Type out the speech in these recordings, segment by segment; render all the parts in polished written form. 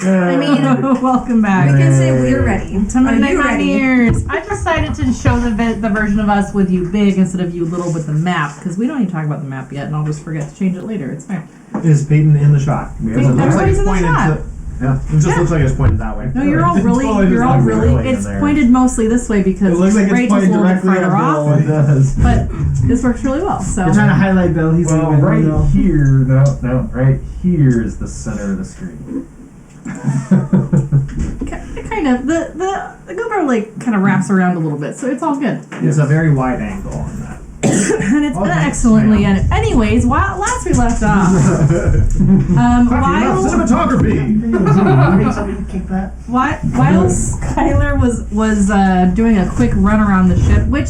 I mean, welcome back. we can say we're ready. To Mountaineers. I decided to show the version of us with you big instead of you little with the map, because we don't even talk about the map yet, and I'll just forget to change it later. It's fine. Is Peyton in the shot? Everybody's in the shot. Yeah, it just looks like it's pointed that way. No, you're all really. It's pointed mostly this way because it looks like it's Rachel's pointed a little bit directly farther at Bill. off. It does. But this works really well. So You're trying to highlight Bill. He's Well, leaving, right you know. here, no, right here is the center of the screen. kind of the GoPro like kind of wraps around a little bit, so it's all good. It's a very wide angle on that. And it's excellently. And anyways, while last we left off, while Skylar was doing a quick run around the ship, which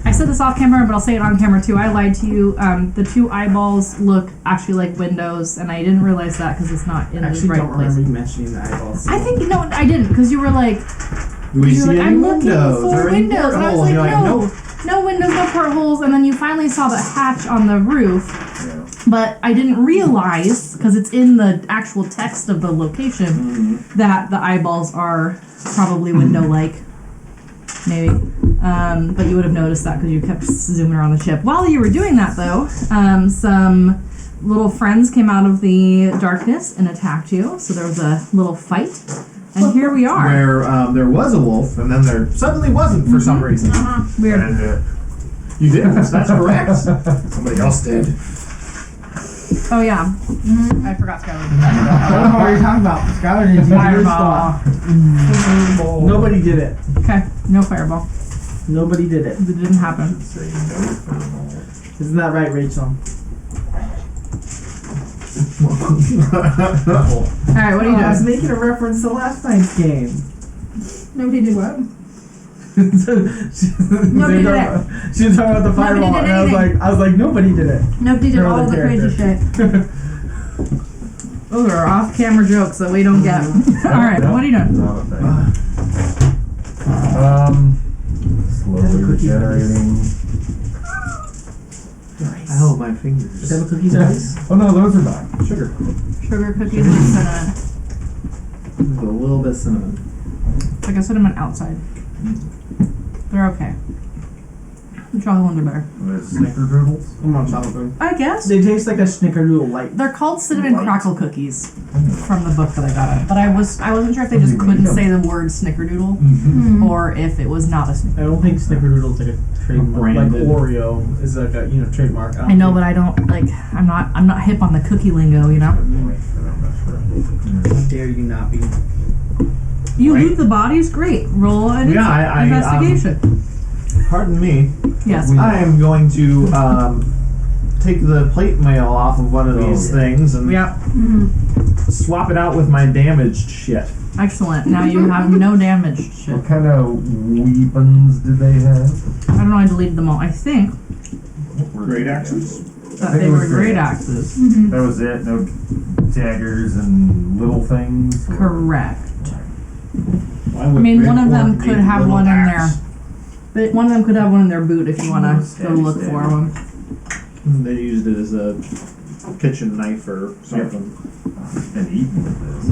I said this off camera, but I'll say it on camera too. I lied to you. The two eyeballs look actually like windows, and I didn't realize that because it's not in the right don't place. remember you mentioning the eyeballs. I think no, I didn't, because you were like, Do we see any I'm looking windows? for Or any windows, and I was portholes? like, You're no. nope. No windows, no portholes, and then you finally saw the hatch on the roof, but I didn't realize, because it's in the actual text of the location, that the eyeballs are probably window-like, maybe. But you would have noticed that because you kept zooming around the ship. While you were doing that, though, some little friends came out of the darkness and attacked you, so there was a little fight. And here we are. Where there was a wolf, and then there suddenly wasn't for some reason. Weird. And, you did. That's correct. Somebody else did. Oh yeah. I forgot Skylar. I don't know what you're talking about. Skylar didn't do your Fireball. spot. Nobody did it. Okay, no fireball. Nobody did it. It didn't happen. Isn't that right, Rachel? Alright, what are you I was doing? making a reference to last night's game. Nobody did what? Nobody did it. She was talking about the fireball, did and I was like, nobody did it. Nobody did Her all other the crazy shit. Those are off-camera jokes that we don't get. Alright, what are you doing? Not a thing. Slowly regenerating. Oh, my fingers. Is that cookies and ice? Oh no, those are mine. Sugar. Sugar cookies and cinnamon. A little bit cinnamon. Like a cinnamon outside. They're okay. The chocolate ones are better. There's snickerdoodles. Come on, chocolate. I guess. They taste like a snickerdoodle light. They're called cinnamon Light. crackle cookies from the book that I got. But I wasn't sure if they just couldn't say the word snickerdoodle or if it was not a snickerdoodle. I don't think snickerdoodle is like a trademark. Like Branded. Oreo is like a trademark. I know, but I don't I'm not hip on the cookie lingo, you know? How dare you not be? You Right. loot the bodies, great. Roll an Yeah, I investigation. Pardon me. Yes. I am going to take the plate mail off of one of these things and swap it out with my damaged shit. Excellent. Now you have no damaged shit. What kind of weapons did they have? I don't know, I deleted them all. I think Great axes. that think they it were was great great axes. That was it? No daggers and little things? Or- Correct. I mean, one of them could have one in there. But one of them could have one in their boot if you want to go look for them. They used it as a kitchen knife or something. And eaten with this.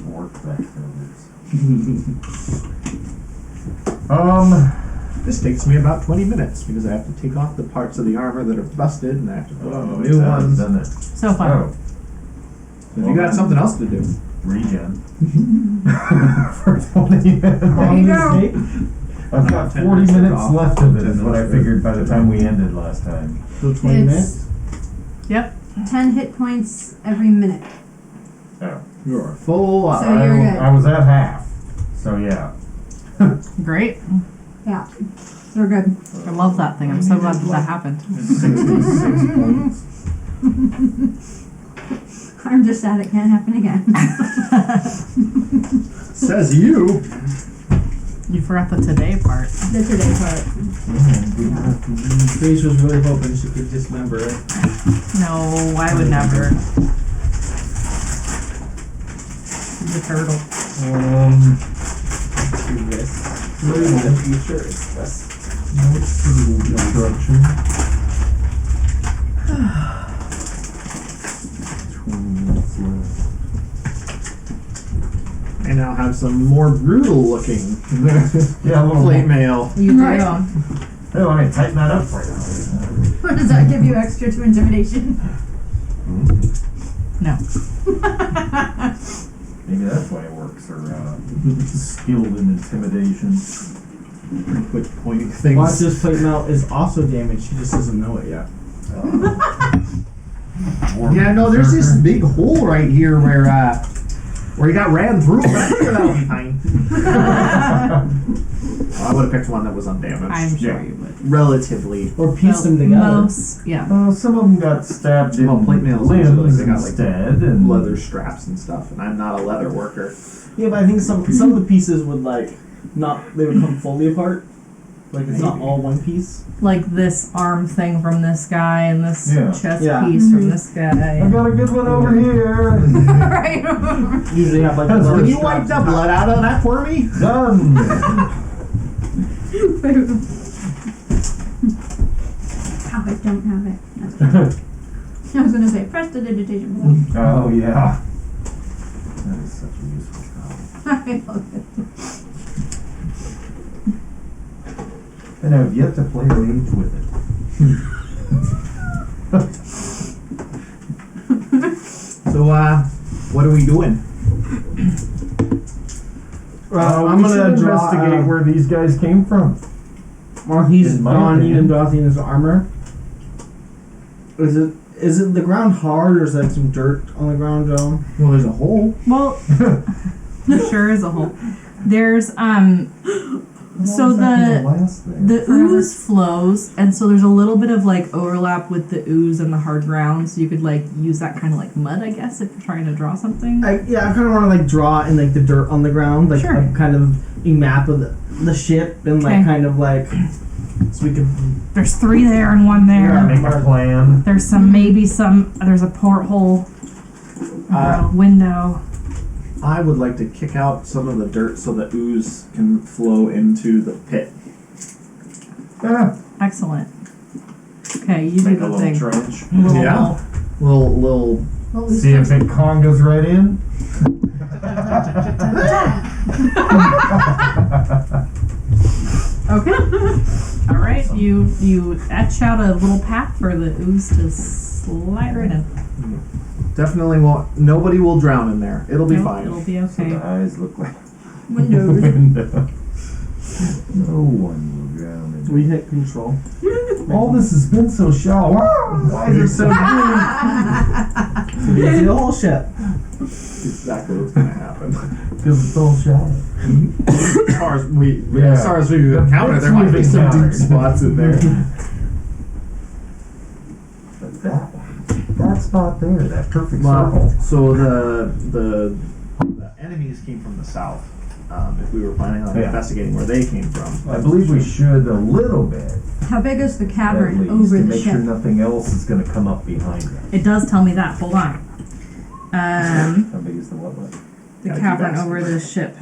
Work backfillers. This takes me about 20 minutes because I have to take off the parts of the armor that are busted and I have to put on the new ones. Done it. So fun. Oh, So if you got something else to do. regen. For 20 minutes. There you go. I've got 10 40 minutes minutes off. left of it, 10 is what I minutes. figured by the time we ended last time. So 20 minutes. Yep. 10 hit points every minute. Oh. You're full up. So you're good. I was at half. So yeah. Great. Yeah. They're good. I love that thing. I'm so glad that happened. 66 points. I'm just sad it can't happen again. Says you. You forgot the today part. The today part. Grace was really hoping she could dismember it. No, I would never. The turtle. Do this. Maybe in the future it's best. Instruction. now have some more brutal looking Yeah, a little plate more. mail. You do. Right. Hey, let me tighten that up for you. What does that give you extra to intimidation? No. Maybe that's why it works, or skilled in intimidation. Pretty quick pointing things. Watch this plate mail is also damaged. She just doesn't know it yet. Yeah, no, there's this big hole right here where he got ran through. I'm sure that'll be fine. I would have picked one that was undamaged. I'm sure Yeah. you would. Relatively. Or piece them together. Most, yeah. Some of them got stabbed in Well, plate mail's usually like limbs they got, like, instead, and Leather straps and stuff, and I'm not a leather worker. Yeah, but I think some of the pieces would they would come fully apart. Like it's not all one piece. Like this arm thing from this guy and this Yeah. chest Yeah. piece from this I guy. got a good one over here. Right. Usually have like. Can Can you wipe the blood out of that for me? Done. How I don't have it. That's fine. I was gonna say prestidigitation. Oh yeah. That is such a useful problem. I love it. And I've yet to play Mage with it. So, what are we doing? I'm we gonna should draw. investigate where these guys came from. While he's In my donning opinion. and doffing his armor. Is it the ground hard or is there like some dirt on the ground, Joe? Well, there's a hole. Well, sure is a hole. There's so the ooze flows, and so there's a little bit of like overlap with the ooze and the hard ground, so you could like use that kind of like mud, I guess, if you're trying to draw something. I kind of want to like draw in like the dirt on the ground, like Sure. a kind of a map of the ship and like Okay. kind of like so we can. There's 3 there and 1 there. Yeah. Make a plan. There's there's a porthole, a window. I would like to kick out some of the dirt so the ooze can flow into the pit. Yeah. Excellent. Okay, you do Make a the little thing. trench. Little Yeah. hole. Little. See if it congas right in. Okay. All right. You etch out a little path for the ooze to slide right in. Definitely won't. Nobody will drown in there. It'll be Nope, fine. It'll be So okay. the eyes look like Windows. window. No one will drown in. We hit control. All this has been so shallow. Why is it so deep? We see the whole ship. Exactly what's gonna happen. Because it's all shallow. As far as we Yeah. as far as we've encountered, there might be We've some deep encountered. spots in there. But that spot there, that perfect Well, circle. so the enemies came from the south. If we were planning on Yeah. investigating where they came from, I believe we should a little bit, How big is the at cavern least, over to the make sure ship? nothing else is going to come up behind us. It does tell me that. Hold on. How big is the what? The Gotta cavern keep over the ship.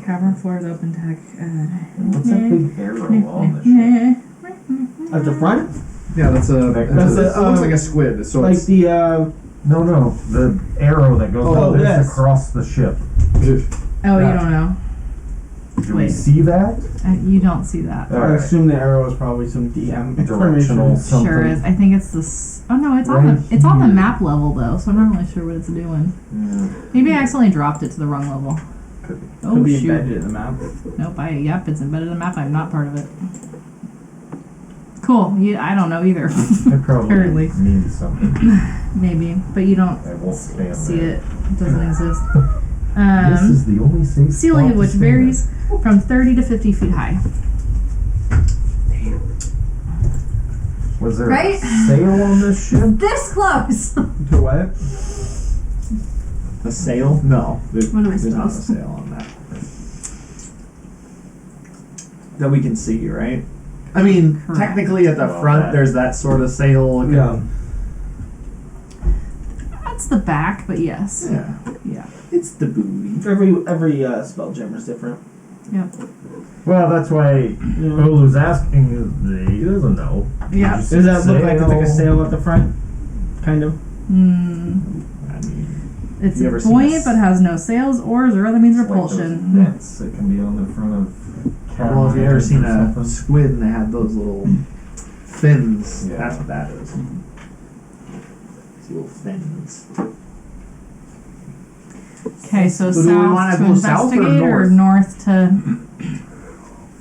Cavern floor is open tech. And what's that big arrow on the ship? At the front, yeah, that's a. That's it a, looks like a squid. So like it's, the No, the arrow that goes Oh, like this this. across the ship. Oh, you That. don't know. Do we Wait. see that? You don't see that. All I right. assume the arrow is probably some DM Directional information. something. Sure is. I think it's this. Oh no, it's on Right the here. map level though, so I'm not really sure what it's doing. Yeah, Maybe I accidentally dropped it to the wrong level. could be. Oh Could be shoot! embedded in the map. Nope. Yep, it's embedded in the map. I'm not part of it. Cool. I don't know either. It probably Apparently. means something. Maybe, but you don't I won't stand see there. it. It doesn't exist. This is the only safe Ceiling spot of which to stand varies from 30 to 50 feet high. at. Was there Right? a sail on this ship? This close! To what? a sail? No, One of my there's not a spells. sail on that. That we can see, right? I mean, Correct. technically at the Well, front, that- there's that sort of sail. Yeah. That's the back, but yes. Yeah. Yeah. It's the booty. Every spell jammer is different. Well, that's why You know? Olu's asking. He doesn't know. Yeah. Just Does that look like it's like a sail. sail at the front? Kind of. Mm, I mean, It's You ever seen buoyant this? but has no sails, oars, or other means of Like those propulsion. nets that can be on the front of Caverns. Well, if you ever seen or a something. squid and they had those little fins, Yeah. that's what that is. These little fins. Okay, so So do we wanna south to go south or investigate or north to.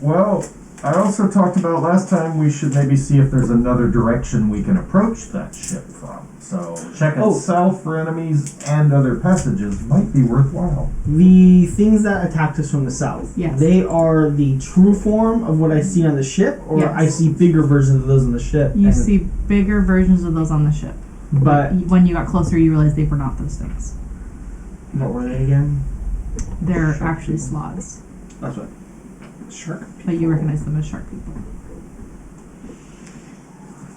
Well, I also talked about last time we should maybe see if there's another direction we can approach that ship from. So checking Oh. south for enemies and other passages might be worthwhile. The things that attacked us from the south, Yes. they are the true form of what I see on the ship, or Yes. I see bigger versions of those on the ship. You and- see bigger versions of those on the ship. But When you got closer, you realized they were not those things. what were they again? They're actually sloths, That's what. Shark. but you recognize them as shark people.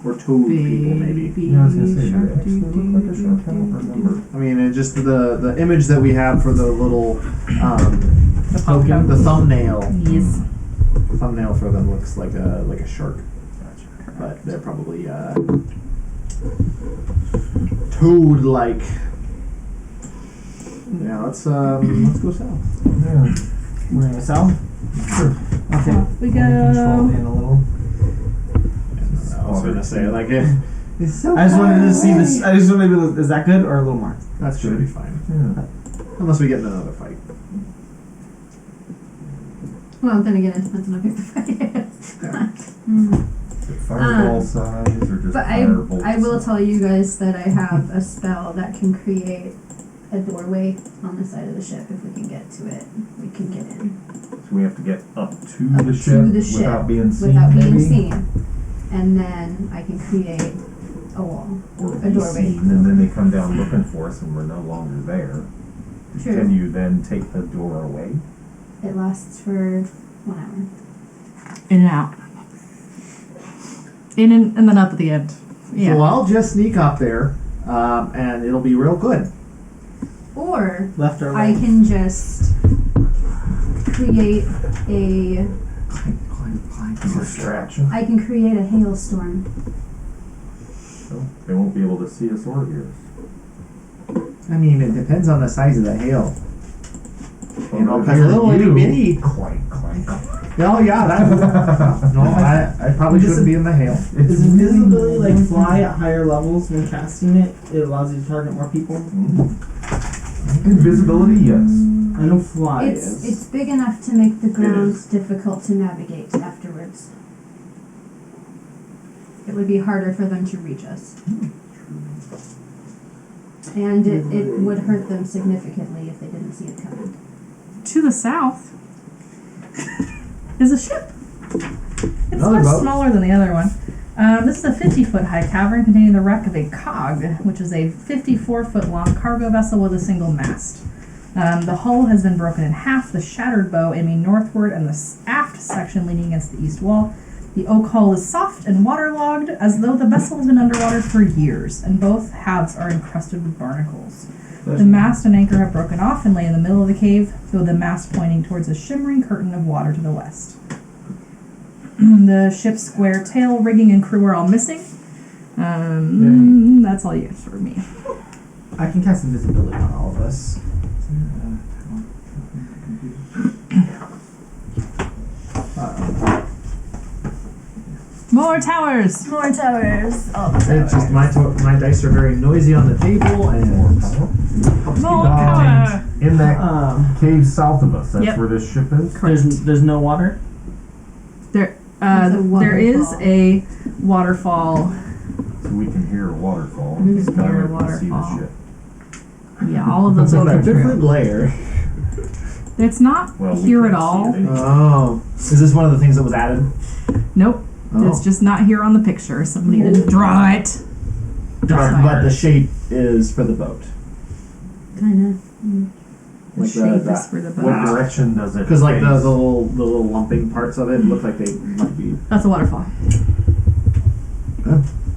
Or toad people, maybe. Yeah, I was gonna say, do shark, they actually look like a shark? I don't remember. I mean, it just the image that we have for the little The pumpkin. the thumbnail. Yes. Thumbnail for them looks like a shark, but they're probably toad-like. Yeah, let's go south. Yeah. We're gonna south. Sure. Okay. Off we Control go. in a little. I was gonna say like it's so. I just wanted to see far this. away. I just wanted to. Is that good or a little more? That should be fine, Yeah. unless we get in another fight. Well, then again, it depends on how big the fight is. Is it fireball size or just But fireball I will size? tell you guys that I have a spell that can create a doorway on the side of the ship. If we can get to it, we can get in So we have to get up to Up the to ship the ship without being seen. without being maybe? seen, and then I can create a wall. Or A be doorway. seen, and then they come down looking for us, and we're no longer there. True. Can you then take the door away? It lasts for 1 hour. In and out. In and then up at the end. Yeah. So I'll just sneak up there, and it'll be real good. Or Left or I right? can just create a Distraction. I can create a hailstorm. So they won't be able to see us or hear us. I mean, it depends on the size of the hail. You know, Well, because a little you- itty bitty. Clank, clank. Oh yeah, that. No, I probably shouldn't be in the hail. Is invisibility like fly at higher levels when casting it? It allows you to target more people. Invisibility, yes. I know fly It's is. big enough to make the ground is. difficult to navigate afterwards. It would be harder for them to reach us. And it would hurt them significantly if they didn't see it coming. To the south is a ship. It's Another much boat. smaller than the other one. This is a 50-foot high cavern containing the wreck of a cog, which is a 54-foot long cargo vessel with a single mast. The hull has been broken in half, the shattered bow aiming northward, and the aft section leaning against the east wall. The oak hull is soft and waterlogged, as though the vessel has been underwater for years, and both halves are encrusted with barnacles. The mast and anchor have broken off and lay in the middle of the cave, with the mast pointing towards a shimmering curtain of water to the west. The ship's square tail, rigging, and crew are all missing. That's all you get for me. I can cast invisibility on all of us. More towers! More towers. It's just my dice are very noisy on the table, and helps More keep them power! In that cave south of us, that's Yep. where this ship is? There's no water. There, There's a there is waterfall. a waterfall. So we can hear a waterfall. We can Skylar hear a can see the waterfall. ship. Yeah, all of those It's on are a different true. layer. It's not Well, we here can't at all. see it anyway. Oh, is this one of the things that was added? Nope. Oh. It's just not here on the picture. Somebody didn't draw it. But the shape is for the boat. Kind The Like shape the- is for the What boat. direction does it Because like the face? little lumping parts of it look like they might be. That's a waterfall.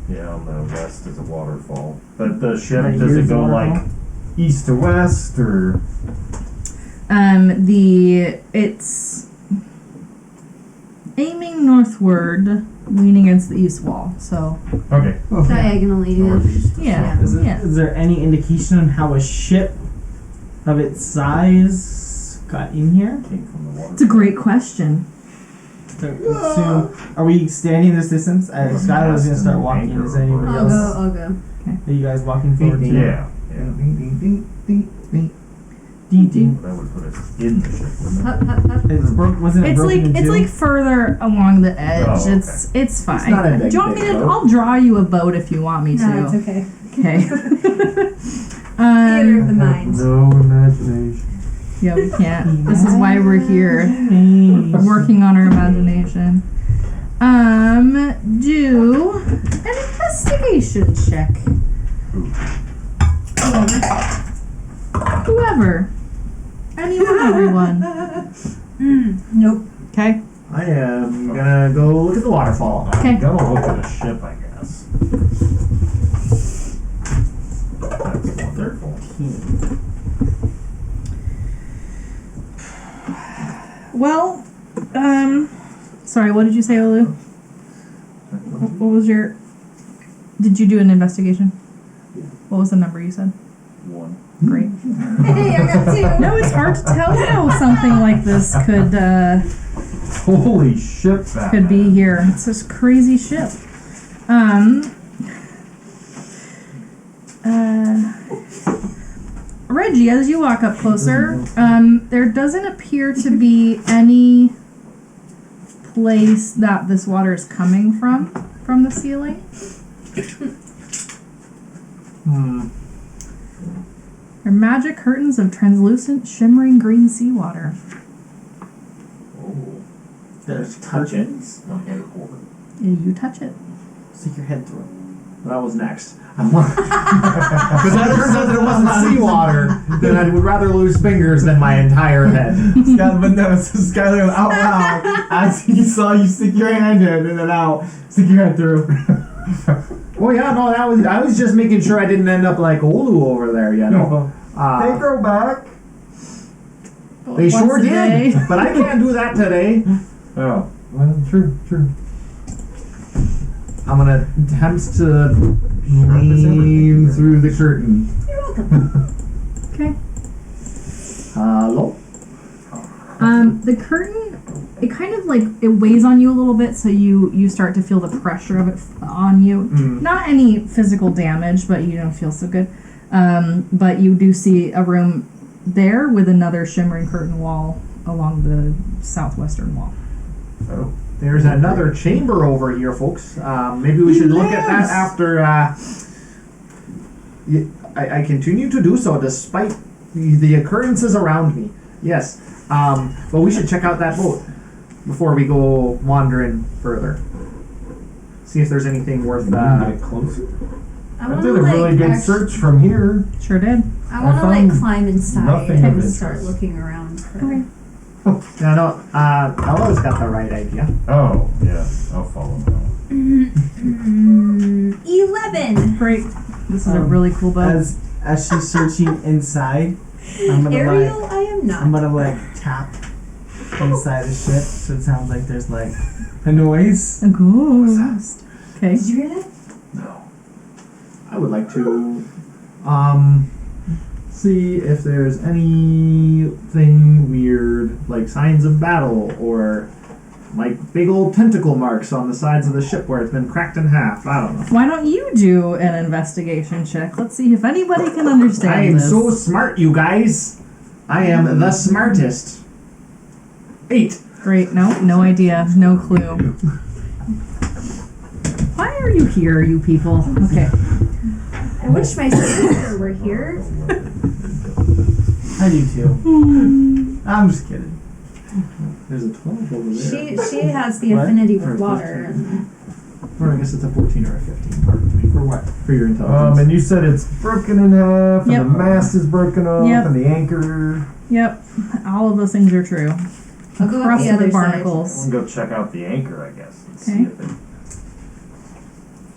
Yeah, on the west is a waterfall. But the ship, Right does here's it the go like waterfall? east to west or? It's aiming northward, leaning against the east wall. So Okay. of diagonally. Northeast. to Yeah. south. Is Yeah. there any indication on how a ship of its size got in here? Came from the water. It's a great question. So, are we standing this distance? Skylar's gonna start walking. Is there anybody else? I'll go. Are you guys walking forward too? Yeah. Ding ding. That would put us in the ship, wouldn't it? Hup, hup, hup. Wasn't it It's broken like in it's two? like further along the edge. Oh, okay. It's fine. not a big Do you want me to? boat. I'll draw you a boat if you want me to. No, it's okay. Okay. Theater of the mind. No imagination. Yeah, we can't. This is why we're here, working on our imagination. Do an investigation check. Whoever. Anyone, everyone. Nope. Okay. I am gonna go look at the waterfall. Okay. I'm gonna look at a ship, I guess. That's wonderful. Well, sorry, what did you say, Olu? What was your... Did you do an investigation? What was the number you said? 1. Great. Hey, I got two. No, it's hard to tell how something like this Holy shit, that could be here. It's this crazy ship. Reggie, as you walk up closer, there doesn't appear to be any place that this water is coming from the ceiling. They're magic curtains of translucent, shimmering green seawater. Oh. There's Touch-ins. Okay, cool. You touch it. Stick your head through. That was next. Because if it turns out that it wasn't seawater, then I would rather lose fingers than my entire head. Skylar out loud as he saw you stick your hand in and then out, stick your head through. Well, yeah, no, I was just making sure I didn't end up like Olu over there, you know. They grow back. They Once sure a day. did, but I can't do that today. Oh, well, true. I'm gonna attempt to lean through the curtain. You're welcome. Okay. Hello? The curtain, it kind of like, it weighs on you a little bit, so you start to feel the pressure of it on you. Not any physical damage, but you don't feel so good. But you do see a room there with another shimmering curtain wall along the southwestern wall. Oh. There's another chamber over here, folks. Maybe we should look at that after I continue to do so despite the occurrences around me. Yes. But we should check out that boat before we go wandering further. See if there's anything worth Get closer. I I want did to a really good search from here. Sure did. I want to found climb inside nothing of and start interest. looking around. For Okay. No, no, Ella's got the right idea. Oh, yeah. I'll follow now. 11. Great. This is a really cool boat. As she's searching inside, I'm gonna Ariel, I am not. I'm gonna tap inside the ship so it sounds like there's a noise. A ghost. Okay. Did you hear that? No. I would like to see if there's anything weird, like signs of battle or like big old tentacle marks on the sides of the ship where it's been cracked in half. I don't know. Why don't you do an investigation check? Let's see if anybody can understand I am this. so smart, you guys. I am the smartest. 8. Great. No idea. No clue. Why are you here, you people? Okay. I wish my sister were here. I do too. I'm just kidding. There's a 12 over there. She has the What? affinity Or with water. 15. Or I guess it's a 14 or a 15. Pardon me. For what? For your intelligence. And you said it's broken in half, Yep. and the mast is broken off, Yep. and the anchor. Yep. All of those things are true. I'll go up Crust the of other the side. barnacles. We'll go check out the anchor, I guess, and see Okay. if it.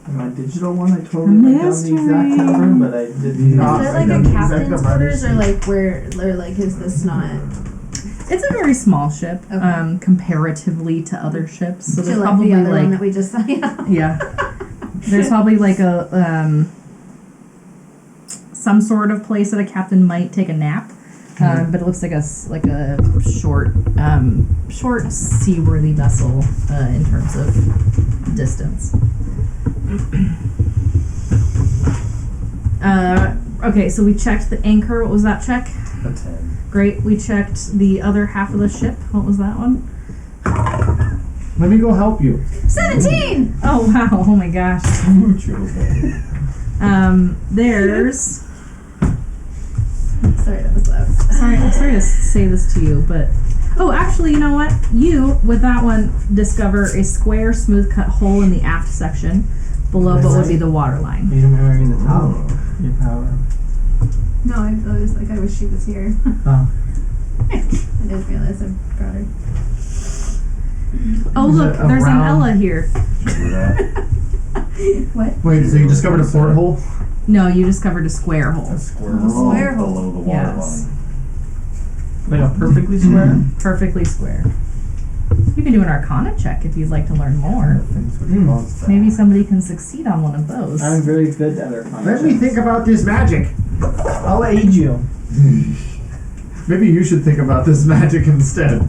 On my digital one, I totally wrote down the exact Mystery. tavern, but I did not. Is there write like down a the exact captain's number. quarters or like where, or like is this not It's a very small ship, Okay. comparatively to other ships. So to there's like probably the other one like that we just saw? Yeah. yeah, there's probably like a some sort of place that a captain might take a nap. but it looks like a short seaworthy vessel in terms of distance. Okay, so we checked the anchor. What was that check? A 10. Great. We checked the other half of the ship. What was that one? Let me go help you. 17! Oh wow! Oh my gosh. There's. Sorry, that was loud. I'm sorry to say this to you, but actually, you know what? You with that one discover a square, smooth cut hole in the aft section below what would be the waterline. You don't remember the top. Your power. No, I was like, I wish she was here. Oh. I didn't realize I brought her. Oh Is look, it there's an around- Ella here. What? Wait, so you discovered a porthole? No, you discovered a square hole. A square Square hole hole. below the water Yes. line. Like a perfectly square? Perfectly square. You can do an Arcana check if you'd like to learn more. Things would cause that. Maybe somebody can succeed on one of those. I'm very good at their content. Let me think about this magic. I'll aid you. Maybe you should think about this magic instead.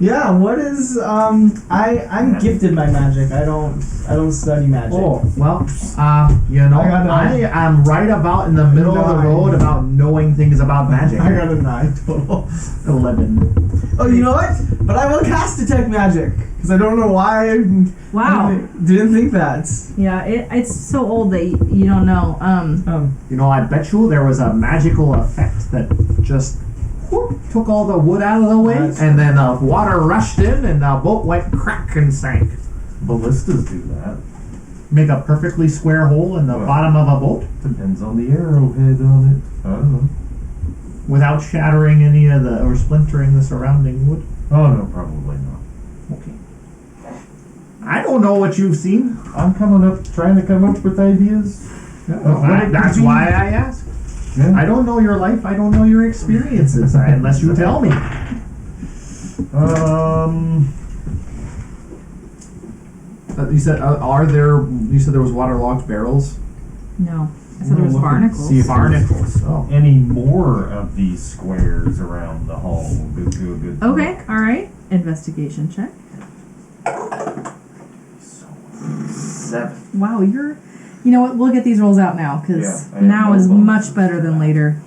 Yeah, what is I'm gifted by magic. I don't study magic. Oh, well, you know, I got a I am right about in the middle of the 9. road about knowing things about magic. I got a 9 total. 11. Oh, you know what? But I will cast detect magic because I don't know why. I Wow. didn't think that. Yeah, it's so old that you don't know. You know, I bet you there was a magical effect that just whoop, took all the wood out of the way, That's and then water rushed in, and the boat went crack and sank. Ballistas do that. Make a perfectly square hole in the Well. bottom of a boat Depends on the arrowhead on it. I don't know. without shattering any of the or splintering the surrounding wood. Oh no, probably not. Okay. I don't know what you've seen. I'm trying to come up with ideas. That's why I asked. Yeah. I don't know your life. I don't know your experiences unless you tell me. You said You said there was waterlogged barrels. No, I said there was Well, barnacles. See barnacles. Oh. Any more of these squares around the hull will do a good. Okay, all right. Investigation check. So, 7. Wow, You know what? We'll get these rolls out now because Yeah, I have now no is bonuses much better for than that. later.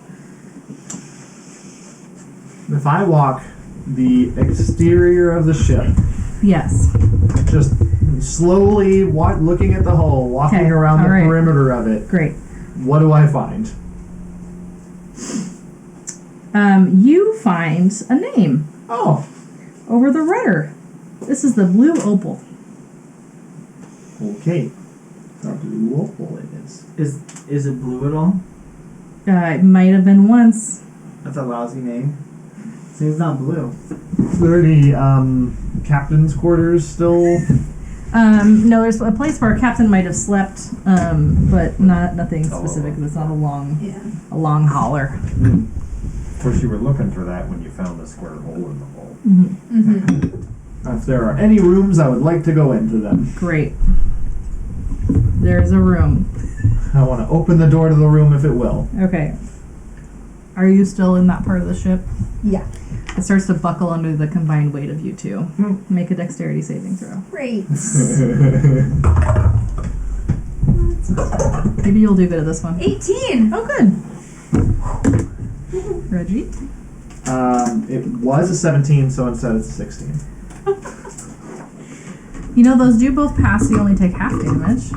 If I walk the exterior of the ship, Yes. just slowly looking at the hull, walking Okay, around the all right. perimeter of it, Great. what do I find? You find a name Oh, over the rudder. This is the Blue Opal. okay. The blue opal it is. Is it blue at all? It might have been once. That's a lousy name. Seems not blue. Is there any captain's quarters still? No, there's a place where a captain might have slept, but nothing specific. It's not a long hauler. of course, you were looking for that when you found the square hole in the hull. If there are any rooms, I would like to go into them. Great. There's a room. I want to open the door to the room if it will. Okay. Are you still in that part of the ship? Yeah. It starts to buckle under the combined weight of you two. Make a dexterity saving throw. Great. Maybe you'll do good at this one. 18. Oh, good. Reggie? It was a 17, so instead it's a 16. You know, those do both pass, so you only take half damage.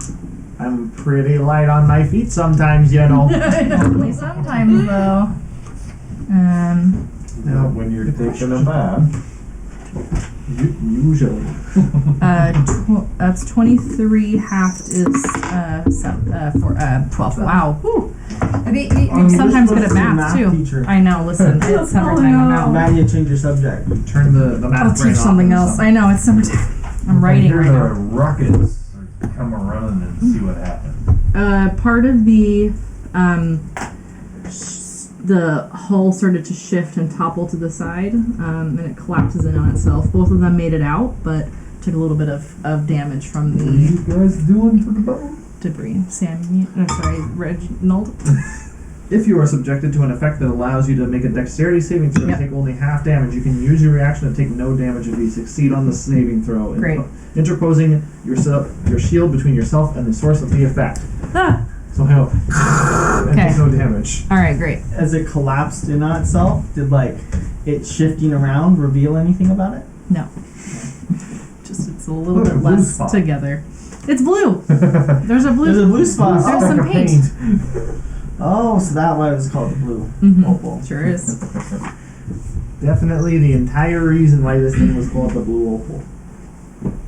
I'm pretty light on my feet sometimes, you know. Only sometimes, though. Now, when you're taking a bath. Usually. That's 23. Halved is 12. Wow. Whew. I'm sometimes good at math too. Teacher. I know. Listen, it's summertime. I'm out. Matt, you change your subject. Turn the math I'll brain teach off something and else. stuff. I know it's summertime. I'm writing right Hear the now. rockets come running and see what happens. Part of the hull started to shift and topple to the side, and it collapses in on itself. Both of them made it out, but took a little bit of damage from What are the. you guys doing to the boat? debris. Reginald. If you are subjected to an effect that allows you to make a dexterity saving throw Yep. to take only half damage, you can use your reaction to take no damage if you succeed on the saving throw. Great. Interposing your shield between yourself and the source of the effect. Ah, So he'll and Okay. take no damage. all right, great. As it collapsed in on itself, did like it shifting around reveal anything about it? No. Just it's a little Look at bit blue less spot. together. It's blue. There's a blue. There's a blue spot. There's Oh. some paint. Oh, so that why it was called the blue Mhm. opal. Sure is. Definitely the entire reason why this thing was called the blue opal.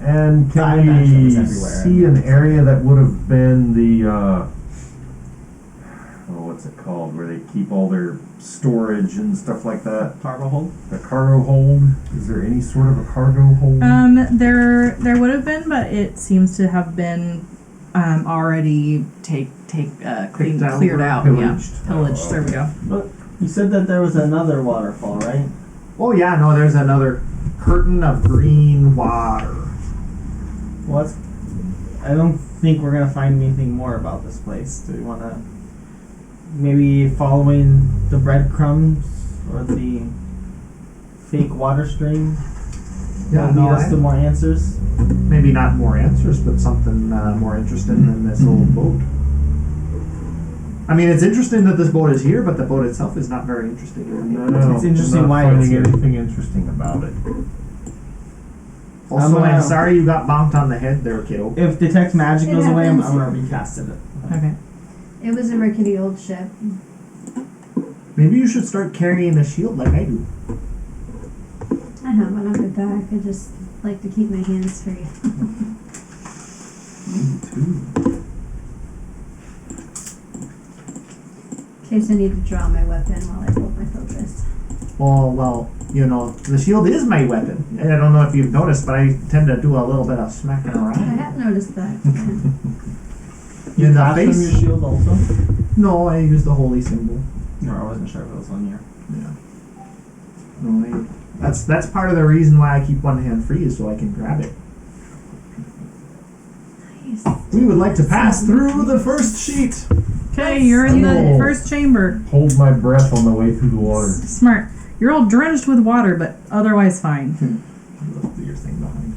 And I can imagine we it's everywhere. see an area that would have been the what's it called, where they keep all their storage and stuff like that? Cargo hold. The cargo hold. Is there any sort of a cargo hold? There would have been, but it seems to have been already cleared out. pillaged. Yeah, pillaged. Oh, There we go. Look, you said that there was another waterfall, right? Oh yeah, no, there's another curtain of green water. What? I don't think we're gonna find anything more about this place. Do we wanna maybe following the breadcrumbs or the fake water stream? Yeah, will no, lead us to more answers. maybe not more answers, but something more interesting than this old boat. I mean, it's interesting that this boat is here, but the boat itself is not very interesting. No, It's interesting I'm not why finding it's here. anything interesting about it. Also, I'm I'm sorry you got bonked on the head there, kiddo. If detect magic It goes away, I'm happens. gonna recast it. Okay. It was a rickety old ship. Maybe you should start carrying a shield like I do. I have one on my back. I just like to keep my hands free. Me too. In case I need to draw my weapon while I hold my focus. Oh, well, you know, the shield is my weapon. I don't know if you've noticed, but I tend to do a little bit of smacking I around. have noticed that. In the Cast from your face? shield also? No, I use the holy symbol. No, I wasn't sure if it was on here. Yeah. No, that's part of the reason why I keep one hand free is so I can grab it. Nice. We would like to pass through the first sheet. Okay, you're in the Oh. first chamber. Hold my breath on the way through the water. Smart. You're all drenched with water, but otherwise fine. Look at your thing behind.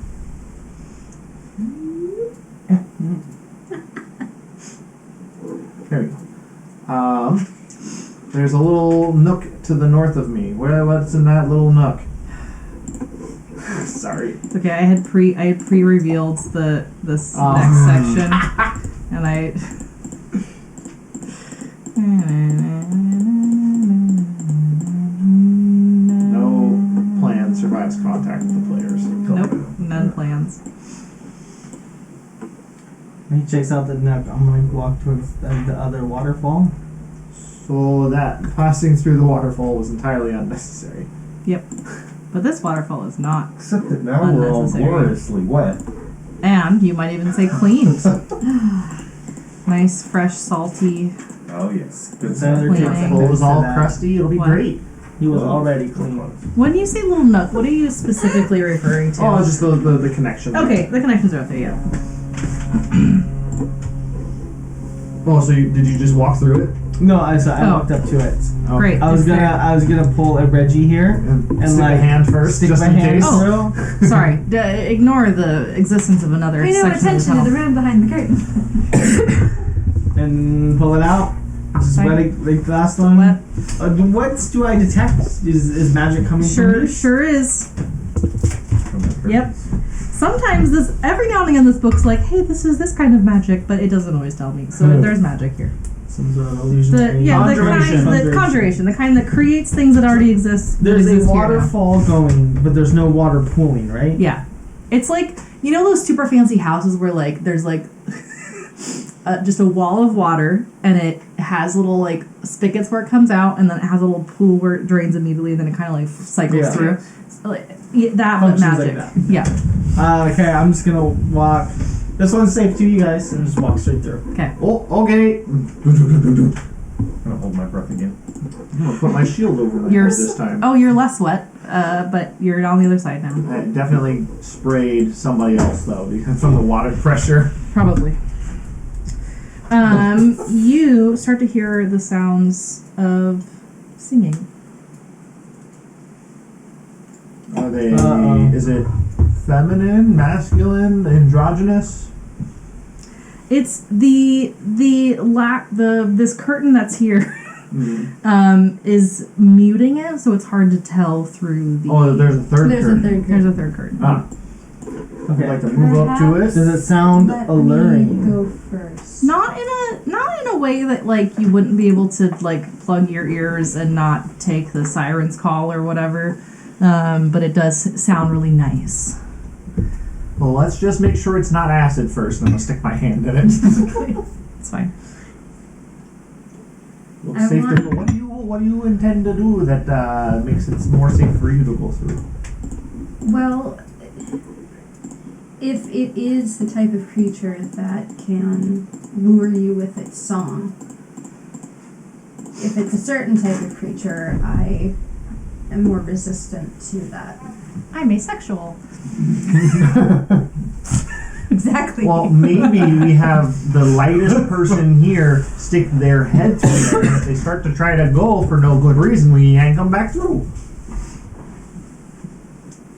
There we go. There's a little nook to the north of me. What's in that little nook? Sorry. It's okay. I had pre-revealed this Oh. next section, and I. No plan survives contact with the players. Nope, none plans. When he checks out the nook, I'm gonna walk towards the other waterfall. So that passing through the waterfall was entirely unnecessary. But this waterfall is not, Except that now we're all Unnecessary. gloriously wet. and you might even say cleaned. Nice, fresh, salty. Oh yes. Good It's either Cleaning. case If it was all that crusty, it'll be What? great. He was already clean. When you say little nook, what are you specifically referring to? Oh, just the connection. Okay, the connections are out there. Yeah. Oh, so did you just walk through it No, I Oh. walked up to it. Great, I was it's gonna there. I was gonna pull a Reggie here and, and stick like a hand first, stick just my in hand case? Oh. through. Sorry, ignore the existence of another Pay no section attention of to the the tunnel. room behind the curtain. And pull it out. Just Fine. like the last one. What? What do I detect? Is magic coming from Sure, this? sure is. From the Yep. curtains. Sometimes every now and again, this book's like, hey, this is this kind of magic, but it doesn't always tell me. So there's magic here. Some sort of illusion. The conjuration, the kind that creates things that already exist. that There's a exist here now. waterfall going, but there's no water pooling, right? Yeah, it's like, you know those super fancy houses where like there's like just a wall of water and it has little like spigots where it comes out, and then it has a little pool where it drains immediately, and then it kind of like cycles Yeah. through. So, like, that but Functions like magic. that. Yeah. Okay, I'm just gonna walk. This one's safe to you guys, and just walk straight through. Oh, okay. I'm gonna hold my breath again. I'm gonna put my shield over my You're head this time. Oh, you're less wet, but you're on the other side now. I definitely sprayed somebody else though because from the water pressure. Probably. You start to hear the sounds of singing. Are they? Uh-oh. Is it feminine, masculine, androgynous? It's this curtain that's here is muting it, so it's hard to tell through the. Oh, there's a third There's a curtain. third There's curtain. a third curtain. Ah, I'd like to move up to it. Does it sound Let alluring? me go first. Not in a way that like you wouldn't be able to like plug your ears and not take the siren's call or whatever. But it does sound really nice. Well, let's just make sure it's not acid first, and I'm gonna stick my hand in it. It's fine. Looks I safe to want- go. What do you intend to do that makes it more safe for you to go through? Well, if it is the type of creature that can lure you with its song, if it's a certain type of creature, I am more resistant to that. I'm asexual. Exactly. Well, maybe we have the lightest person here stick their head through there, and if they start to try to go for no good reason, we yank them back through.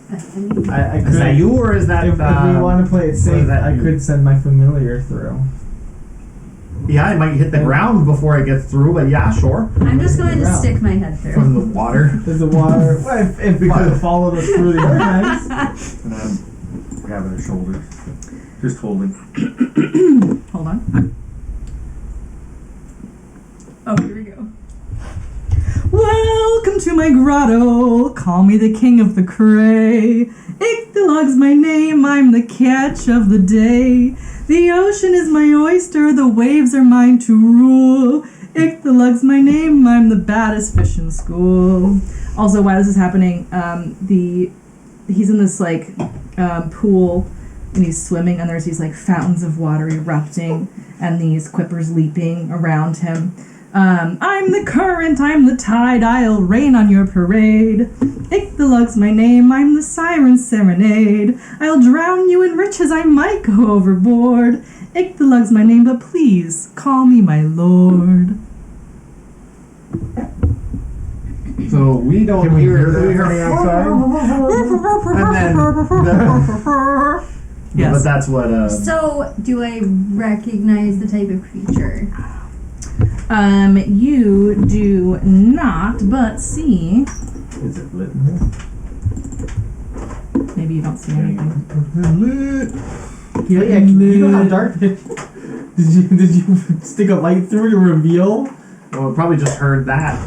I mean, I could. Is that you, or is that? If we want to play it safe, that I you? could send my familiar through. Yeah, I might hit the ground before I get through, but yeah, sure. I'm just going to Wow. stick my head through. From the water. Does the water? Well, if we could have followed us through the other times. And I'm grabbing her shoulders. Just holding. Hold on. Oh, here we go. Welcome to my grotto. Call me the king of the cray. Ichthyolog's my name. I'm the catch of the day. The ocean is my oyster. The waves are mine to rule. Ichthyolog's my name. I'm the baddest fish in school. Also, while this is happening, he's in this like pool. And he's swimming, and there's these like fountains of water erupting, and these quippers leaping around him. I'm the current, I'm the tide, I'll rain on your parade. Ichthyolog's my name, I'm the siren's serenade. I'll drown you in riches, I might go overboard. Ichthyolog's my name, but please call me my lord. So we don't Can we hear that we from the outside? And then Yes. But that's what So, do I recognize the type of creature? You do not, but see. Is it lit in here? Maybe you don't see anything. Yeah, you know how dark it is? Did you stick a light through to reveal? well, we probably just heard that.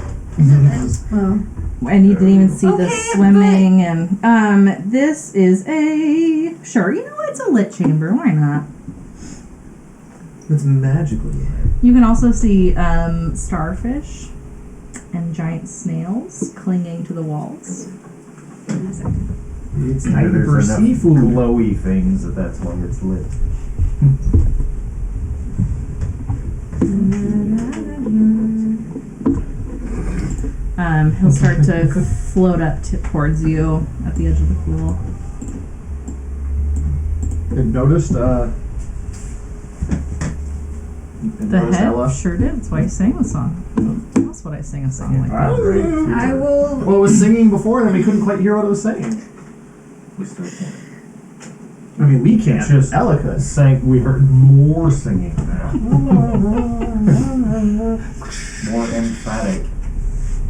Well, And you didn't even see the Okay, swimming, and this is a you know it's a lit chamber. Why not? It's magically lit. You can also see starfish and giant snails clinging to the walls. It's Maybe time for there's enough seafood. glowy things that's why it's lit. He'll start to float up towards you at the edge of the pool. And noticed The head sure did. That's why he sang the song. That's what I sing a song like that. I will. Well, it was singing before, then we couldn't quite hear what it was saying. We still can't. I mean, we can't. Just Ellicus. we heard more singing now. More emphatic.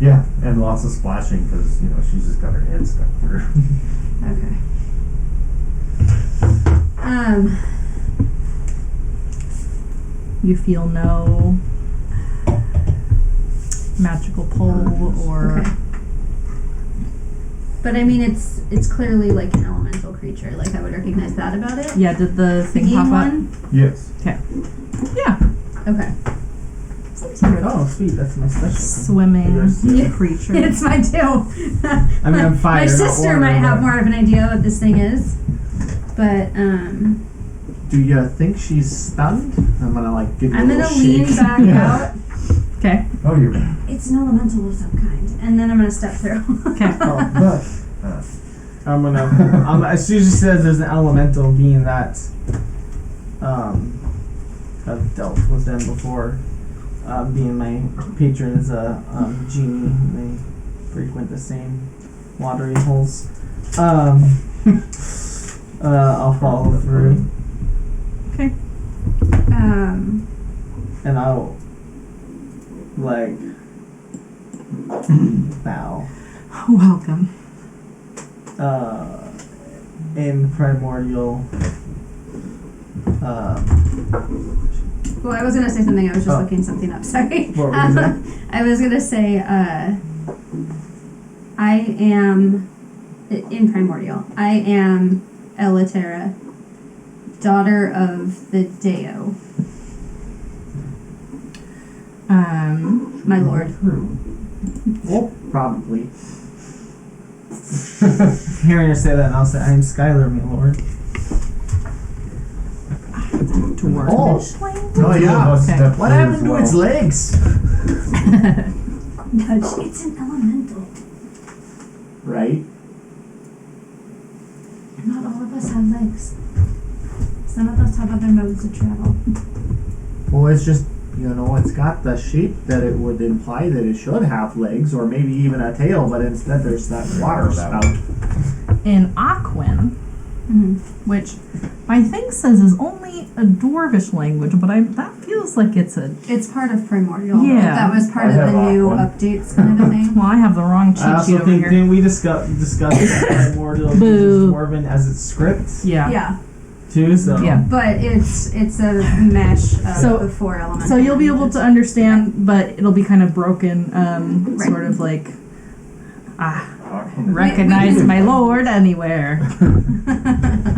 Yeah, and lots of splashing because, she's just got her head stuck through. Okay. You feel no magical pull or. Okay. But I mean, it's clearly like an elemental creature. Like I would recognize that about it. Yeah, did the thing Being pop up? one. Yes. Yeah. Okay. Oh, sweet. That's my special. Swimming Yeah. creature. It's mine too. I mean, I'm fire, My not sister water, might have but- more of an idea what this thing is, but Do you think she's stunned? I'm gonna give you I'm a gonna little lean shake. back out. Okay. Oh, you're. It's an elemental of some kind, and then I'm gonna step through. Okay. Oh, I'm gonna. As soon as she says there's an elemental being that, have dealt with them before. Being my patron is a genie, they frequent the same watering holes. I'll follow through. Okay. And I'll like bow. Welcome. In primordial. Well, I was gonna say something. I was just Oh. looking something up. Sorry. What were you saying? I was gonna say, I am in primordial. I am Elitera, daughter of the Deo, my lord. Well, probably. Hearing her say that, and I'll say, I am Skylar, my lord. Dwarvish Oh, language? oh Two of yeah. us Okay. stepped What through happened as to well. its legs? Nudge. It's an elemental. Right. Not all of us have legs. Some of us have other modes of travel. Well, it's just, it's got the shape that it would imply that it should have legs, or maybe even a tail, but instead there's that water spout. In Aquin, which my thing says is only a dwarvish language, but that feels like it's a. It's part of primordial. Yeah. That was part I of the have new one. updates kind of a thing. Well, I have the wrong I cheat also sheet over think, here. didn't we discuss primordial Boo. uses Dwarven as its script Yeah. Yeah, too? So Yeah. but it's a mesh of So- the four elements. So you'll be able to understand, but it'll be kind of broken, Right. sort of like, recognize my lord anywhere.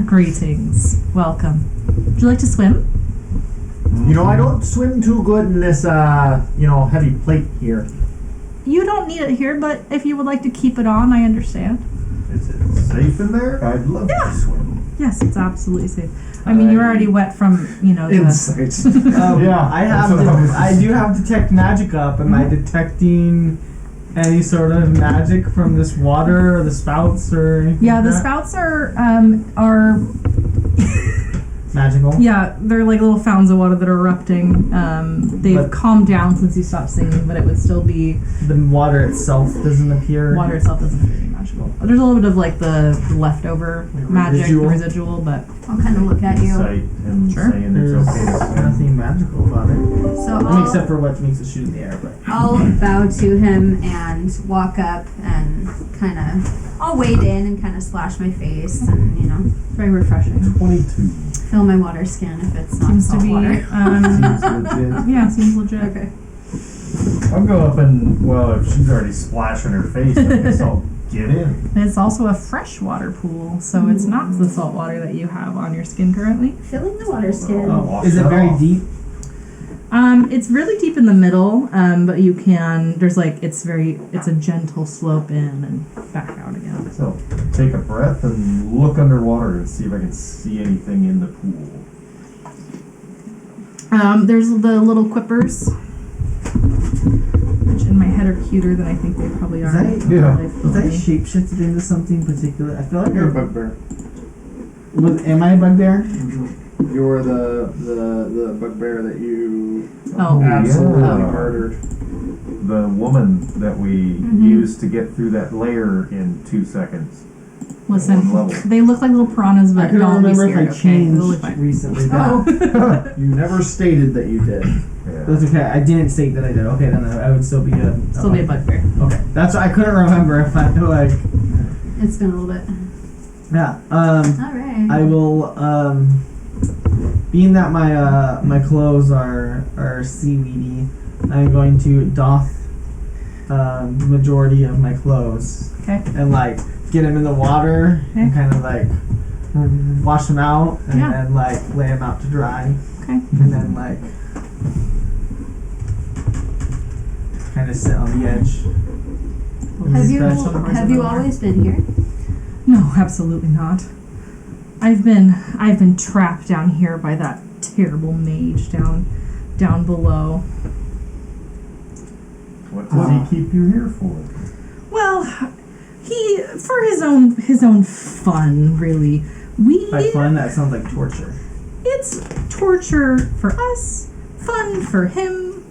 Greetings, welcome. Would you like to swim? I don't swim too good in this, heavy plate here. You don't need it here, but if you would like to keep it on, I understand. Is it safe in there? I'd love to swim. Yes, it's absolutely safe. I mean, you're already wet from, the... Insight. Yeah, I have that's what I was- I do have detect magic up. Am I detecting any sort of magic from this water or the spouts or anything Yeah, like the that? spouts are magical. yeah, they're like little fountains of water that are erupting. They've But- calmed down since you stopped singing, but it would still be... The water itself doesn't appear. Water itself doesn't appear to be magical. There's a little bit of like the leftover magic, residual, but I'll kind of look at you. Incite him Sure. saying There's it's okay to swim. nothing magical about it. So I mean, I'll, except for what makes it shoot in the air. But I'll bow to him and walk up and kind of, I'll wade in and kind of splash my face and, very refreshing. 22. Fill my water skin if it's not seems to salt be... water. Seems legit. yeah, seems legit. Okay. I'll go up and, if she's already splashing her face, I guess I'll get in. It's also a freshwater pool, so it's not the salt water that you have on your skin currently. Filling the water skin. Wash is it that very off. deep? It's really deep in the middle, but you can, it's a gentle slope in and back out again. So, take a breath and look underwater and see if I can see anything in the pool. There's the little quippers, which in my head are cuter than I think they probably are. Is that- in yeah. real life. Was I shapeshifted into something particular? I feel like You're a bugbear. Am I a bugbear? You're the bugbear that you Oh. absolutely Yeah. murdered. The woman that we used to get through that layer in 2 seconds. Listen, One level. they look like little piranhas, I but couldn't don't be remember scared, if I okay? changed It'll be fine. recently. Oh. You never stated that you did. Yeah. That's okay. I didn't say that I did. Okay, then I would still be a Still be a bugbear. Okay, that's what I couldn't remember if I like. It's been a little bit. Yeah. All right. I will. Being that my clothes are seaweedy, I'm going to doff the majority of my clothes Okay. and get them in the water and kind of wash them out and Yeah. then lay them out to dry Okay. and then kind of sit on the edge. Have you always been here? No, absolutely not. I've been trapped down here by that terrible mage down below. What does he keep you here for? Well, he for his own fun, really. By fun, that sounds like torture. It's torture for us, fun for him.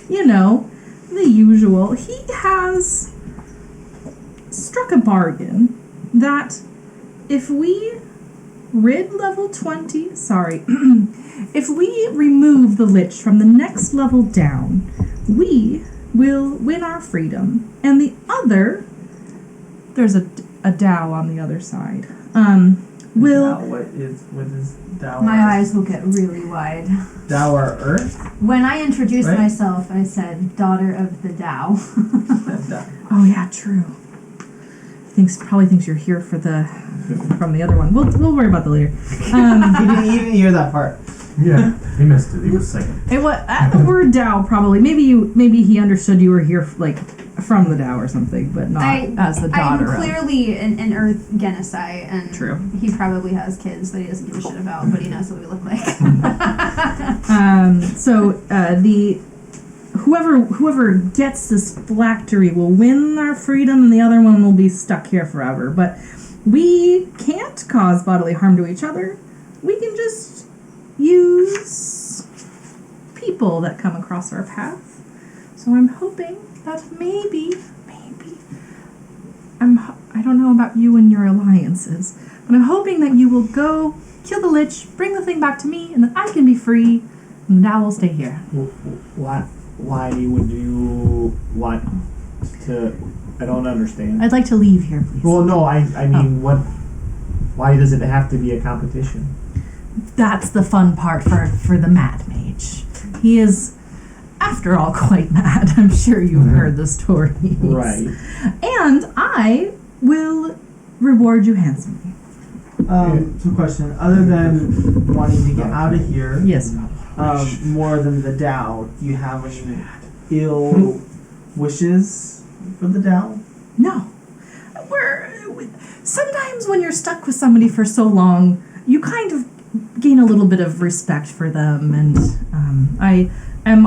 You know, the usual. He has struck a bargain that if we rid level 20, if we remove the Lich from the next level down, we will win our freedom. And the other, there's a Dow on the other side, will... What is Dower? My eyes will get really wide. Dower Earth? When I introduced Right. myself, I said, daughter of the Tao. Oh yeah, true. Probably thinks you're here from the other one. We'll worry about that later. He didn't hear that part. Yeah, he missed it. He was singing. It was the word Dow probably. Maybe he understood you were here like from the Dow or something, but not as the daughter I'm clearly an Earth Genesai, and True. he probably has kids that he doesn't give a shit about, but he knows what we look like. The whoever gets this phylactery will win our freedom, and the other one will be stuck here forever. But we can't cause bodily harm to each other. We can just use people that come across our path. So I'm hoping that maybe I don't know about you and your alliances, but I'm hoping that you will go kill the Lich, bring the thing back to me, and then I can be free, and now we'll stay here. Why would you want to? I don't understand. I'd like to leave here, please. Well, no, I mean, what? Why does it have to be a competition? That's the fun part for the Mad Mage. He is, after all, quite mad. I'm sure you've heard the stories. Right. And I will reward you handsomely. Some question. Other than wanting to get out of here, Yes. more than the Dow, do you have any ill wishes for the Dow? No. Sometimes when you're stuck with somebody for so long, you kind of gain a little bit of respect for them, and I'm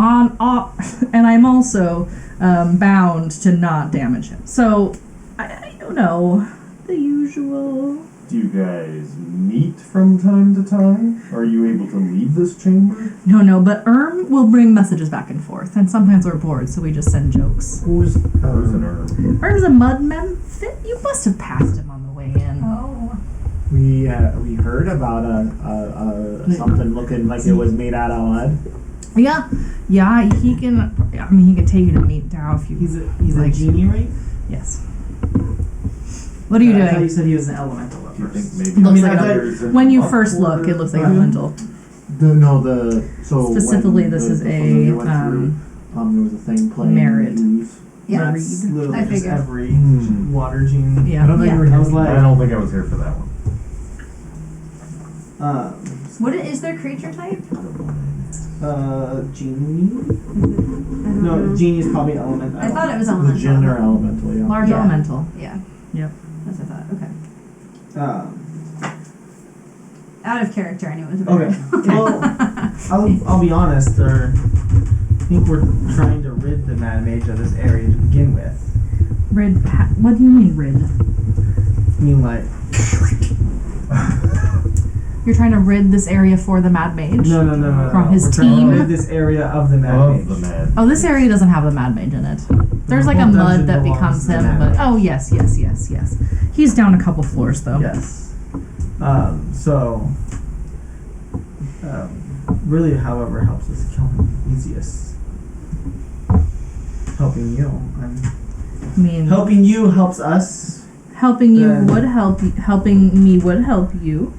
also bound to not damage him. So I don't know, the usual. Do you guys meet from time to time? Are you able to leave this chamber? No, but will bring messages back and forth, and sometimes we're bored, so we just send jokes. Who's an herb? Erm's a mudman. You must have passed him on the way in. Oh. We heard about a something looking like it was made out of mud. Yeah. He can take you to meet Dow if you. He's a genie, right? Yes. What are you I thought doing? you said he was an elemental at Do you think first. maybe Looks like others in When you the first upward look, it looks like path? elemental. Specifically, when this is the familiar a went through, there was a thing playing. merit. Yeah. That's Read. literally I just figured. every Hmm. water genie. Yeah. I don't think you were I was like, I don't think I was here for that one. What is their creature type? Genie? I don't No, know. genie's probably element. I thought it was The elemental. Jinn or elemental, yeah. Large Yeah. elemental. Yeah. Yep. That's what I thought. Okay. Uh, Out of character, I knew it was a okay. Well, I'll be honest. I think we're trying to rid the Mad Mage of this area to begin with. What do you mean rid? I mean, like, You're trying to rid this area for the Mad Mage? no. From his We're trying team? to rid this area of the Mad Of Mage. the man. Oh, this area doesn't have the Mad Mage in it. There's like a whole mud dungeon that belongs becomes to the him, Mad but Mage. oh yes. He's down a couple floors though. Yes. Really, however, helps us kill him easiest. Helping you. I mean, Helping you helps us. helping you Yeah. would help. Helping me would help you.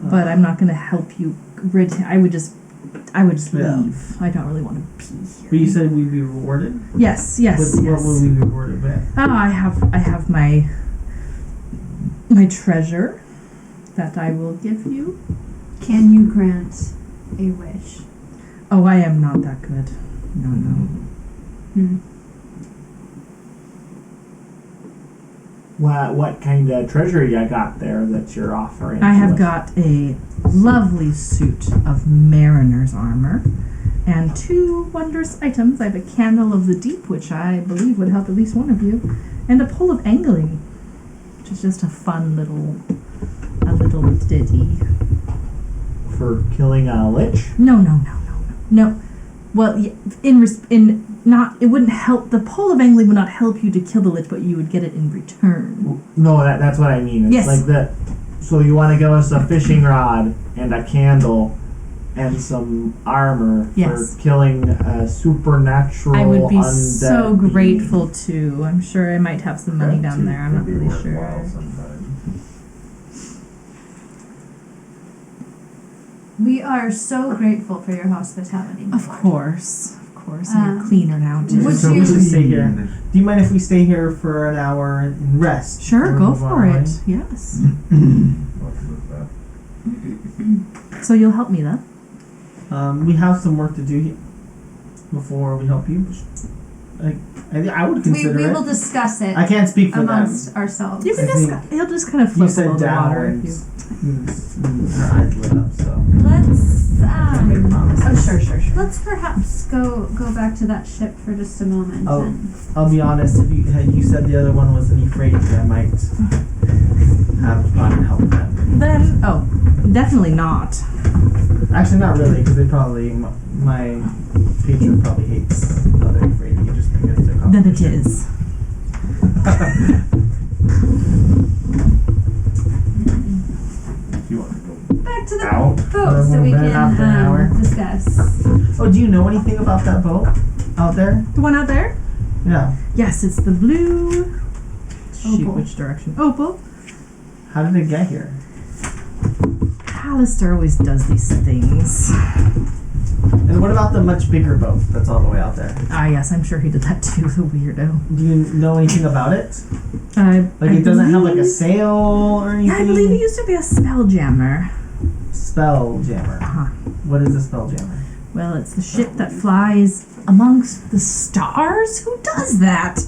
But I'm not gonna help you rid. I would just Yeah. leave. I don't really want to be here. But you said we'd be rewarded? Yes. What would we be rewarded with? I have my treasure that I will give you. Can you grant a wish? Oh, I am not that good. No. What kind of treasure you got there that you're offering? I to have us? got a lovely suit of mariner's armor and 2 wondrous items. I have a candle of the deep, which I believe would help at least one of you, and a pole of angling, which is just a fun little ditty. for killing a lich? No. Well, in not, it wouldn't help. The pole of angling would not help you to kill the lich, but you would get it in return. No, that's what I mean. It's Yes. like that. So you want to give us a fishing rod and a candle and some armor Yes. for killing a supernatural I would be undead so being. grateful too. I'm sure I might have some money That down too there. I'm could not be really worthwhile sure. sometime. We are so grateful for your hospitality. my Of lord. course. And you're Um, cleaner now too. would So you- we should stay here. Do you mind if we stay here for an hour and rest? Sure, before we go move on for our way? it. Yes. What was that? So you'll help me then? We have some work to do here before we help you. I would We consider it. will discuss it I can't speak for them. amongst ourselves. You can I think he'll just kind of You flip said below the down water. and If you, her eyes lit up, so. Let's Make promises. sure. let's perhaps go back to that ship for just a moment. Oh. And I'll be honest, if you said the other one was an Euphrates, I might have gone and helped them. Then, definitely not. Actually, not really, because they probably, my patron probably hates other Euphrates just because they're Then it competition. is. You want to go back to the out? boat so we Been after an hour. can discuss. Oh, do you know anything about that boat out there? The one out there? Yeah. Yes, it's the blue. Shoot, Opal. which direction? Opal. How did it get here? Alistair always does these things. And what about the much bigger boat that's all the way out there? Ah, yes, I'm sure he did that too, the weirdo. Do you know anything about it? I It doesn't have like a believe- sail or anything? Yeah, I believe it used to be a spell jammer. Spell jammer. Uh-huh. What is a spell jammer? Well, it's the ship that flies amongst the stars. Who does that?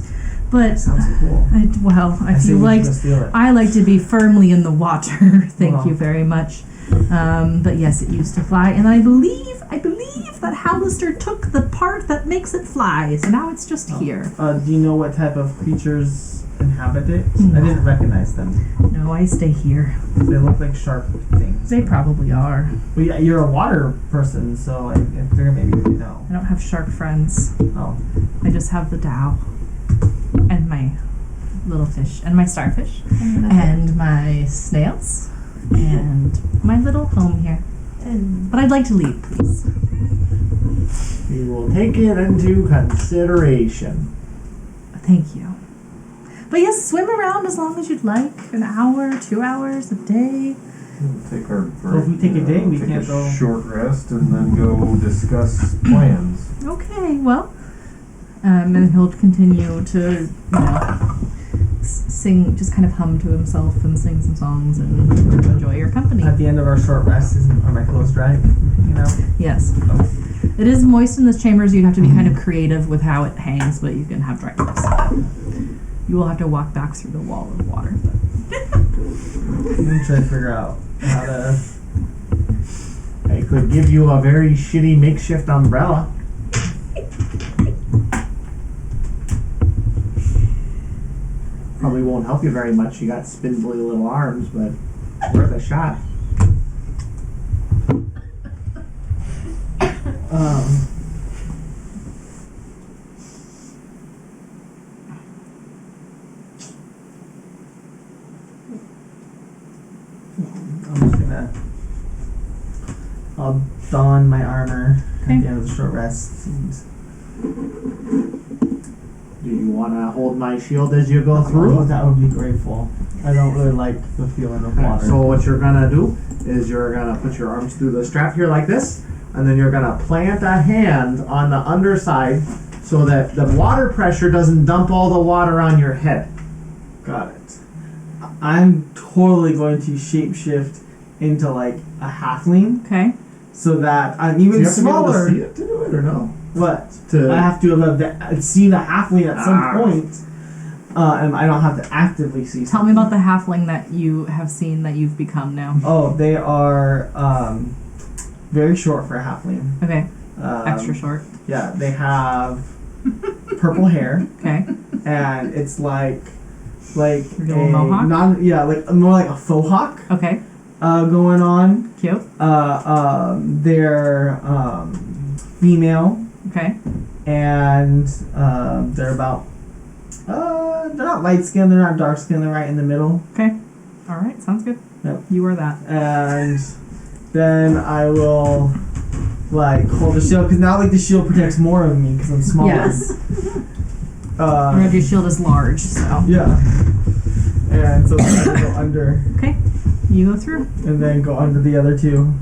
But Sounds cool. I say feel we like should go steal it. I like to be firmly in the water. Thank Well. you very much. But yes, it used to fly, and I believe that Hallister took the part that makes it fly, so now it's just here. Do you know what type of creatures inhabit it? No. I didn't recognize them. No, I stay here. They look like sharp things. They probably are. Well, yeah, you're a water person, so I figured maybe you know. I don't have shark friends. Oh. I just have the Tao and my little fish and my starfish and my snails and my little home here. But I'd like to leave, please. We will take it into consideration. Thank you. But yes, swim around as long as you'd like. An hour, 2 hours, a day. Take our Well, if we take a day, we take can't a go- short rest and then go discuss plans. Okay, well. And he'll continue to, sing, just kind of hum to himself and sing some songs and enjoy your company. At the end of our short rest, are my clothes dry? You know? Yes. It is moist in this chamber, so you have to be kind of creative with how it hangs, but you can have dry clothes. You will have to walk back through the wall of water. But I'm trying to figure out how to. I could give you a very shitty makeshift umbrella. Probably won't help you very much. You got spindly little arms, but worth a shot. I'm just gonna. I'll don my armor Okay. at the end of the short rest. And Do you want to hold my shield as you go oh, through? that would be grateful. I don't really like the feeling of water. So what you're gonna do is you're gonna put your arms through the strap here like this, and then you're gonna plant a hand on the underside so that the water pressure doesn't dump all the water on your head. Got it. I'm totally going to shapeshift into like a halfling okay. so that I'm Do even you have to be able smaller. to see it to do it or no? What? To I have to have seen a halfling at some Ah. point, and I don't have to actively see. Tell me about the halfling that you have seen that you've become now. Oh, they are very short for a halfling. Okay. Extra short. Yeah, they have purple hair, Okay. and it's like Your little mohawk? like more like a faux hawk, Okay. going on. Cute. They're female, Okay. and they're about they're not light skinned, they're not dark skinned, they're right in the middle. Okay. All right. Sounds good. Yep. You are that. And then I will like hold the shield because now like the shield protects more of me because I'm smaller. Yes. Your shield is large, so. Yeah. And so then I go under Okay. You go through. and then go under the other two.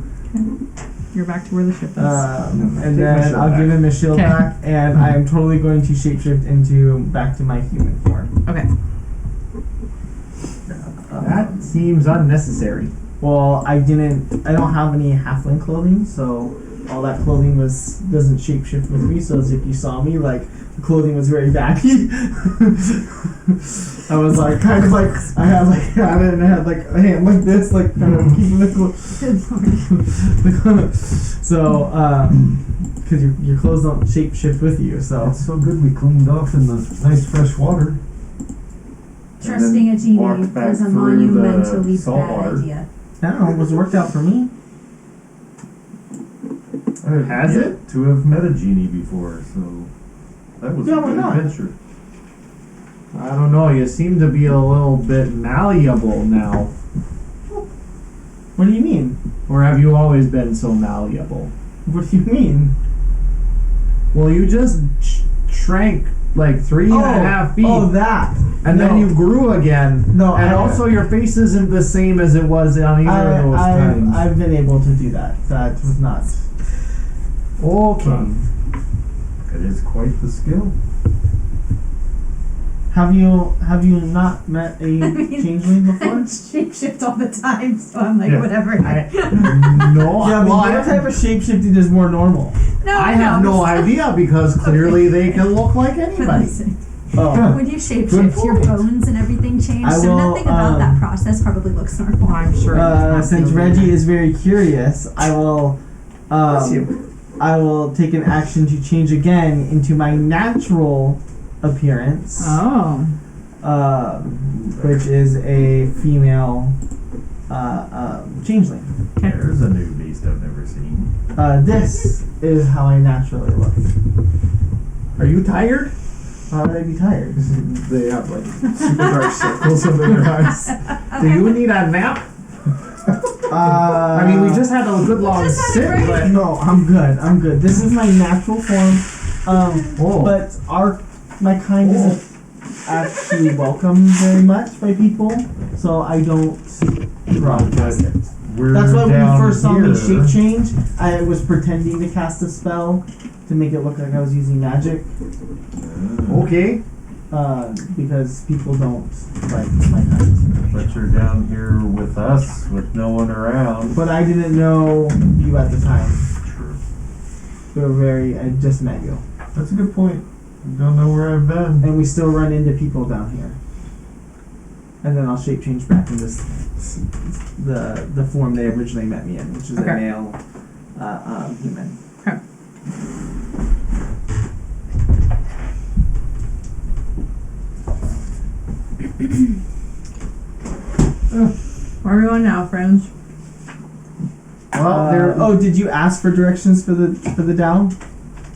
You're back to where the ship is. And Take my then shield I'll back. give him his shield Okay. back, and I am totally going to shapeshift into back to my human form. Okay. That seems unnecessary. Well, I don't have any halfling clothing, so all that clothing doesn't shapeshift with me. So as if you saw me, like the clothing was very baggy. I was like kind of like I had like and I had like a hand like this, like kind of keeping the So because your clothes don't shapeshift with you, so It's so good we cleaned off in the nice fresh water. Trusting a genie walked back is a through the monumentally salt bad water. idea. I don't know, it was worked out for me. I have Has yet to have met a genie before, so that was Yeah, a why good not? adventure. I don't know. You seem to be a little bit malleable now. What do you mean? Or have you always been so malleable? What do you mean? Well, you just shrank like 3.5 feet. Oh, that. And then No. you grew again. No, and I- also your face isn't the same as it was on either of those times. I've been able to do that. That was not. Okay. It is quite the skill. Have you not met a changeling before? Shapeshift all the time, so I'm like, Yeah. whatever. No, Yeah, well, but your type of shapeshifting is more normal. I have no idea because clearly they can look like anybody. Listen, Oh. when you Good shapeshift, your point. bones and everything change, I so will, nothing about that process probably looks normal. I'm sure. it does not Since feel Reggie good. is very curious, I will. Bless you. I will take an action to change again into my natural appearance, Oh. which is a female changeling. There's a new beast I've never seen. This is how I naturally look. Are you tired? Why would I be tired? They have like super dark circles under their eyes. Do you need a nap? I mean, we just had a good long Just had a sit, break. but No, I'm good. I'm good. This is my natural form. oh, But my kind isn't actually welcome very much by people, so I don't broadcast it. We're That's why when down you first saw me here. shape change, I was pretending to cast a spell to make it look like I was using magic, okay. because people don't like my kind. But you're down here with us, with no one around. But I didn't know you at the time. True. I just met you. That's a good point. Don't know where I've been. And we still run into people down here. And then I'll shape change back into the form they originally met me in, which is a Okay. male human. Where are we going now, friends? Well, Did you ask for directions for the down?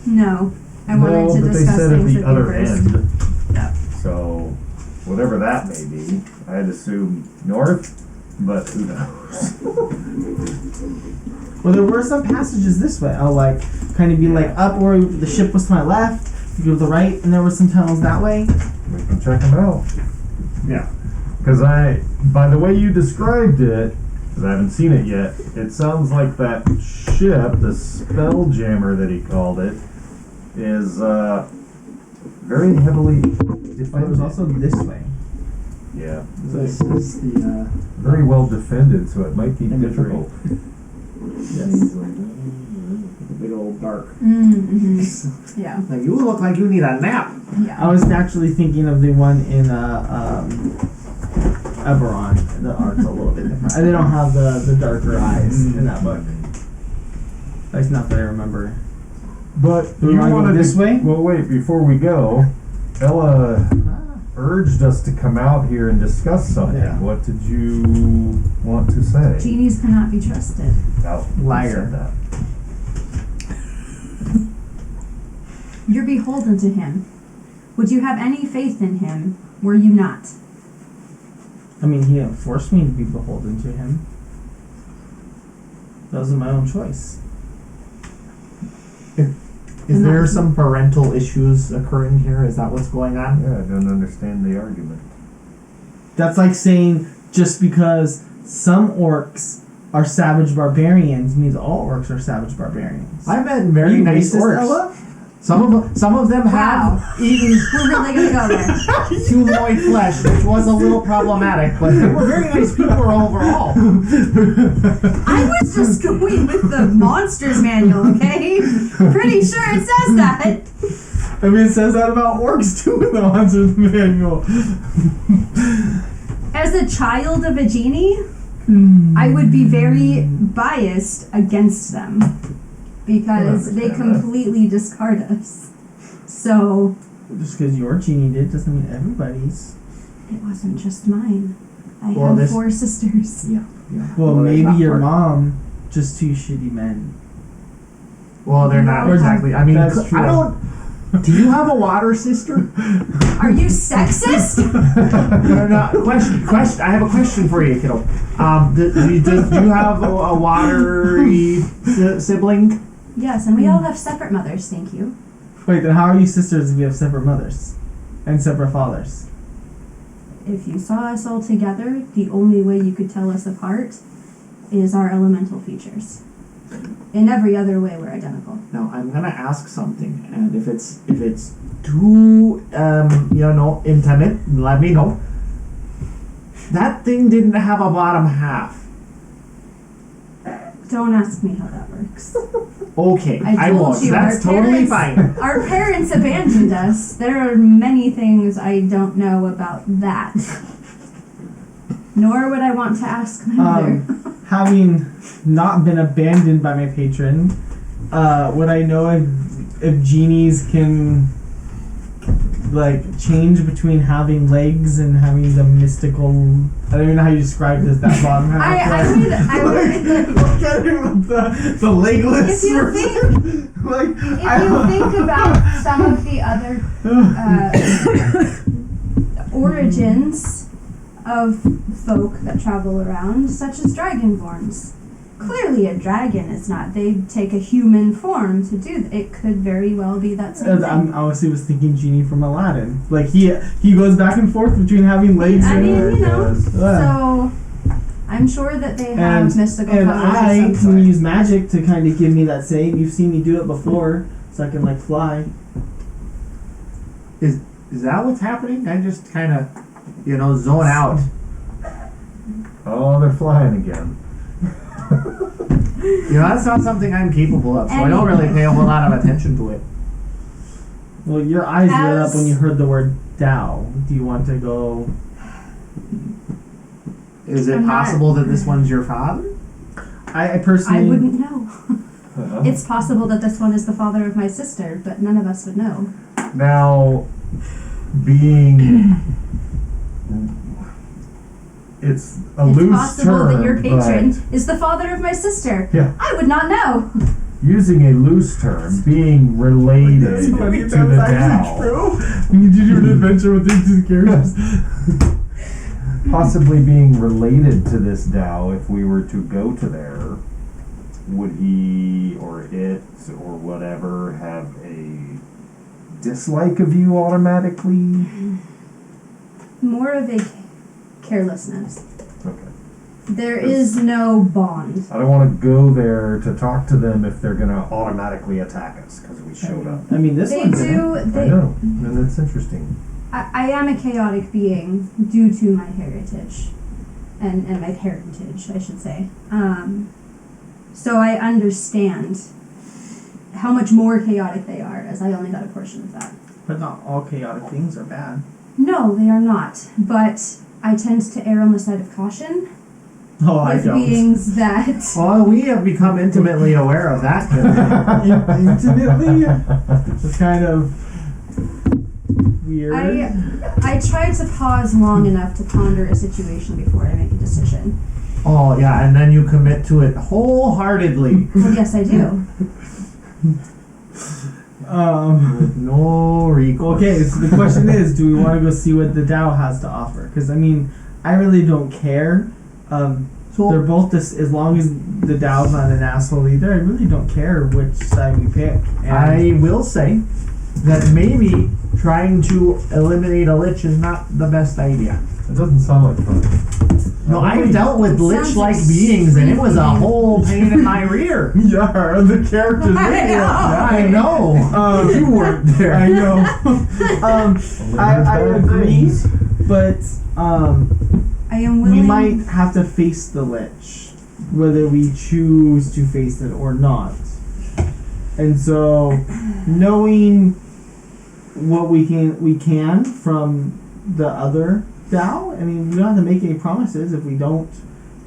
No, I wanted No, to but they discuss said at things the with other you first. end. Yeah. So, whatever that may be, I'd assume north, but who knows? Well, there were some passages this way. I'll like kind of be like up where the ship was to my left, you go to the right, and there were some tunnels that way. We can check them out. yeah. Because by the way you described it, because I haven't seen it yet, it sounds like that ship, the Spelljammer that he called it, is very heavily But it was defended. also this way. Yeah, This is the very well defended, so it might be Imagery. difficult. big old dark. Mm-hmm. Yeah. Like, you look like you need a nap. Yeah. I was actually thinking of the one in Eberron. The art's a little bit different. They don't have the darker eyes in that book. That's not that I remember. But Do we you wanna go wanted this way? Well, wait, before we go, Ella urged us to come out here and discuss something. Yeah. What did you want to say? Genies cannot be trusted. No, you Liar. said that. You're beholden to him. Would you have any faith in him, were you not? I mean, he didn't force me to be beholden to him. That was my own choice. Is there some parental issues occurring here? Is that what's going on? Yeah, I don't understand the argument. That's like saying just because some orcs are savage barbarians means all orcs are savage barbarians. I met very You nice racist, orcs. Ella? Some of them have eaten We're really gonna go there. humanoid flesh, which was a little problematic, but they were very nice people overall. I was just going with the monsters manual, okay? Pretty sure it says that. I mean, it says that about orcs too in the Monsters Manual. As a child of a genie, I would be very biased against them because they completely discard us. So Just because your genie did doesn't mean everybody's. it wasn't just mine. I Well, have this- 4 sisters. Yeah. Well, they're maybe not your part- mom just 2 shitty men. Well, they're not Or- exactly. I mean, That's true. I don't. Do you have a water sister? Are you sexist? No, no, question. I have a question for you, kiddo. Do you have a watery sibling? Yes, and we all have separate mothers, thank you. Wait, then how are you sisters if you have separate mothers and separate fathers? If you saw us all together, the only way you could tell us apart is our elemental features. In every other way, we're identical. Now I'm gonna ask something, and if it's too intimate, let me know. That thing didn't have a bottom half. Don't ask me how that works. Okay, I I told won't. you, That's our totally parents- fine. Our parents abandoned us. There are many things I don't know about that. Nor would I want to ask my mother. Having not been abandoned by my patron, would I know if genies can like change between having legs and having the mystical? I don't even know how you describe this. That bottom half. I would Look at him with the legless. If you person. Like, if you think about some of the other origins of folk that travel around, such as dragonborns. Clearly a dragon is not. They take a human form to do that. It could very well be that same And thing. I honestly was thinking genie from Aladdin. Like he goes back and forth between having legs I and mean, you know, Yeah. so I'm sure that they have and, mystical and powers I of some can sort. use magic to kind of give me that same. You've seen me do it before, so I can like fly. Is that what's happening? I just kind of, zone out. Oh, they're flying again. That's not something I'm capable of, so I don't really pay a whole lot of attention to it. Well, your eyes lit up As- when you heard the word Tao. Do you want to go? Is it I'm not- possible that this one's your father? I personally. I wouldn't know. Uh-huh. It's possible that this one is the father of my sister, but none of us would know. Now, being it's a It's loose possible term, that your patron but is the father of my sister. Yeah. I would not know. using a loose term, being related That's to funny, the that was actually Tao, true. When you did your adventure with these 2 characters. possibly being related to this Tao, if we were to go to there, would he or it or whatever have a dislike of you automatically? More of a carelessness. Okay. There is no bond. I don't want to go there to talk to them if they're going to automatically attack us because we showed up. I mean, this They one didn't. do. I They, know, and it's interesting. I am a chaotic being due to my heritage, and my parentage, I should say. So I understand how much more chaotic they are, as I only got a portion of that. But not all chaotic things are bad. No, they are not. But I tend to err on the side of caution Oh, I with don't. beings that. Well, we have become intimately aware of that. Intimately? It's kind of. weird. I tried to pause long enough to ponder a situation before I make a decision. Oh yeah, and then you commit to it wholeheartedly. Well, yes, I do. With no recourse. Okay, so the question is, do we want to go see what the Dow has to offer? Because I mean, I really don't care. They're both this. As long as the Dow's not an asshole either, I really don't care which side we pick. And I will say that maybe trying to eliminate a lich is not the best idea. It doesn't sound like fun. No, I've dealt with It lich-like sounds beings, and it was a extremely- whole pain in my rear. Yeah, the characters. I know. You weren't there. I know. I agree, but I am willing. we might have to face the lich, whether we choose to face it or not. And so, knowing what we can from the other Dow. I mean, we don't have to make any promises. If we don't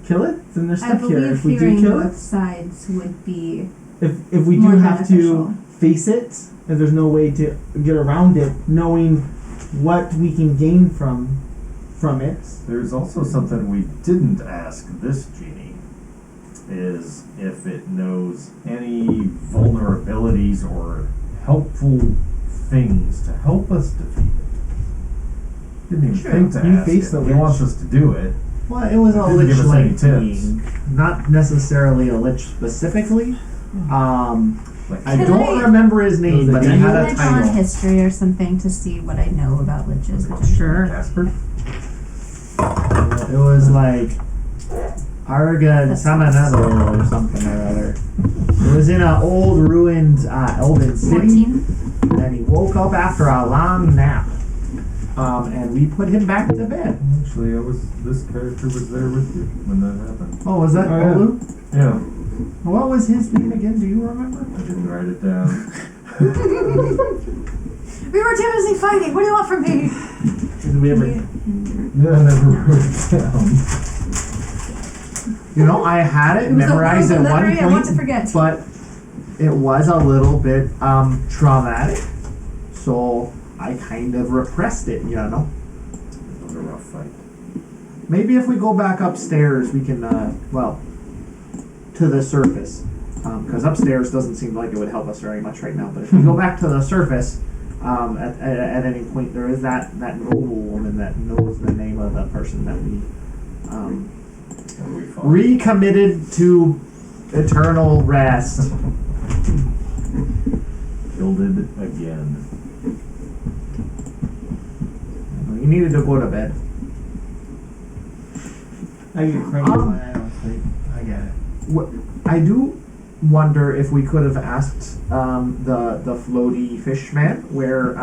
kill it, then they're I stuck here. believe If we do hearing kill both it, sides would be if we do more have beneficial. to face it, if there's no way to get around it, knowing what we can gain from it. There's also something we didn't ask this genie, is if it knows any vulnerabilities or helpful things to help us defeat it. Didn't even Sure. think to You ask face it. the He lich. wants us to do it. Well, it was a Didn't give us any lich-like tips. being, not necessarily a lich specifically. Like, I Can don't I- remember his name, but he Can had I a click on title. history or something to see what I know about liches? Sure. Casper? It was like Arga Samanado or something or other. It was in an old ruined elven city, 14. and he woke up after a long nap. And we put him back to bed. Actually, this character was there with you when that happened. Oh, was that Oh, yeah. Olu? Yeah, What was his name again? Do you remember? I didn't write it down. We were too busy fighting. What do you want from me? Did we ever? Yeah, I never wrote it down. You know, I had it memorized at one I want to point, forget. but it was a little bit traumatic, so I kind of repressed it. You know. It was a rough fight. Maybe if we go back upstairs, we can, to the surface. Because upstairs doesn't seem like it would help us very much right now. But if we go back to the surface, at any point, there is that noble woman that knows the name of the person that we And we fought. recommitted to eternal rest. Killed it again. You needed to go to bed. I get cranky when I don't sleep. I get it. I do wonder if we could have asked the floaty fish man where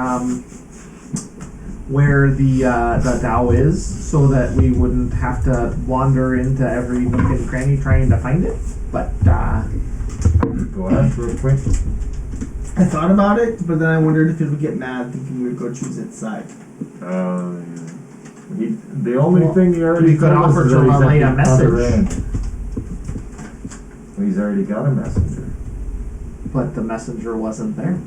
the Tao is, so that we wouldn't have to wander into every nook and cranny trying to find it. But Go ask real quick. I thought about it, but then I wondered if it would get mad thinking we would go choose its side. The only thing he already We could told us offer is to that he's at relay the a other message. end. He's already got a messenger. but the messenger wasn't there.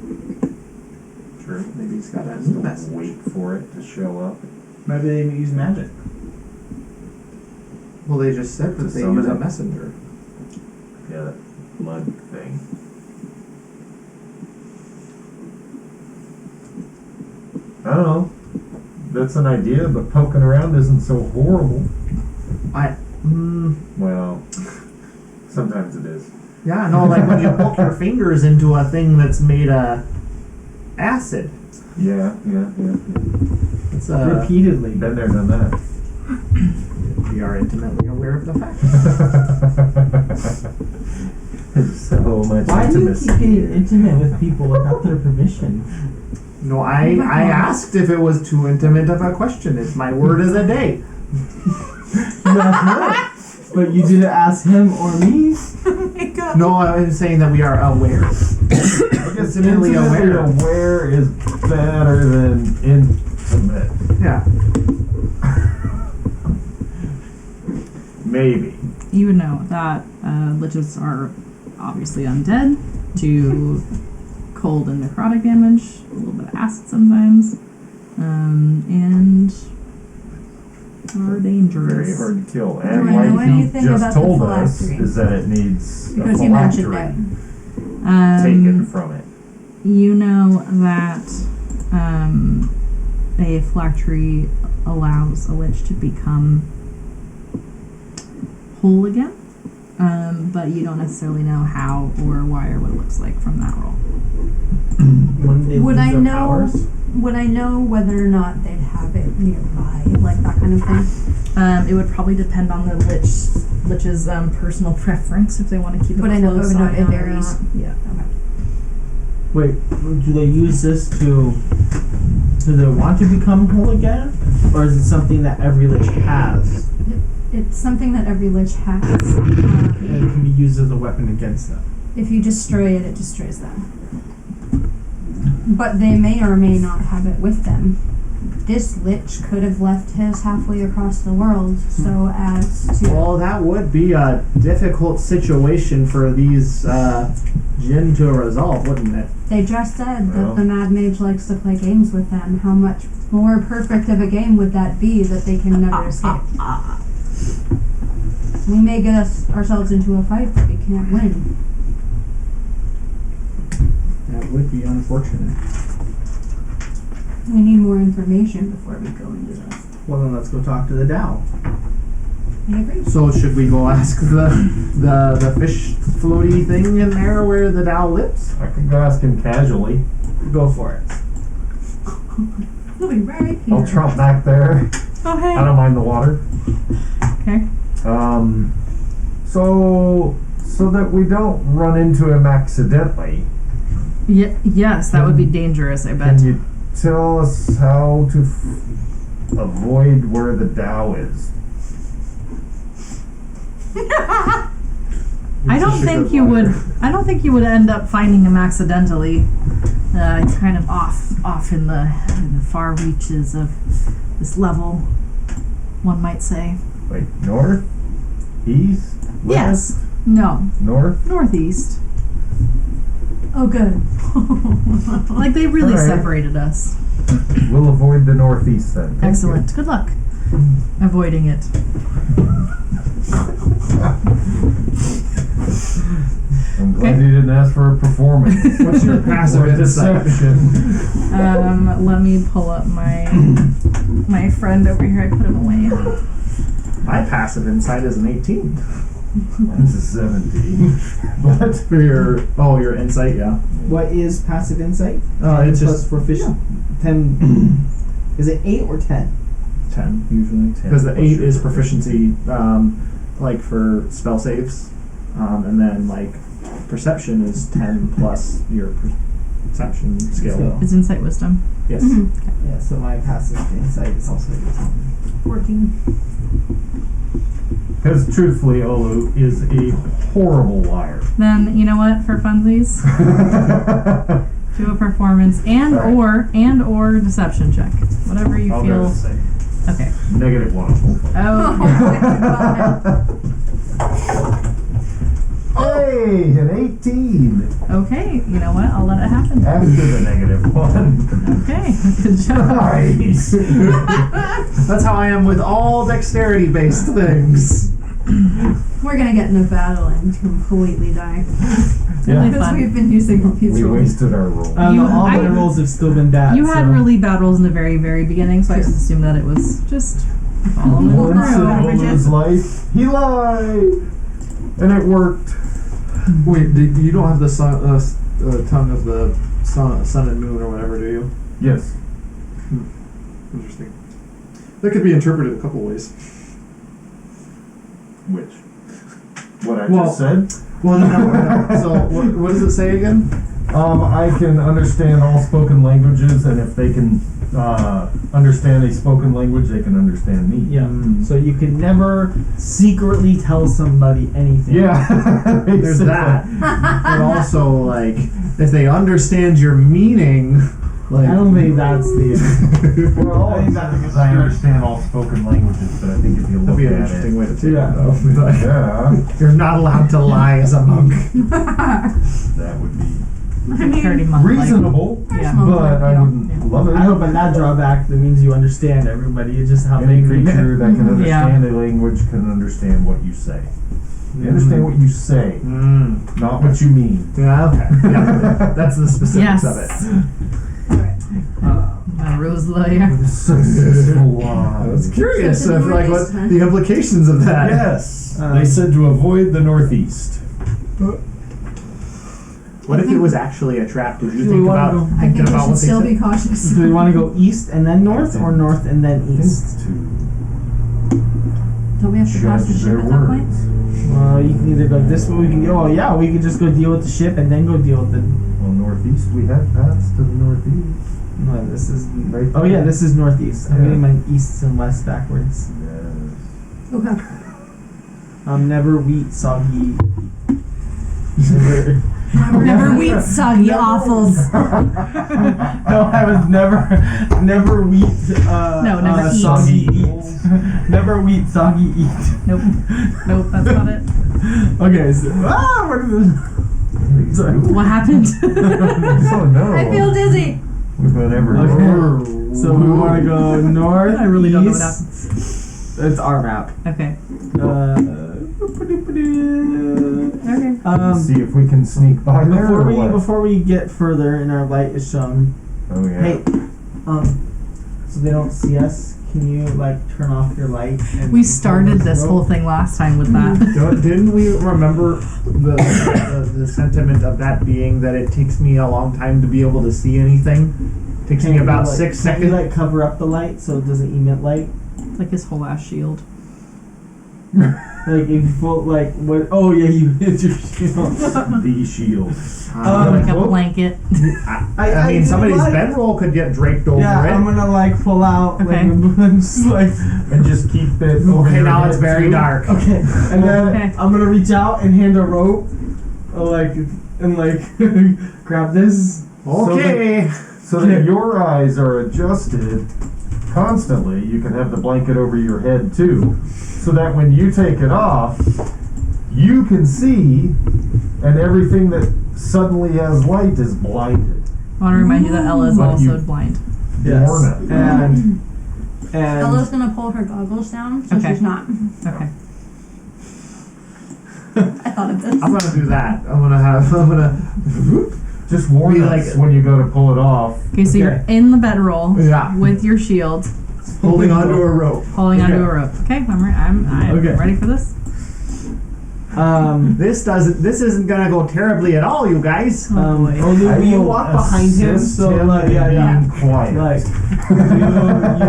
True. Maybe he's got a Still message. wait for it to show up. Maybe they use magic. Well, they just said that To they summon use a it. messenger. Yeah, that blood thing. I don't know. That's an idea, but poking around isn't so horrible. Well, sometimes it is. Yeah, no, like when you poke your fingers into a thing that's made of acid. Yeah. It's Repeatedly. Been there, done that. we are intimately aware of the fact. So much Why do you intimacy keep getting here. intimate with people without their permission? No, I asked if it was too intimate of a question. It's my word of the day. But you didn't ask him or me? Oh my god. No, I'm saying that we are aware. I guess Intimately intimately aware. aware is better than intimate. Yeah. Maybe. You would know that liches are obviously undead to cold and necrotic damage, a little bit of acid sometimes. and are dangerous. Very hard to kill. Do And I know like you anything about just the told us, phylactery? is that it needs Because a you mentioned phylactery it. taken from it. You know that a phylactery allows a lich to become whole again, but you don't necessarily know how or why or what it looks like from that roll. When they Would lose I their know? powers? Would I know whether or not they'd have it nearby, like that kind of thing? It would probably depend on the lich's personal preference if they want to keep it But I know close it eye on or varies. not. Yeah. Wait, do they use this to? Do they want to become whole again, or is it something that every lich has It's something that every lich has. and it can be used as a weapon against them? If you destroy it, it destroys them. But they may or may not have it with them. This lich could have left his halfway across the world so as to... Well, that would be a difficult situation for these Jinn to resolve, wouldn't it? They just said Well. that the Mad Mage likes to play games with them. How much more perfect of a game would that be that they can never escape? We may get ourselves into a fight, but we can't win. That would be unfortunate. We need more information before we go into this. Well, then let's go talk to the Dow. I agree. So should we go ask the fish floaty thing in there where the Dow lives? I could go ask him casually. Go for it. He'll be right here. I'll trot back there. Oh, hey. I don't mind the water. Okay. So that we don't run into him accidentally, Yes, that would be dangerous, I bet. can you tell us how to avoid where the Dow is? I don't think you would. I don't think you would end up finding him accidentally. It's kind of off in the far reaches of this level, one might say. Like north, east, west, Yes. No. north. Northeast. Oh, good. Like they really Alright. separated us. We'll avoid the northeast then. Thank Excellent. Good luck avoiding it. I'm glad you didn't ask for a performance. What's your passive Or insight? deception. Let me pull up my friend over here. I put him away. My passive insight is an 18. That's a 17. But For your insight, yeah. What is passive insight? It's Plus just proficient. 10. Is it 8 or 10? 10 usually, 10 because the plus 8 your is proficiency, like for spell saves, and then like perception is 10 plus your perception skill. It's insight wisdom. Yes. Yeah, so my passive insight is also 10. Working. because truthfully, Olu is a horrible liar. Then you know what? For funsies, do a performance and Alright. or deception check, whatever you I'll go feel. to say Okay. -1. Oh. Hey, an 18 Okay. You know what? I'll let it happen. after the -1. Okay. Good job. Nice. That's how I am with all dexterity-based things. We're gonna get in a battle and completely die. Really Because fun. we've been using these We rules. wasted our roll. All my rolls have still been bad. You had so. really bad rolls in the very, very beginning, so I just assumed that it was just following the Once in averages. Olu's life, he lied, and it worked. Wait, you don't have the tongue of the sun and moon or whatever, do you? Yes. Interesting. That could be interpreted a couple ways. Which? What I Well- just said? Well, no. So, what does it say again? I can understand all spoken languages, and if they can understand a spoken language, they can understand me. Yeah. So you can never secretly tell somebody anything. Yeah. There's Basically. that. But also, like, if they understand your meaning, like. I don't think that's the. Well, I think that's because I understand all spoken languages, but I think if you look That'd be an at interesting it, way to take Yeah. it, though. Be like, yeah, you're not allowed to lie as a monk. that would be It's a charity month. Reasonable, Yeah. but I Yeah. wouldn't love it. I hope in that drawback that means you understand everybody. It's just how Any they read creature it. that can Yeah. understand a language can understand what you say. They understand what you say, not what you mean. Yeah, okay. Yeah, that's the specifics of it. Rose lawyer. Successful I was lives. curious So to of the like what northeast, huh? the implications of that. Yes, they said to avoid the northeast. What if it was actually a trap? Did you Do we think wanna about go- I thinking think we about should what they still said? be cautious. Do we want to go east and then north, or north and then east? Don't we have to cross the Judge ship their at that point? words. Well, you can either go this way. We can go. Oh yeah, we can just go deal with the ship and then go deal with the. Well, northeast, we have paths to the northeast. No, this is. Right Oh yeah, this is northeast. I'm Yeah. getting my east and west backwards. Yes. Okay. Never wheat soggy. Never wheat soggy offals. No, I was never wheat. No, never eat. soggy eat. Never wheat soggy eat. Nope. Nope, that's not it. Okay, so what is this? Sorry. What happened? Oh no. I feel dizzy. We've got every Okay. So we want to go north. I really don't know what east. It's our map. Okay. Okay. See if we can sneak by there. Before or we what? before we get further and our light is shown, Oh yeah. hey, so they don't see us. Can you like turn off your light? And We started this whole thing last time with that. Didn't we remember the sentiment of that being that it takes me a long time to be able to see anything? Takes me about 6 Can you seconds. like cover up the light so it doesn't emit light? Like his whole ass shield. Like if you pull like what? Oh yeah, you hit your shield. The shield. Like a Well, blanket. I mean, you somebody's like- bedroll could get draped over Yeah, it. I'm gonna like pull out Okay. like just like And just keep it over Okay, your now head, it's very too. dark. okay, and then Okay. I'm gonna reach out and hand a rope, like and like grab this. Okay. So that your eyes are adjusted constantly, you can have the blanket over your head too. So that when you take it off, you can see, and everything that suddenly has light is blinded. I want to remind you that Ella is But also you- blind. Yes. Lorna. And Ella's gonna pull her goggles down, so Okay. she's not. Okay. I thought of this. I'm gonna do that. I'm gonna. Just warn Be us like- when you go to pull it off. Okay, so you're in the bedroll Yeah. with your shield, Holding onto a rope. holding onto Okay. a rope. Okay, I'm Okay. ready for this. This isn't gonna go terribly at all, you guys. Olu, I will you will walk behind him? assist So him like, in yeah. being quiet. Like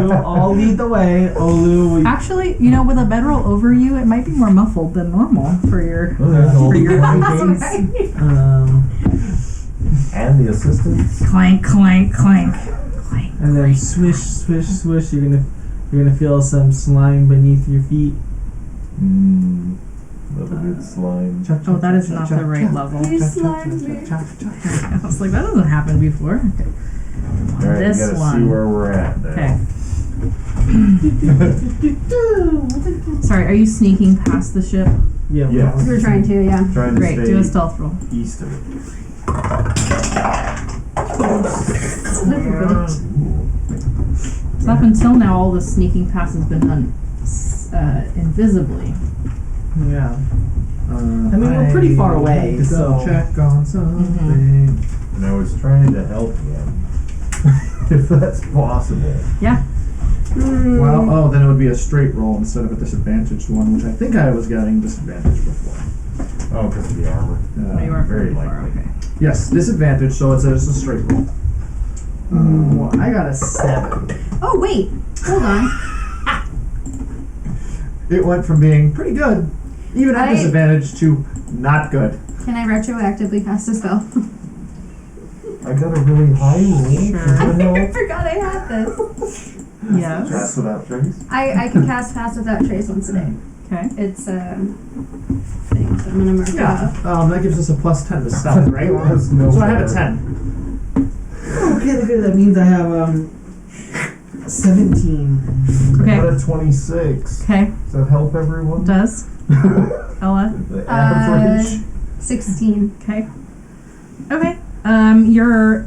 you all lead the way. Olu, will you Actually, with a bedroll over you, it might be more muffled than normal for your. Oh, there's all For the your- blankets and the assistants. Clank, clank, clank, clank. and then swish, swish, swish. You're gonna feel some slime beneath your feet. Love a good slime. Oh, that is not the right level. You slimed me. I was like, that doesn't happen before. Okay. Alright, This you gotta one. see where we're at now. Okay. Sorry, are you sneaking past the ship? Yeah. Yeah. We were trying to, yeah. Trying to Great, stay do a stealth roll. east of it. So up until now, all the sneaking past has been done invisibly. Yeah. I mean, we're pretty far away, so- check on something. And I was trying to help him. If that's possible. Yeah. Well, then it would be a straight roll instead of a disadvantaged one, which I think I was getting disadvantaged before. Oh, because of the armor. No, you are very pretty far. likely. Okay. Yes, disadvantage, so it's a straight roll. I got a 7. Oh, wait. Hold on. It went from being pretty good, even at I- disadvantage, to not good. Can I retroactively cast a spell? I got a really high roll. Sure. I forgot I had this. Yes. Pass without trace. I can cast Pass Without Trace once a day. Okay. It's a thing, so I'm gonna mark it off. That gives us a plus 10 to stealth, right? That's no So I had a better. 10. Okay, that means I have 17. I Okay. got a 26. Okay. Does that help everyone? Does Ella? The average. 16. Okay. Okay. You're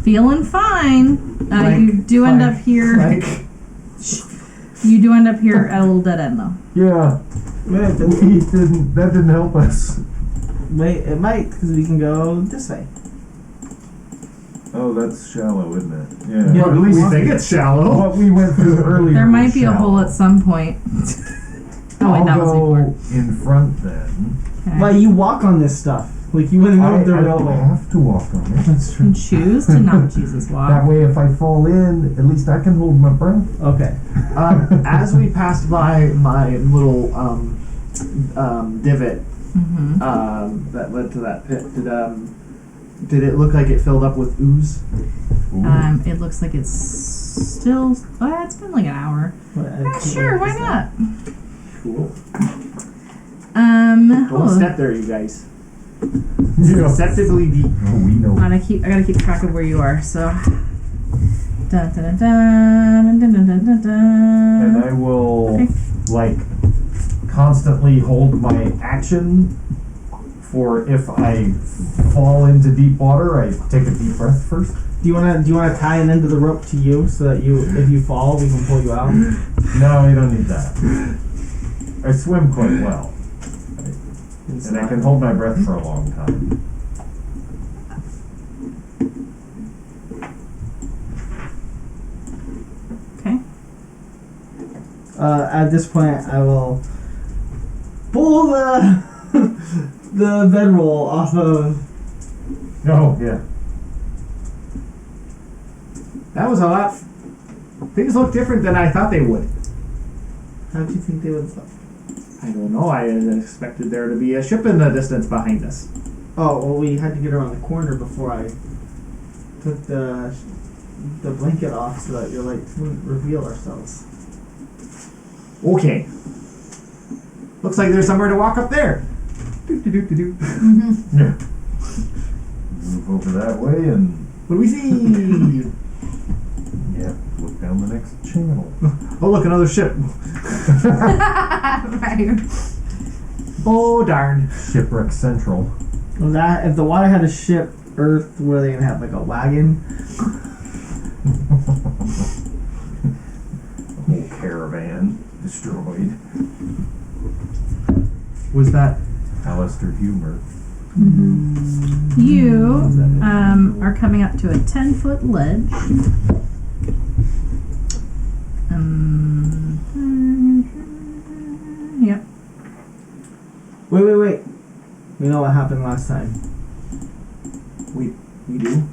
feeling fine. You do end up here. You do end up here at a little dead end, though. Yeah. That didn't help us. Wait, it might, because we can go this way. Oh, that's shallow, isn't it? Yeah. Well, at least we think it's shallow. What we went through earlier. There might was be a hole shallow. at some point. Oh, wait, I'll that was go before. in front then. Okay. But you walk on this stuff. Like, you wouldn't know I if there was don't have to walk on it. That's You can choose to not Jesus That walk. way, if I fall in, at least I can hold my breath. Okay. As we passed by my little divot Mm-hmm. that led to that pit, did it look like it filled up with ooze? Ooh. It looks like it's still. Oh, it's been like an hour. Yeah, sure, why not? Cool. Hold Don't on. step there, you guys. Yeah. Deceptively deep. Oh, we know. I gotta keep track of where you are. So. Dun, dun, dun, dun, dun, dun, dun, dun, dun. And I will, Okay. like, constantly hold my action for if I fall into deep water, I take a deep breath first. Do you wanna tie an end of the rope to you so that if you fall, we can pull you out? No, you don't need that. I swim quite well, and I can hold my breath for a long time. Okay. At this point, I will pull the the bedroll off of. Oh, yeah. That was a lot. Things look different than I thought they would. How do you think they would look? I don't know. I expected there to be a ship in the distance behind us. Oh, well, we had to get around the corner before I took the blanket off so that your light wouldn't reveal ourselves. Okay. Looks like there's somewhere to walk up there. Do. Yeah. Move over that way and, What do we see? yeah, look down the next channel. Oh, look, another ship. Right. Oh, darn. Shipwreck Central. Well, that if the water had a ship, Earth, were they gonna have like a wagon? The whole caravan destroyed. Was that? Alistair humor. You are coming up to a 10-foot ledge. Yep. Wait. We know what happened last time. We do?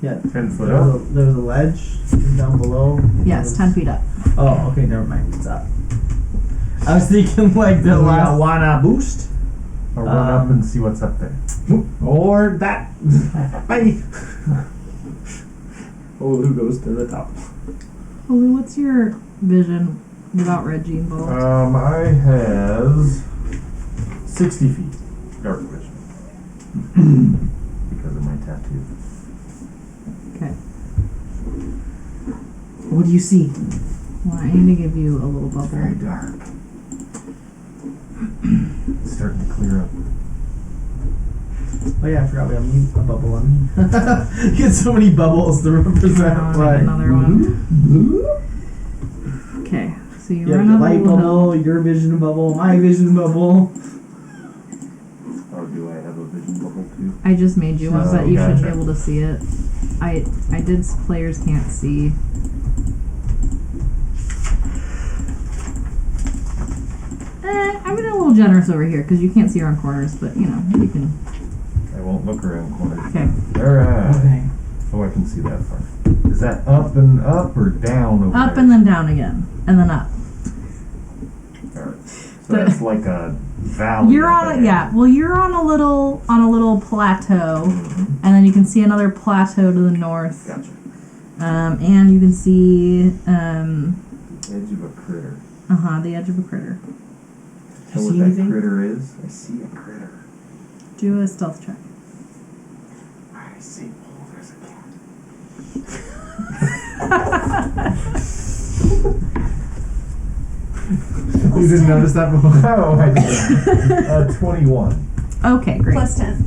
Yeah. 10 foot There up. was a ledge down below. Yes, 10 feet up. Oh, okay, never mind. It's up. I was thinking like the last. Wanna boost? I'll run up and see what's up there. Or that. Bye. Oh, who goes to the top? Holy, what's your vision without Reggie involved? I has 60 feet dark vision because of my tattoo. Okay. What do you see? Well, I need to give you a little bubble. Very dark. It's starting to clear up. Oh yeah, I forgot we have a bubble on me. Get so many bubbles to represent. Now I need Right. another one. Okay, so you You have run your up a light little bubble, hill. your vision bubble, my vision bubble. Oh, do I have a vision bubble too? I just made you one, Oh, but you should gotcha. be able to see it. I did players can't see. I'm being a little generous over here because you can't see around corners, but you know, you can. I won't look around corners. Okay. Alright. Okay. Oh, I can see that far. Is that up and up or down over Up there? and then down again, and then up. Alright. So that's like a valley. You're up on ahead. a, yeah. Well, you're on a little plateau, Mhm. and then you can see another plateau to the north. Gotcha. And you can see Edge of a critter. the edge of a critter. Know see what that anything? critter is? I see a critter. Do a stealth check. I see. Oh, there's a cat. You didn't notice that before? Oh, I did. 21. Okay, great. Plus 10.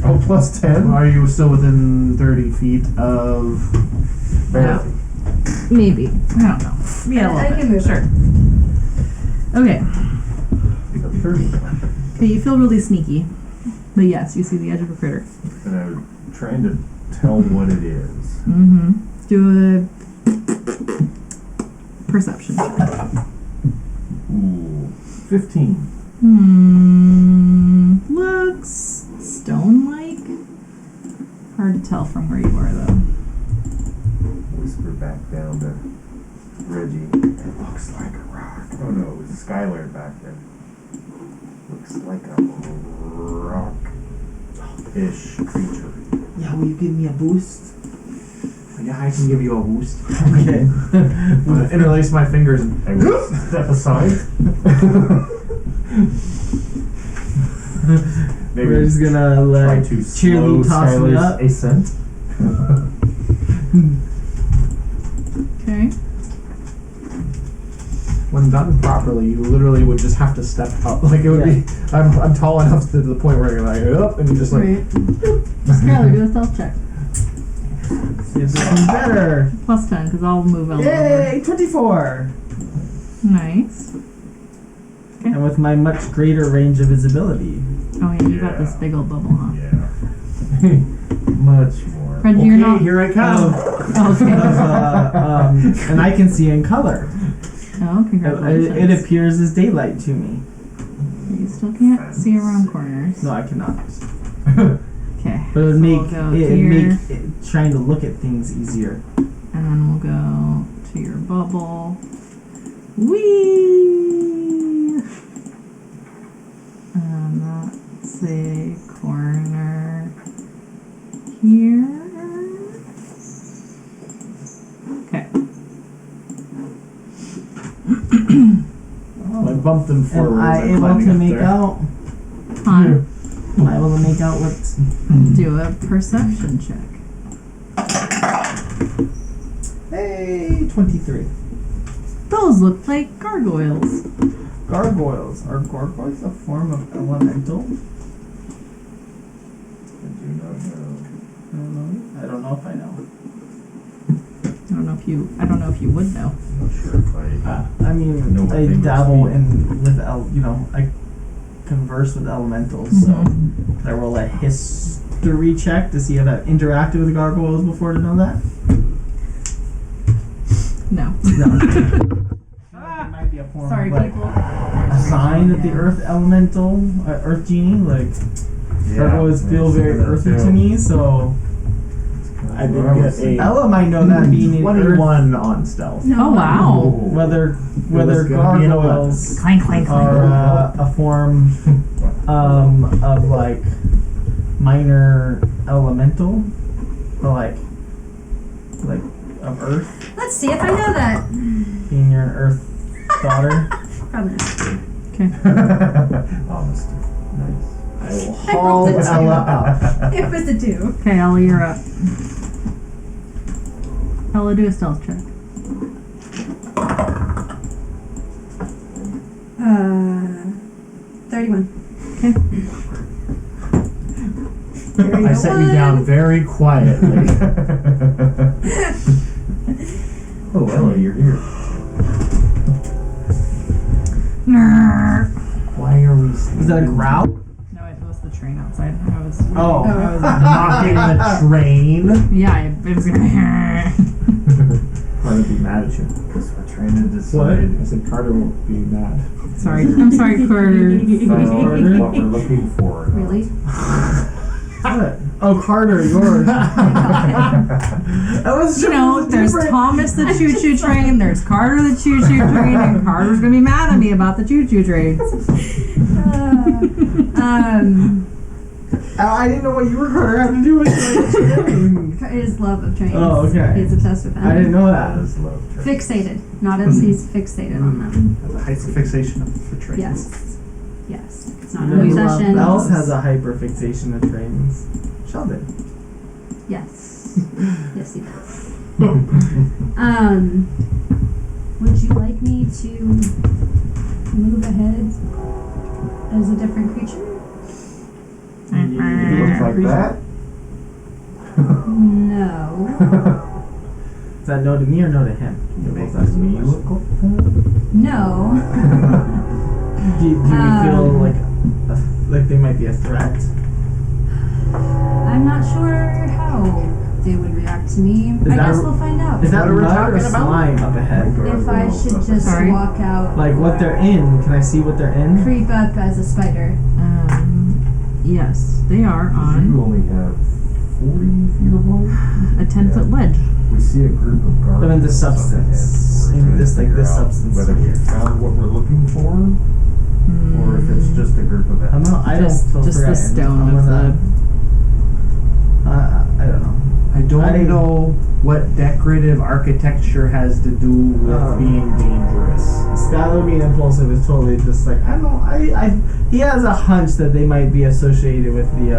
Oh, plus 10? Are you still within 30 feet of No. Maybe. I don't know. Yeah, a I little can bit. move Sure. Okay. You got 30. Okay, you feel really sneaky. But yes, you see the edge of a critter. And I'm trying to tell what it is. Mm-hmm. Do a perception check. Ooh, 15. Looks stone-like. Hard to tell from where you are, though. Whisper back down to Reggie. It looks like a rock. Oh no, it was Skylar back there. Looks like a rock-ish creature. Yeah, will you give me a boost? Yeah, I can give you a boost. Okay. I'm gonna interlace my fingers and I will step aside. Maybe We're just gonna try like to slow cheerily toss me Skylar's up. ascent. Okay. when done properly, you literally would just have to step up. Like it would be, I'm tall enough to the point where you're like up, and you just like. Right. Skylar, do a stealth check. See if this one's better. Plus 10, because I'll move Ella over. Yay! 24. Nice. And with my much greater range of visibility. Oh yeah, you got this big old bubble, huh? Yeah. Much more. Reggie, you're not. Here I come. Okay. And I can see in color. Oh, congratulations. It appears as daylight to me. You still can't see around corners. No, I cannot. Okay. But it would So make we'll go it here, make trying to look at things easier. and then we'll go to your bubble. Whee! And that's a corner here. Okay. I bumped them Am forward. I as I'm able climbing to up make there. out? Fine. Am I able to make out what's... Do a perception check. Hey, 23. Those look like gargoyles. Gargoyles. Are gargoyles a form of elemental? I do not know. I don't know if I know. I don't know if you would know. I'm not sure if I. I mean, know what I they must dabble be. in with I converse with elementals, so I roll a history check to see if I've interacted with gargoyles before to know that. No. No. It might be a form Sorry, of like people. a sign of the earth elemental, earth genie. Like gargoyles feel very earthy to me, so I did get a Ella might know that being an earth. 21 on stealth. Oh wow. Whether was gonna be an gargoyles Clank, clank, clank. are a form of like minor elemental, or like of earth, Let's see if I know that. being your earth daughter. Probably not. Honesty. Nice. I will I rolled haul a two. Ella up. It was a 2. Okay, Ella, you're up. Ella, do a stealth check. 31. I set you down very quietly. Oh, Ella, you're here. Why are we Is that a growl? No, it was the train outside. I was. Oh. I was knocking the train? yeah, it was gonna. Carter would be mad at you. Because we're trying to decide I said Carter won't be mad. Sorry, I'm sorry, Carter. what we're looking for. Really? What? Oh, Carter, yours. That was You know, there's Thomas the Choo Choo Train, there's Carter the Choo Choo Train, and Carter's gonna be mad at me about the Choo Choo Train. I didn't know what you were Carter had to do with it. His love of trains. Oh, okay. He's obsessed with them. I didn't know That that. is love. Train. Fixated. Not as he's fixated on them. Has a hyperfixation for trains. Yes. Yes. It's not You an know who obsession. else has a hyperfixation of trains? Sheldon. Yes. Yes, he does. Would you like me to move ahead as a different creature? looks like that? No. Is that no to me or no to him? You make that Does me look like that? No. Do we feel like they might be a threat? I'm not sure how they would react to me. Is I that- guess we'll find out. Is that What are we mud or talking about? slime up ahead? If I should just Sorry? walk out. Like what they're in? Can I see what they're in? Creep up as a spider. Yes, they are You on only have 40 feet of light? a 10-foot ledge. We see a group of guards. But in the substance. In this substance. Whether we found what we're looking for, or if it's just a group of I don't know. I don't Just feel the threatened. stone I'm of gonna- I don't know. I don't know what decorative architecture has to do with being dangerous. Skylar being impulsive is totally just like I don't know. He has a hunch that they might be associated with the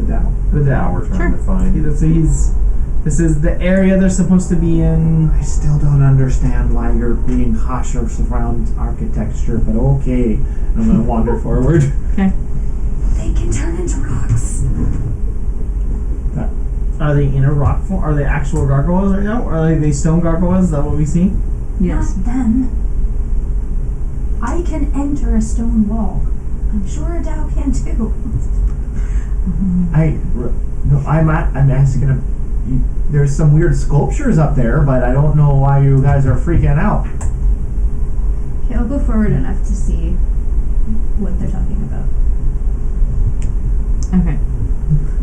Dow. Now we're trying to find. This is the area they're supposed to be in. I still don't understand why you're being cautious around architecture, but okay. I'm gonna wander forward. Okay. They can turn into rocks. Are they in a rock form? Are they actual gargoyles right now? Or are they stone gargoyles? Is that what we see? Yes. Not them. I can enter a stone wall. I'm sure a Dow can too. I'm asking him. There's some weird sculptures up there, but I don't know why you guys are freaking out. Okay, I'll go forward enough to see what they're talking about. Okay.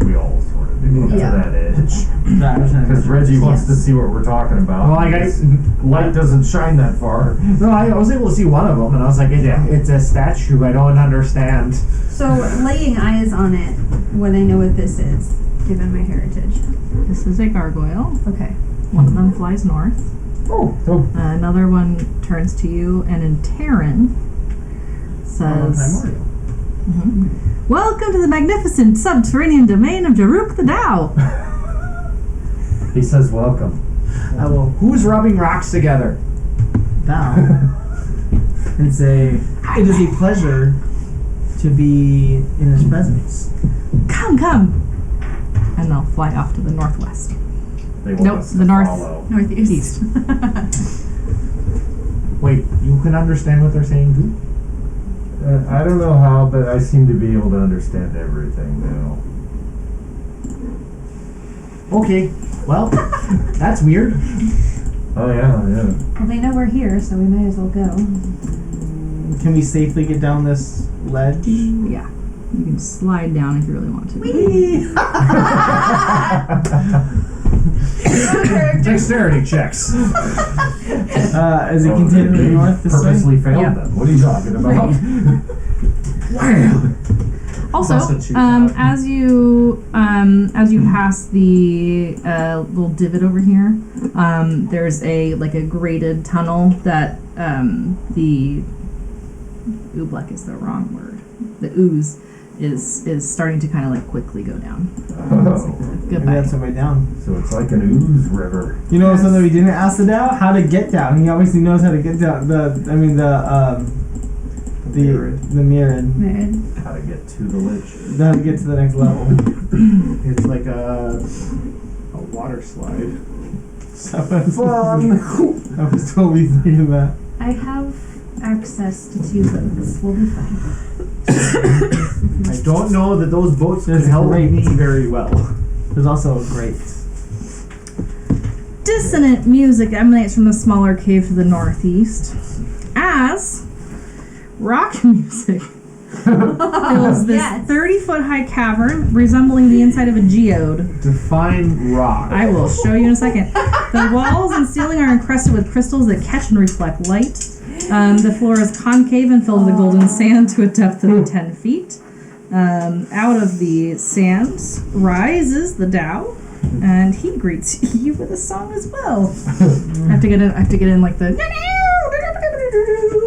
We all sort of do Yeah. to that edge. Because Because Reggie wants Yes. to see what we're talking about. Well, like because light doesn't shine that far. No, I was able to see one of them, and I was like, it's a statue. I don't understand. So, laying eyes on it, would I know what this is, given my heritage? This is a gargoyle. Okay. One of them flies north. Oh, Another one turns to you, and in Terran says, Mhm. "Welcome to the magnificent subterranean domain of Jaruk the Dow." he says welcome. I will Who's rubbing rocks together? down and say, "It is a pleasure to be in his presence." Come, come, and they'll fly off to the northwest. They want Nope, us the to north. follow. Northeast. East. Wait, you can understand what they're saying too? I don't know how, but I seem to be able to understand everything now. Okay, well, that's weird. Oh yeah. Well, they know we're here, so we might as well go. Can we safely get down this ledge? Yeah, you can slide down if you really want to. Dexterity checks. Is it continuing north this way? Purposely failed Yeah. them. What are you talking about? Also, Busted you out. as you pass the little divot over here, there's a grated tunnel that the oobleck is the wrong word. The ooze is starting to kind of quickly go down. Oh, Maybe Goodbye. that's the way down. so it's like an ooze river. You know something we didn't ask the Dow? How to get down. He obviously knows how to get down. The Mirren. Married. How to get to the ledge. How to get to the next level. It's like a water slide. I was totally thinking that. I have access to 2 boats. We'll be fine. I don't know that those boats could That's help great. me very well. There's also a grate. Dissonant music emanates from the smaller cave to the northeast, as rock music fills this Yes. 30-foot high cavern resembling the inside of a geode. Define rock. I will show you in a second. The walls and ceiling are encrusted with crystals that catch and reflect light. The floor is concave and filled with golden sand to a depth of 10 feet. Out of the sands rises the Dow, and he greets you with a song as well. I have to get in like the.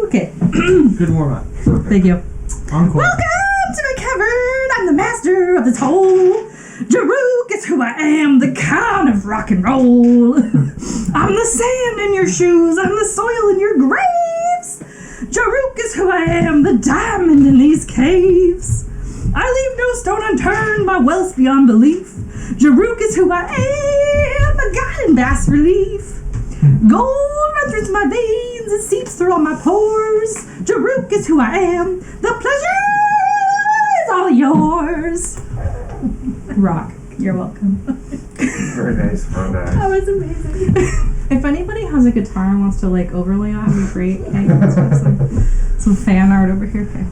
Okay. Good warm up. Thank you. Encore. Welcome to my cavern. I'm the master of this hole. Jaruk is who I am, the Khan of rock and roll. I'm the sand in your shoes. I'm the soil in your graves. Jaruk is who I am, the diamond in these caves. I leave no stone unturned, my wealth's beyond belief. Jaruk is who I am, a god in bas relief. Gold runs through my veins, it seeps through all my pores. Jaruk is who I am, the pleasure is all yours. Rock, you're welcome. Very nice, very nice. That was amazing. If anybody has a guitar and wants to like overlay on, it'd be great. Okay, let's have some fan art over here. Okay.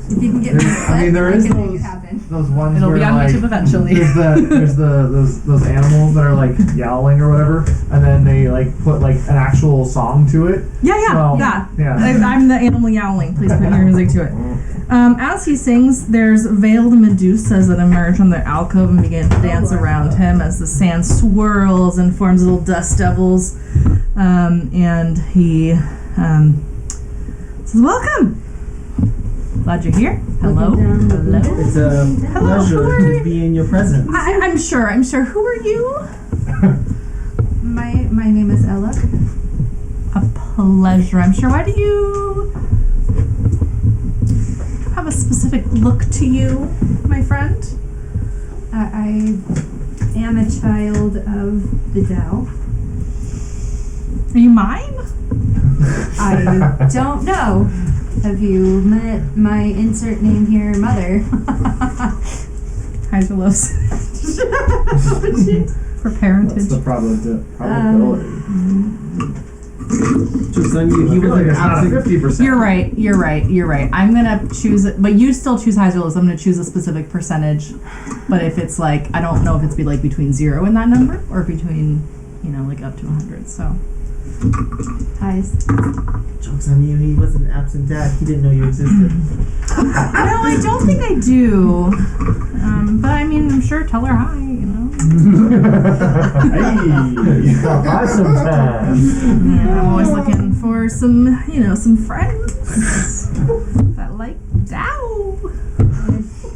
If you can get me a I mean, there clip, is I can make it those- happen. Those ones It'll where be on like YouTube eventually. there's those animals that are like yowling or whatever, and then they like put like an actual song to it. Yeah, Well, yeah. yeah. I'm the animal yowling. Please put your music to it. As he sings, there's veiled Medusas that emerge from their alcove and begin to dance around him as the sand swirls and forms little dust devils. And he says, "Welcome. Glad you're here. Hello. Looking down, Hello. It's a pleasure Hello. to be in your presence. I'm sure. Who are you? My name is Ella. A pleasure. I'm sure. Why do you have a specific look to you, my friend? I am a child of the Tao. Are you mine? I don't know. Have you met my insert name here, mother? Hydralos. For parentage. What's the probability? Just on you, I he feel was like like it's not a absolutely. 50%. You're right. I'm gonna choose it, but you still choose Hydralos. I'm gonna choose a specific percentage. But if it's like, I don't know if it's be like between 0 and that number, or between, like up to 100. So. Highs. Jokes on you, he was an absent dad. He didn't know you existed. No, I don't think I do. But I mean, I'm sure. Tell her hi. Hey, stop by sometime. Yeah, I'm always looking for some, some friends that like Tao.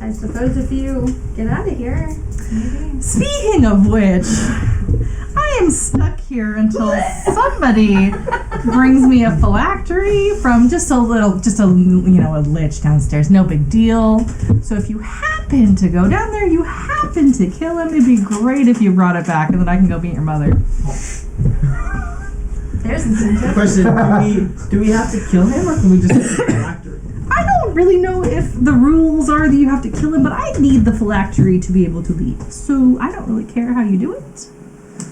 I suppose if you get out of here, maybe. Speaking of which, I am stuck here until somebody brings me a phylactery from just a lich downstairs. No big deal. So if you happen to go down there, you happen to kill him, it'd be great if you brought it back, and then I can go meet your mother. There's incentive. Question: Do we have to kill him, or can we just get the phylactery? I don't really know if the rules are that you have to kill him, but I need the phylactery to be able to leave. So I don't really care how you do it.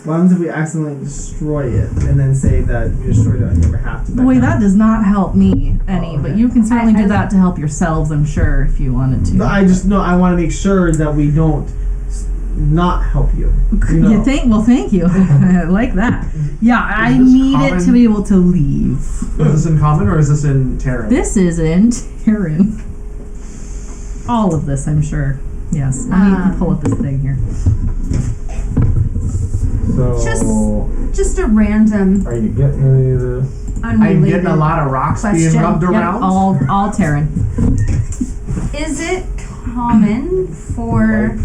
What happens if we accidentally destroy it and then say that we destroyed it on your behalf? Boy, that does not help me any, but you can certainly do that to help yourselves, I'm sure, if you wanted to. But I want to make sure that we don't not help you. You think? Well, thank you. I like that. Yeah, I this need it to common? be able to leave. Is this in common or is this in Terran? This is in Terran. All of this, I'm sure. Yes. Let me pull up this thing here. So, Just a random, are you getting any of this? I'm unrelated getting a lot of rocks being question. rubbed Yep, around. all Terran. Is it common for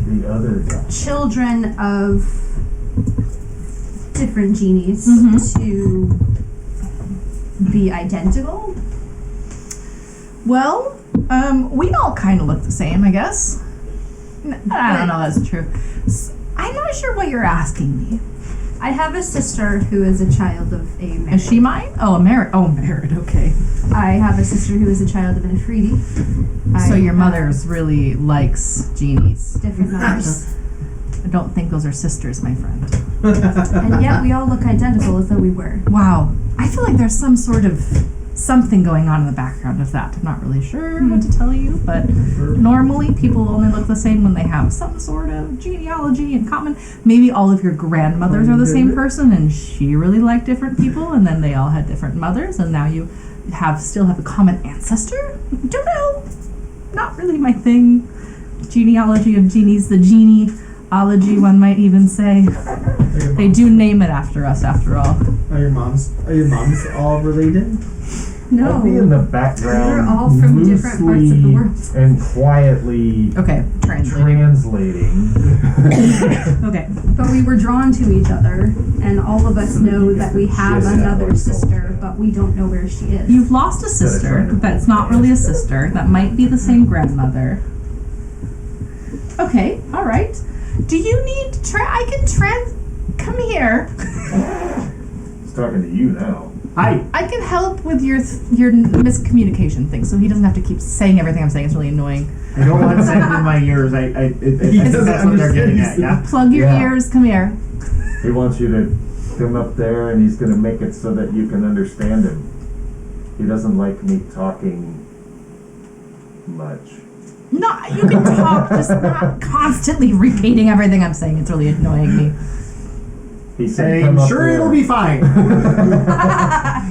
The other guy. children of different genies to be identical? Well, we all kind of look the same, I guess. I don't know, that's true. I'm not sure what you're asking me. I have a sister who is a child of a Merit. Is she mine? Oh, a Merit. Oh, Merit, okay. I have a sister who is a child of an Afridi. So I your have mother's really likes genies. different mothers. I don't think those are sisters, my friend. And yet we all look identical as though we were. Wow. I feel like there's some sort of something going on in the background of that. I'm not really sure what to tell you, but normally people only look the same when they have some sort of genealogy in common. Maybe all of your grandmothers are the same person and she really liked different people and then they all had different mothers and now you still have a common ancestor? Don't know. Not really my thing. Genealogy of genies, the genealogy one might even say. They do name it after us after all. Are your moms all related? No. I'll be in the background. We're all from different parts of the world. And quietly Okay, translating. translating. Okay. But we were drawn to each other, and all of us know that we have another sister, but we don't know where she is. You've lost a sister. That's not really a sister. That might be the same grandmother. Okay, all right. Do you need I can come here. He's talking to you now. Hi. I can help with your miscommunication thing, so he doesn't have to keep saying everything I'm saying. It's really annoying. I don't want sand in my ears. I think that's what they're getting at, yeah? Plug your Yeah. ears. Come here. He wants you to come up there and he's going to make it so that you can understand him. He doesn't like me talking much. No, you can talk, just not constantly repeating everything I'm saying. It's really annoying me. He said, come I'm up sure there. it'll be fine.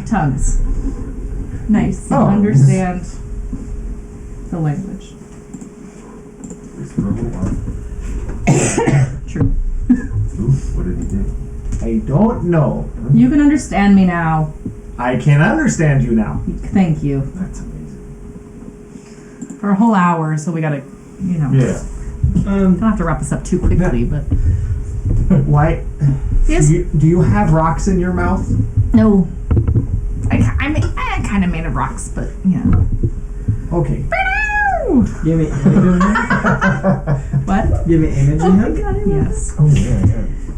Tongues. Nice. Oh. Understand the language. Please roll on. True. Ooh, what did he do? I don't know. You can understand me now. I can understand you now. Thank you. That's amazing. For a whole hour, so we gotta, Yeah. don't have to wrap this up too quickly, but. Why? Yes? Do you have rocks in your mouth? No. I kind of made of rocks, but, Okay. You have an image of him? What? You have an image of him? Yes. Oh, yeah.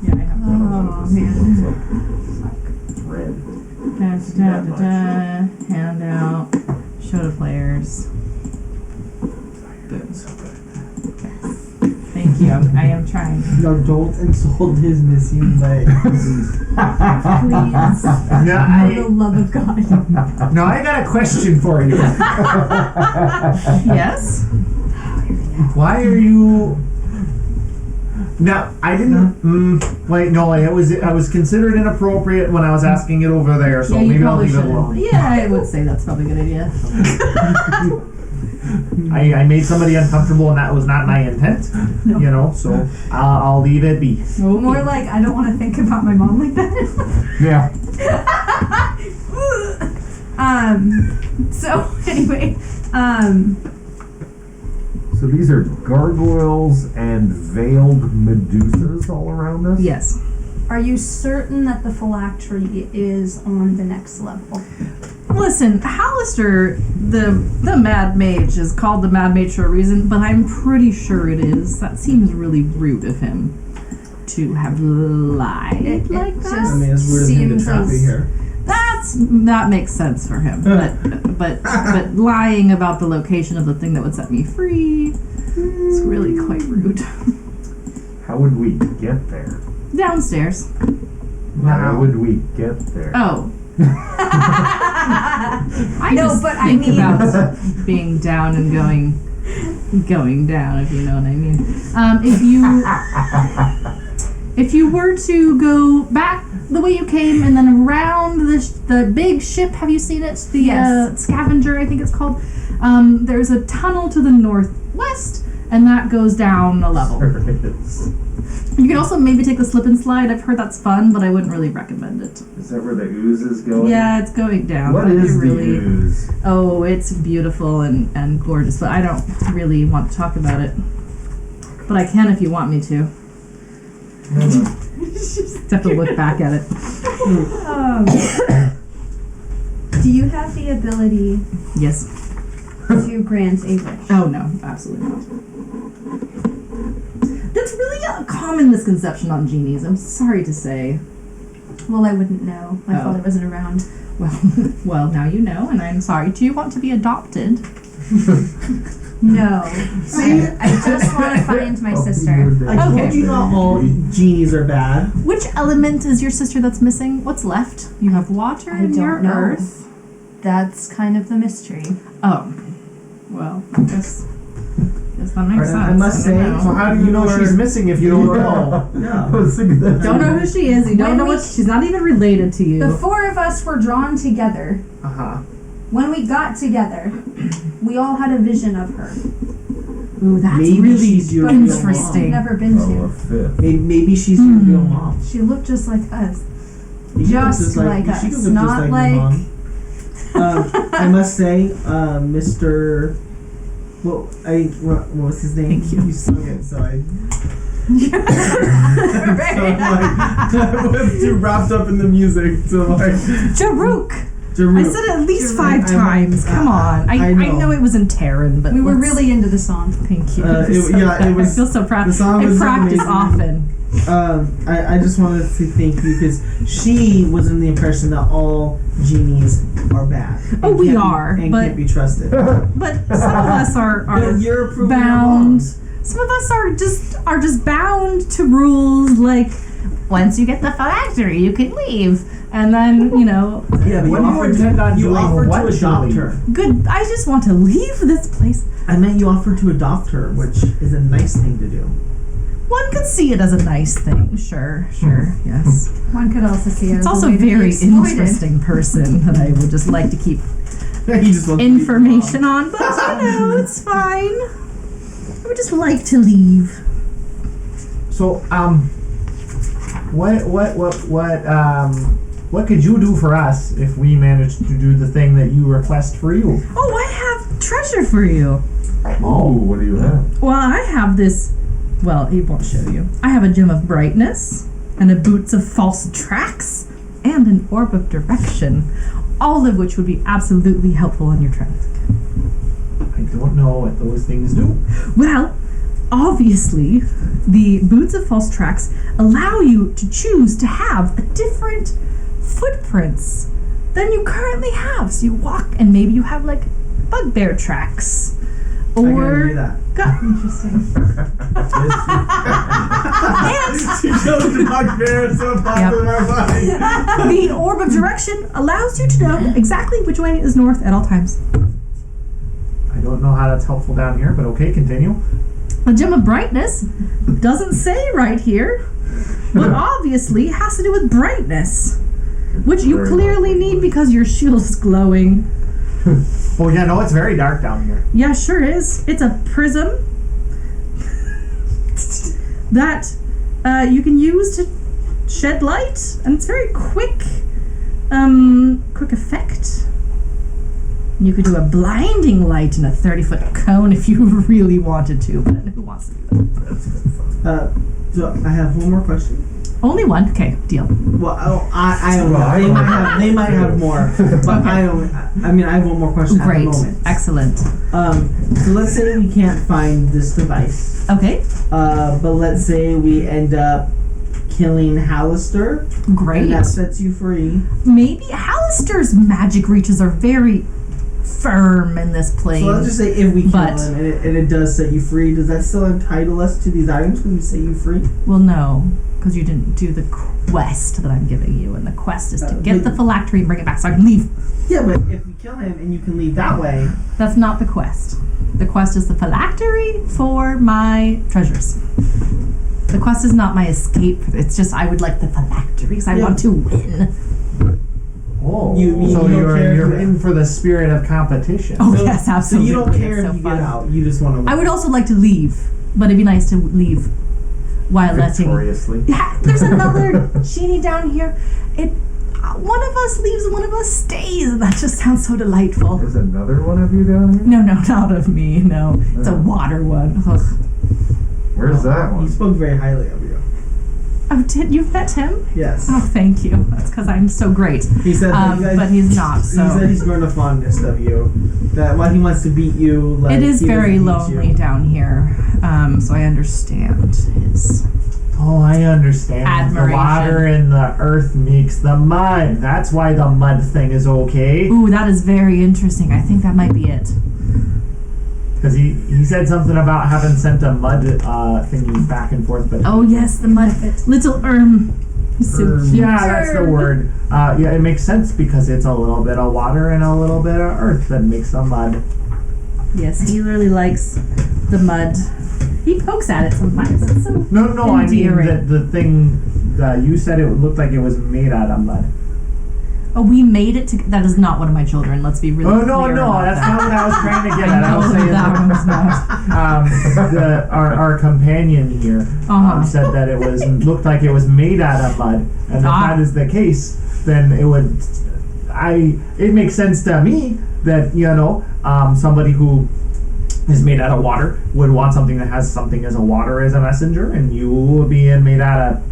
Yeah, I have. Oh, man. Red. Hand out. Show to players. Boom. Thank you. I am trying. No, don't insult his missing leg. Please. No, For the love of God. No, I got a question for you. Yes? Why are you? No, I didn't. Wait, no, I was considered inappropriate when I was asking it over there, so Yeah, you maybe I'll probably leave it shouldn't. alone. Yeah, I would say that's probably a good idea. I made somebody uncomfortable, and that was not my intent. So I'll leave it be. More like, I don't want to think about my mom like that. Yeah. So anyway, So these are gargoyles and veiled medusas all around us? Yes. are you certain that the phylactery is on the next level? Listen, Hallister, the Mad Mage, is called the Mad Mage for a reason, but I'm pretty sure it is. That seems really rude of him to have lied like that. I mean, it's weird of him to Seems trap you as- here. That makes sense for him. But lying about the location of the thing that would set me free is really quite rude. How would we get there? Downstairs. How would we get there? Oh. I No, just but I think mean- about being down and going down, if you know what I mean. If you were to go back the way you came and then around the big ship, have you seen it? The Yes. Scavenger, I think it's called. There's a tunnel to the northwest, and that goes down a level. There it is. You can also maybe take the slip and slide. I've heard that's fun, but I wouldn't really recommend it. Is that where the ooze is going? Yeah, it's going down. What but is it really, the ooze? Oh, it's beautiful and gorgeous, but I don't really want to talk about it. But I can if you want me to. Just have to look back at it. Do you have the ability Yes. to grant a wish? Oh no, absolutely not. That's really a common misconception on genies. I'm sorry to say. Well, I wouldn't know. My Oh. father wasn't around. Well, now you know, and I'm sorry. Do you want to be adopted? No. I just want to find my sister. I told Okay. you not all genies are bad. Which element is your sister that's missing? What's left? You have water I and don't your know. earth. That's kind of the mystery. Oh. Well, I guess that makes sense. I must don't say- know. So how do you know she's missing if you don't know? Yeah. I was thinking that. Don't know who she is. You don't When know we- what. She's not even related to you. The four of us were drawn together. Uh-huh. When we got together, we all had a vision of her. Ooh, that's Maybe really she's your But real I've interesting. never been Oh, a to. fifth. Maybe she's your real mom. She looked just like us. She Just looks like us, she could look not just like- your mom. I must say, Mr. What was his name? Thank you. You sung it, so I. I was too wrapped up in the music to like. Jaruk. Jaruk. I said it at least Jaruk. 5 times. Come on. I know it was in Terran, but We were let's- really into the song. Thank you. It was. I feel so proud. The song I was practice amazing. often. I just wanted to thank you because she was in the impression that all genies are bad. Oh, and we can't be- are, and but- can't be trusted. But some of us are But you're proving her bound. wrong. Some of us are just bound to rules like once you get the phylactery you can leave. And then, Yeah, but What do you intend on you doing? offered What to to adopt leave? her. good I just want to leave this place. I meant you offered to adopt her, which is a nice thing to do. One could see it as a nice thing, sure, yes. One could also see it It's as also a a way to be very exploited. interesting person that I would just like to keep He just wants to be information on, but it's fine. I would just like to leave. So, what could you do for us if we managed to do the thing that you request for you? Oh, I have treasure for you. Oh, what do you have? Well, I have this. Well, he won't show you. I have a gem of brightness, and a boots of false tracks, and an orb of direction, all of which would be absolutely helpful on your traffic. I don't know what those things do. Well, obviously, the boots of false tracks allow you to choose to have a different footprints than you currently have. So you walk, and maybe you have like bugbear tracks, I gotta do or that. Interesting. She chose the bugbear so far from our body. The orb of direction allows you to know exactly which way is north at all times. I don't know how that's helpful down here, but okay, continue. A gem of brightness doesn't say right here, but obviously has to do with brightness, which you Very clearly likely. need because your shield is glowing. Oh yeah, no, it's very dark down here. Yeah, sure is. It's a prism that you can use to shed light, and it's very quick effect. You could do a blinding light in a 30-foot cone if you really wanted to, but who wants to do that? That's good fun. So I have one more question. Only one? Okay, deal. Well, I don't Well, I know. don't They might have more, but I don't. I mean, I have one more question Great. at the moment. Excellent. So let's say we can't find this device. Okay, But let's say we end up killing Hallister, great. and that sets you free. Maybe Hallister's magic reaches are very firm in this plane. So let's just say if we kill But- him and it does set you free, does that still entitle us to these items when we set you free? Well, no, because you didn't do the quest that I'm giving you, and the quest is to get the phylactery and bring it back so I can leave. Yeah, but if we kill him and you can leave that way, That's not the quest. The quest is the phylactery for my treasures. The quest is not my escape. It's just I would like the phylactery because I Yeah. want to win. Oh, You so don't care if you're you- in for the spirit of competition. Oh so, yes, absolutely. So you don't care It's if so you fun. get out. You just want to win. I would also like to leave, but it'd be nice to leave while letting. Victoriously. Yeah, there's another genie down here. One of us leaves, and one of us stays, and that just sounds so delightful. There's another one of you down here? No, not of me. No, it's a water one. Ugh. Where's that He one? spoke very highly of you. Oh, you've met him? Yes. Oh, thank you. That's because I'm so great. He said that you guys, But he's not. So he said he's grown a fondness of you. That while he wants to beat you, like it is he very doesn't beat lonely you. down here. So I understand his. Oh, I understand. The Admiration. water in the earth makes the mud. That's why the mud thing is okay. Ooh, that is very interesting. I think that might be it. Because he said something about having sent a mud thingy back and forth. But Oh yes, the mud. Little He's so cute. yeah, that's the word. Yeah, it makes sense because it's a little bit of water and a little bit of earth that makes the mud. Yes, he really likes the mud. He pokes at it sometimes. It's so No, I mean endearing. the thing that you said it looked like it was made out of mud. Oh, we made it to. That is not one of my children. Let's be really Oh clear. no, about that's that. not what I was trying to get I at. I was know saying that one's not. our companion here said that it looked like it was made out of mud, and if Ah. that is the case, then it would. it makes sense to me that somebody who is made out of water would want something that has something as a water as a messenger, and you being made out of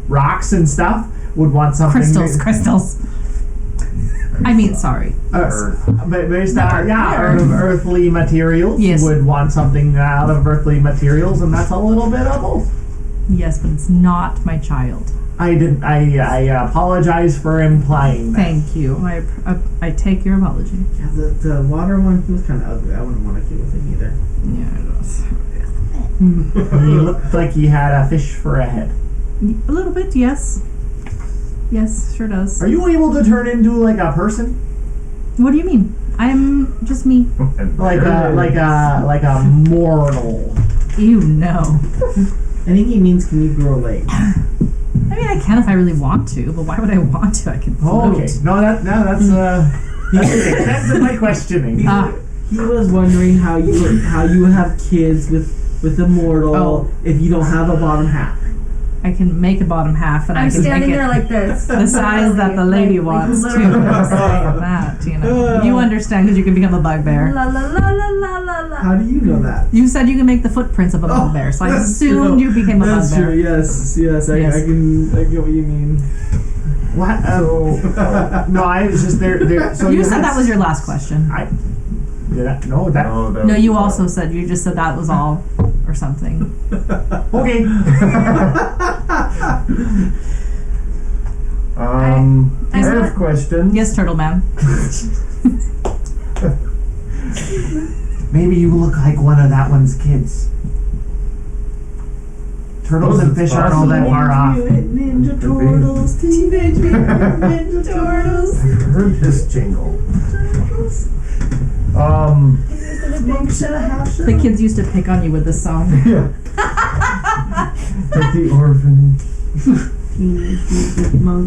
rocks and stuff would want something Crystals. I mean, sorry. Based on out of earthly materials. Yes. Would want something out of earthly materials, and that's a little bit of both. Yes, but it's not my child. I apologize for implying that. Thank you. I take your apology. Yeah, the water one, he was kind of ugly. I wouldn't want to kid with him either. Yeah, it was. He looked like he had a fish for a head. A little bit, yes. Yes, sure does. Are you able to turn into like a person? What do you mean? I'm just me. Like a mortal. Ew, no. I think he means, can you grow legs? I mean, I can if I really want to, but why would I want to? I can float. Okay. No, that's the extent of my questioning. He was wondering how you have kids with a mortal if you don't have a bottom half. I can make a bottom half, and I'm I can standing make there it like this. the size that the lady wants too. That, you understand because you can become a bugbear. La la la la la la la. How do you know that? You said you can make the footprints of a bugbear, so I assumed you became a That's bugbear. true. Yes. I get what you mean. What? No, I was just there. So You said that was your last question. No, No, you also said you just said that was all or something. Okay. I have a question. Yes, Turtle Man. Maybe you look like one of that one's kids. Turtles and fish aren't all that far off. Ninja Turtles, Teenage Mutant Ninja Turtles. I heard this jingle. The kids used to pick on you with this song. Yeah. At the orphanage.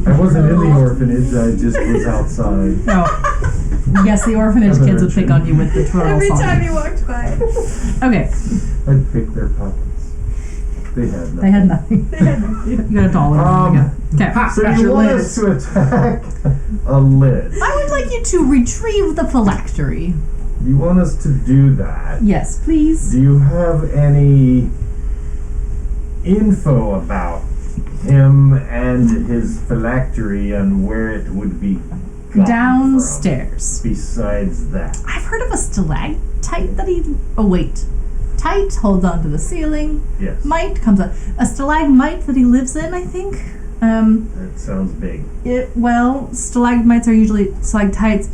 I wasn't in the orphanage, I just was outside. No. Yes, the orphanage kids would pick on you with the turtle Every song. time you walked by. Okay. I'd pick their pockets. They had nothing. They had nothing. You got $1. Okay. So you want us to attack a lid. I would like you to retrieve the phylactery. You want us to do that. Yes, please. Do you have any info about him and his phylactery and where it would be gotten Downstairs. from, besides that? I've heard of a stalactite that he... Oh, wait. Tite holds on to the ceiling. Yes. Mite comes up. A stalagmite that he lives in, I think. That sounds big. Stalagmites are usually... Stalagmites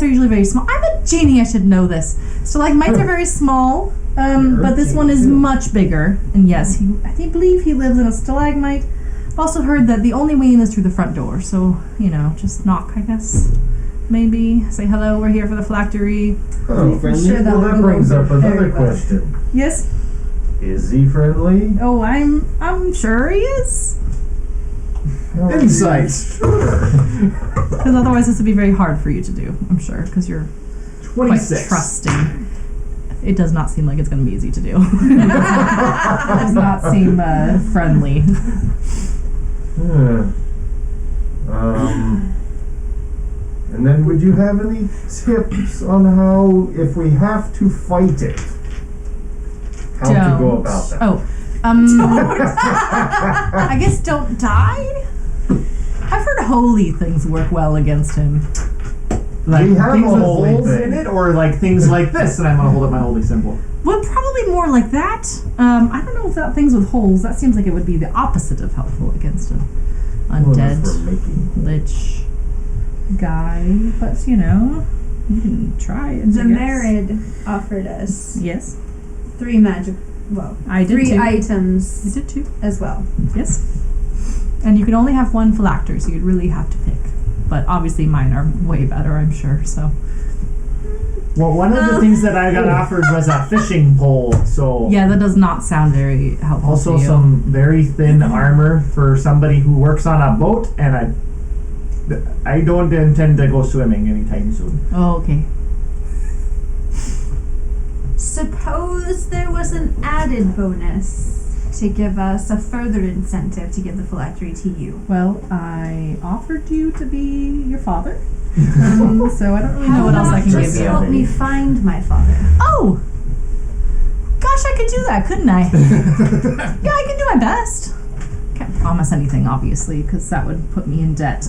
are usually very small. I'm a genie, I should know this. Stalagmites are very small, but this one is much bigger. And yes, I believe he lives in a stalagmite. I've also heard that the only way in is through the front door, so, just knock, I guess. Maybe say hello, we're here for the phylactery. Oh, Sure well, that brings up another question. Yes? Is he friendly? Oh, I'm sure he is. Insight. Because otherwise this would be very hard for you to do, I'm sure, because you're 26. quite trusting. It does not seem like it's going to be easy to do. It does not seem friendly. And then would you have any tips on how, if we have to fight it, how to go about that? I guess don't die? I've heard holy things work well against him. Like We have things a with holy holes thing. in it, or like things like this, and I'm gonna hold up my holy symbol. Well, probably more like that. I don't know if that thing's with holes. That seems like it would be the opposite of helpful against an undead Well, we're making lich guy. But, you can try it. The I guess. Merid offered us Yes, 3 magic. Well, I did 3 too. items I did too. as well. Yes. And you can only have one phylactery, so you'd really have to pick. But obviously mine are way better, I'm sure, so. Well, one of the things that I got offered was a fishing pole, so Yeah, that does not sound very helpful also to you. some very thin armor for somebody who works on a boat, and I don't intend to go swimming anytime soon. Oh, okay. Suppose there was an added bonus. to give us a further incentive to give the phylactery to you. Well, I offered you to be your father. So I don't really know what else I can give Just you. help me find my father. Oh! Gosh, I could do that, couldn't I? Yeah, I can do my best. Can't promise anything, obviously, because that would put me in debt.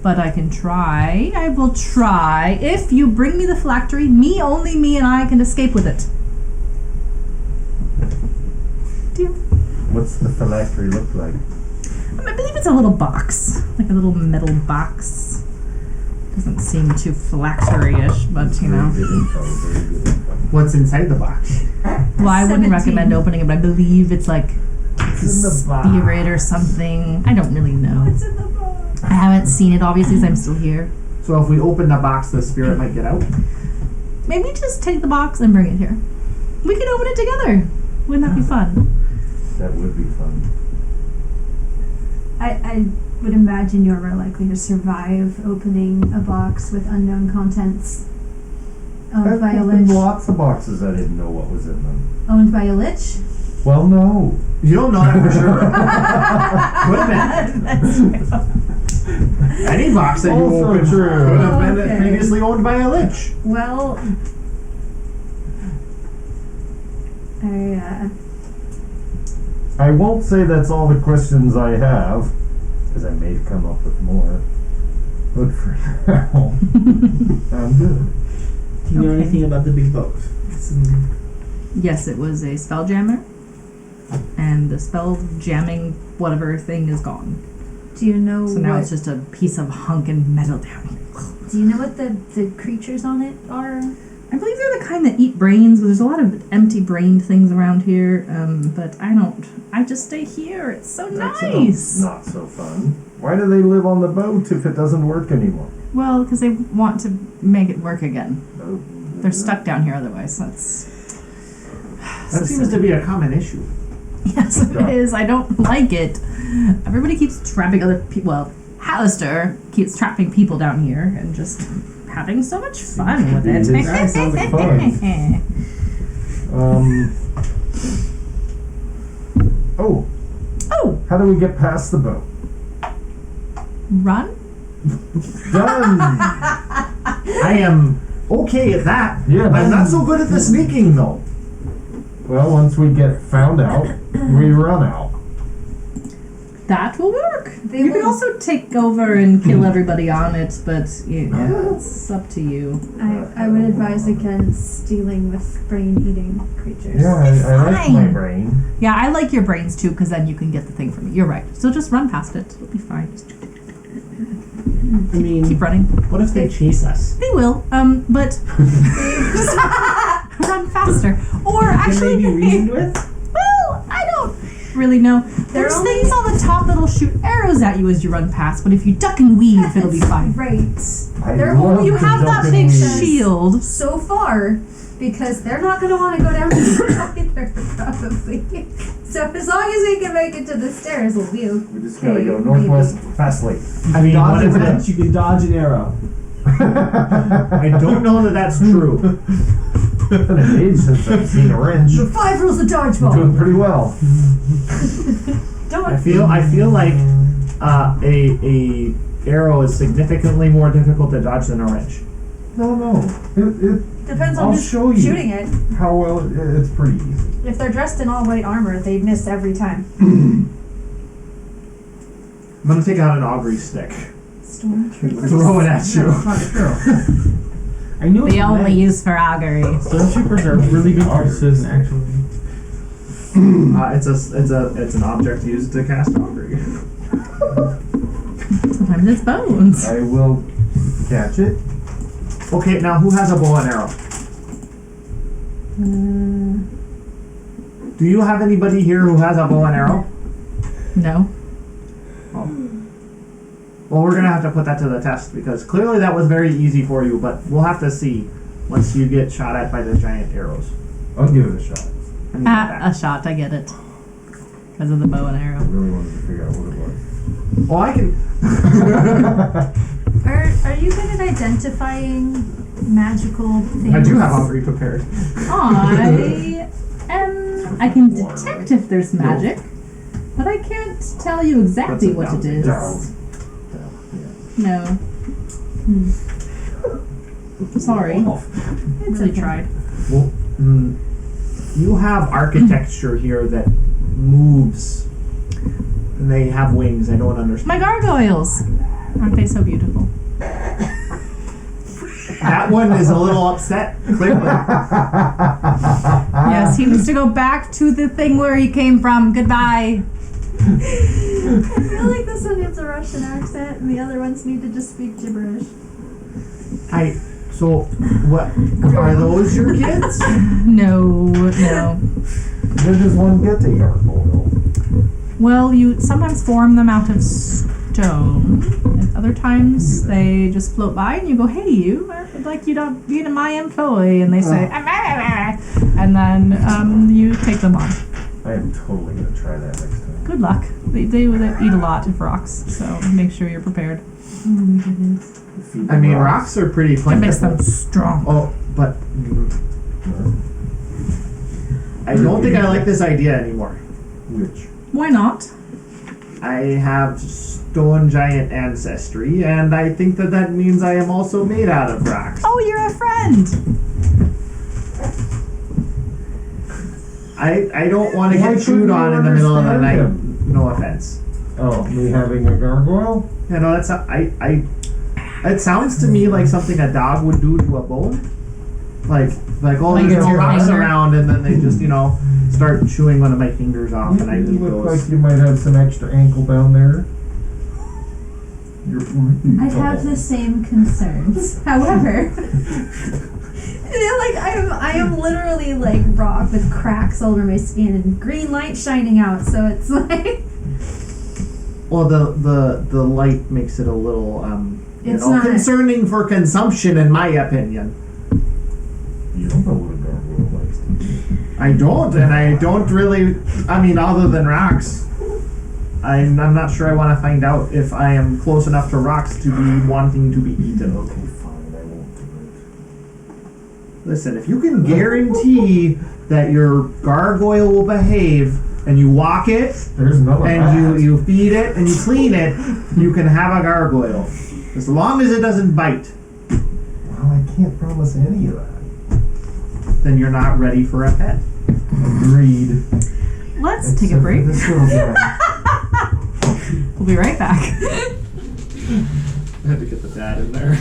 But I can try. I will try. If you bring me the phylactery, only me and I can escape with it. Deal. What's the phylactery look like? I believe it's a little box. Like a little metal box. Doesn't seem too phylactery-ish, but you know. Very good info, very good info. What's inside the box? Well, I wouldn't 17. recommend opening it, but I believe it's like It's in the box. spirit or something. I don't really know. What's in the box? I haven't seen it, obviously, because I'm still here. So if we open the box, the spirit might get out. Maybe just take the box and bring it here. We could open it together. Wouldn't that be fun? That would be fun. I would imagine you're more likely to survive opening a box with unknown contents. Owned by a opened lich. lots of boxes. I didn't know what was in them. Owned by a lich? Well, no. You don't know that for sure. Could have been. Any box that you Also opened true. could have been Okay. previously owned by a lich. Well, I won't say that's all the questions I have, because I may come up with more. But for now, I'm good. Do you know Okay. anything about the big boat? Yes, it was a spell jammer. And the spell jamming whatever thing is gone. do you know So now what? it's just a piece of hunkin' metal down here. Do you know what the creatures on it are? I believe they're the kind that eat brains, but there's a lot of empty brained things around here. But I just stay here. It's so That nice. sounds not so fun. Why do they live on the boat if it doesn't work anymore? Well, because they want to make it work again. Oh, They're stuck down here otherwise. That's That seems to be a common issue. yes, it is. I don't like it. Everybody keeps trapping other people. Well, Hallister keeps trapping people down here and just having so much fun with it. That sounds like fun. Oh, Oh, how do we get past the boat? run? Done. I am okay at that. Yeah. I'm not so good at the sneaking though. Well, once we get found out, we run out. That will work. They You can will- also take over and kill everybody on it, but it's up to you. I would advise against dealing with brain-eating creatures. Yeah, I like my Fine. brain. Yeah, I like your brains too, because then you can get the thing from it. You're right. So just run past it. It'll be fine. Just I mean, keep running. What if they chase us? They will, but just run faster. Or can actually, they be reasoned with? well, I don't really know. There's only- things on the top that'll shoot arrows at you as you run past, but if you duck and weave, it'll be fine. Great. I They're love all- You to have duck that and big weave. shield. So far, because they're not going to want to go down the stairs either, probably. So as long as we can make it to the stairs, we'll be okay. We just gotta go northwest fastly. I mean, Dodge what a if wrench, you can dodge an arrow. I don't know that that's true. It's been an age since I've seen a wrench. The 5 rules of I'm dodgeball. doing pretty well. I feel like a arrow is significantly more difficult to dodge than a wrench. No. It Depends on I'll who's show you. shooting it. how well it's pretty easy. If they're dressed in all white armor, they miss every time. I'm gonna take out an augury stick. Stormtroopers. Throw it at you. I knew They it only meant. use for augury. Stormtroopers are really good precision, actually. It's an object used to cast augury. Sometimes it's bones. I will catch it. Okay, now who has a bow and arrow? Do you have anybody here who has a bow and arrow? No. Well, we're gonna have to put that to the test because clearly that was very easy for you, but we'll have to see once you get shot at by the giant arrows. I'll give it a shot. I need that back. A shot, I get it. Because of the bow and I arrow. really wanted to figure out what it was. Well, I can. Are you good at identifying magical things? I do have augury prepared. I I can detect if there's magic, but I can't tell you exactly what it is. No. Sorry. I really tried. Well, you have architecture here that moves, and they have wings. I don't understand. My gargoyles! Aren't they so beautiful? That one is a little upset, clearly. Yes, he needs to go back to the thing where he came from. Goodbye. I feel like this one needs a Russian accent, and the other ones need to just speak gibberish. So, what, are those your kids? No. Where does one get the gargoyle? Well, you sometimes form them out of stone, and other times they just float by and you go, hey, you, I'd like you to be my employee, and they say, and then you take them on. I am totally gonna try that next time. Good luck. They eat a lot of rocks, so make sure you're prepared. Oh my goodness. I mean, rocks are pretty It makes plentiful. them strong. Oh, but I don't think I like this idea anymore. Which? Why not? I have stone giant ancestry, and I think that means I am also made out of rocks. Oh, you're a friend. I don't want to Why get chewed couldn't on you in the middle of the night. understand No offense. Oh, me having a gargoyle? Yeah, no, that's it sounds to me like something a dog would do to a bone. Like oh, Like there's it's no your rocks finger? around, and then they just start chewing one of my fingers off, and I You eat look those. like you might have some extra ankle down there. I have the same concerns. However, I am literally like rock with cracks all over my skin and green light shining out. So it's like Well, the light makes it a little It's not- concerning for consumption, in my opinion. You don't know what a gargoyle likes to do. I don't, and I don't really. I mean, other than rocks, I'm not sure I want to find out if I am close enough to rocks to be wanting to be eaten. Okay, fine, I won't do Listen, if you can guarantee that your gargoyle will behave, and you walk it, it. There's none of and that. you feed it, and you clean it, you can have a gargoyle. As long as it doesnn't bite, Well, I can't promise any of that. then you're not ready for a pet. Agreed. Let's take a break. This little guy. We'll be right back. I had to get the dad in there.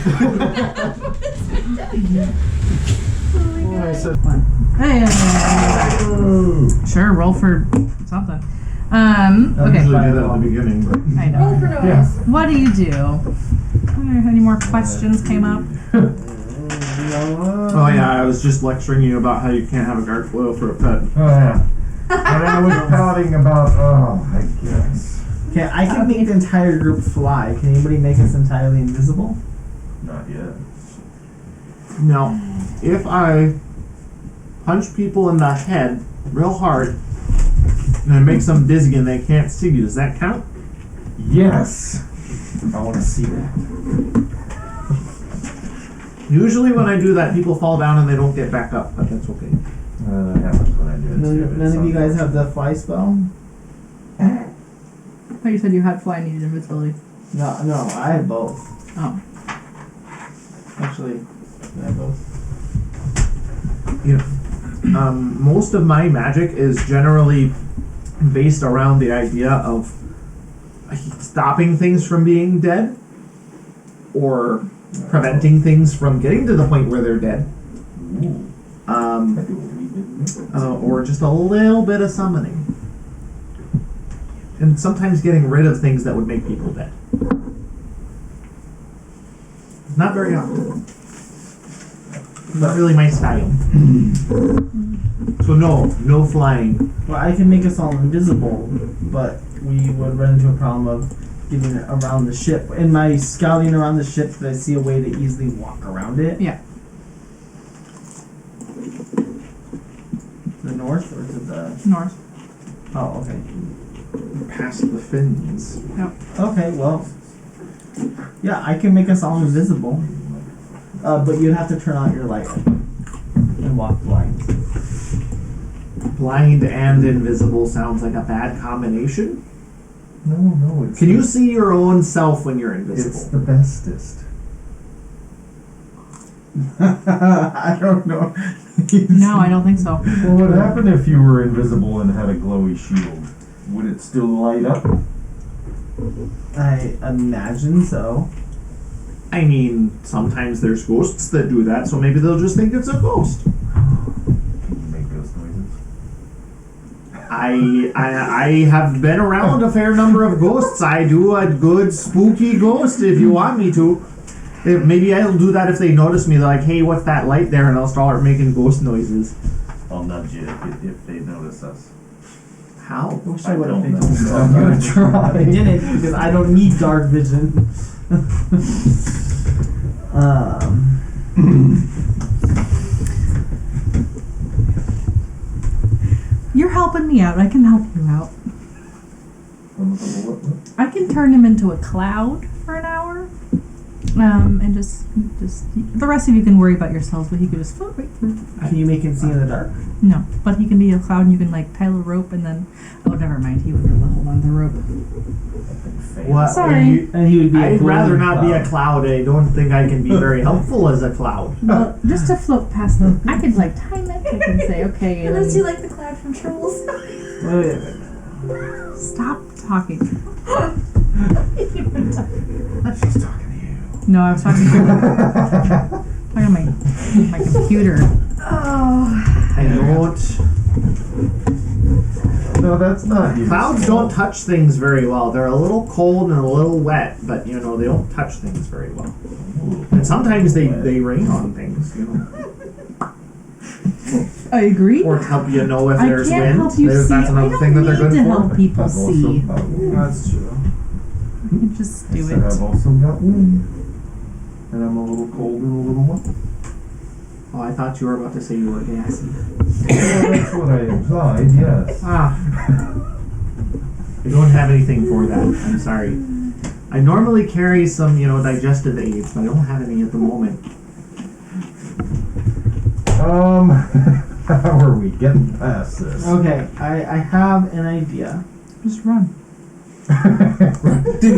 Well, I said, Hey. Sure, roll for something. I Okay. usually do that at the beginning, but I know. roll for noise. yeah. What do you do? Any more questions came up? Oh yeah, I was just lecturing you about how you can't have a gargoyle for a pet. Oh yeah. And I was pouting about, I guess. Okay, I can make the entire group fly. Can anybody make us entirely invisible? Not yet. Now, if I punch people in the head real hard and I make them dizzy and they can't see you, does that count? Yes. I want to see that. Usually when I do that, people fall down and they don't get back up, but that's okay. That happens when I do it too. None of you guys have the fly spell? I thought you said you had fly needed invisibility. No, I have both. Oh. Actually, I have both. Most of my magic is generally based around the idea of stopping things from being dead or preventing things from getting to the point where they're dead. Ooh. Or just a little bit of summoning. And sometimes getting rid of things that would make people dead. Not very often. Not really my style. So no flying. Well, I can make us all invisible, but we would run into a problem of getting around the ship. In my scouting around the ship, did I see a way to easily walk around it? Yeah. To the north or to the... North. Oh, okay. Past the fins. Okay, well... Yeah, I can make us all invisible. But you'd have to turn out your light and walk blind. Blind and invisible sounds like a bad combination. No, it's Can you see your own self when you're invisible? It's the bestest. I don't know. No, I don't think so. What would happen if you were invisible and had a glowy shield? Would it still light up? I imagine so. I mean, sometimes there's ghosts that do that, so maybe they'll just think it's a ghost. Can you make those noises? I have been around a fair number of ghosts. I do a good spooky ghost if you want me to. Maybe I'll do that if they notice me. They're like, hey, what's that light there? And I'll start making ghost noises. I'll nudge you if they notice us. How? Wish I would have don't picked know. it. I'm gonna try. I didn't because I don't need dark vision. You're helping me out. I can help you out. I can turn him into a cloud for an hour. And just the rest of you can worry about yourselves, but he could just float right through. Can you make him see in the dark? No, but he can be a cloud and you can like tie a rope and then never mind, he would be able to hold on to the rope. What? Sorry. And he would be. I'd rather not be a cloud. cloud. I don't think I can be very helpful as a cloud. Well, just to float past them, I could like time it. I can say, okay. Unless you like the cloud from Trolls. Stop talking. She's talking to you. No, I was talking to my computer. Oh. I don't. No, that's not you. Clouds don't touch things very well. They're a little cold and a little wet, but they don't touch things very well. And sometimes they rain on things, I agree. or help you know if I there's can't wind. help you That's see. another I don't thing that they're need good to for. help people I've also see. got wind. That's true. You just do I said it. I've also got wind. And I'm a little cold and a little wet. Oh, I thought you were about to say you were gassy. Well, that's what I implied, yes. Ah. I don't have anything for that. I'm sorry. I normally carry some, digestive aids, but I don't have any at the moment. How are we getting past this? Okay, I have an idea. Just run.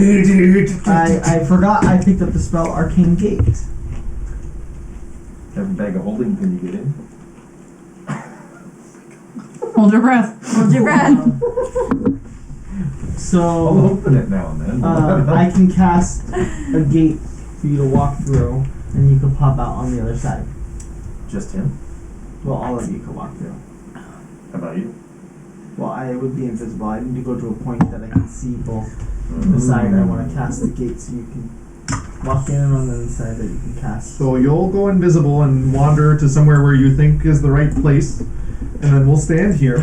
I forgot I picked up the spell Arcane Gate. Have a bag of holding, can you get in? Hold your breath. Hold your breath. I'll So open it now and then. I can cast a gate for you to walk through, and you can pop out on the other side. Just him? Well, all of you can walk through. How about you? Well, I would be invisible. I need to go to a point that I can see both the side. I want to cast the gate so you can walk in, and on the other side that you can cast. So you'll go invisible and wander to somewhere where you think is the right place, and then we'll stand here,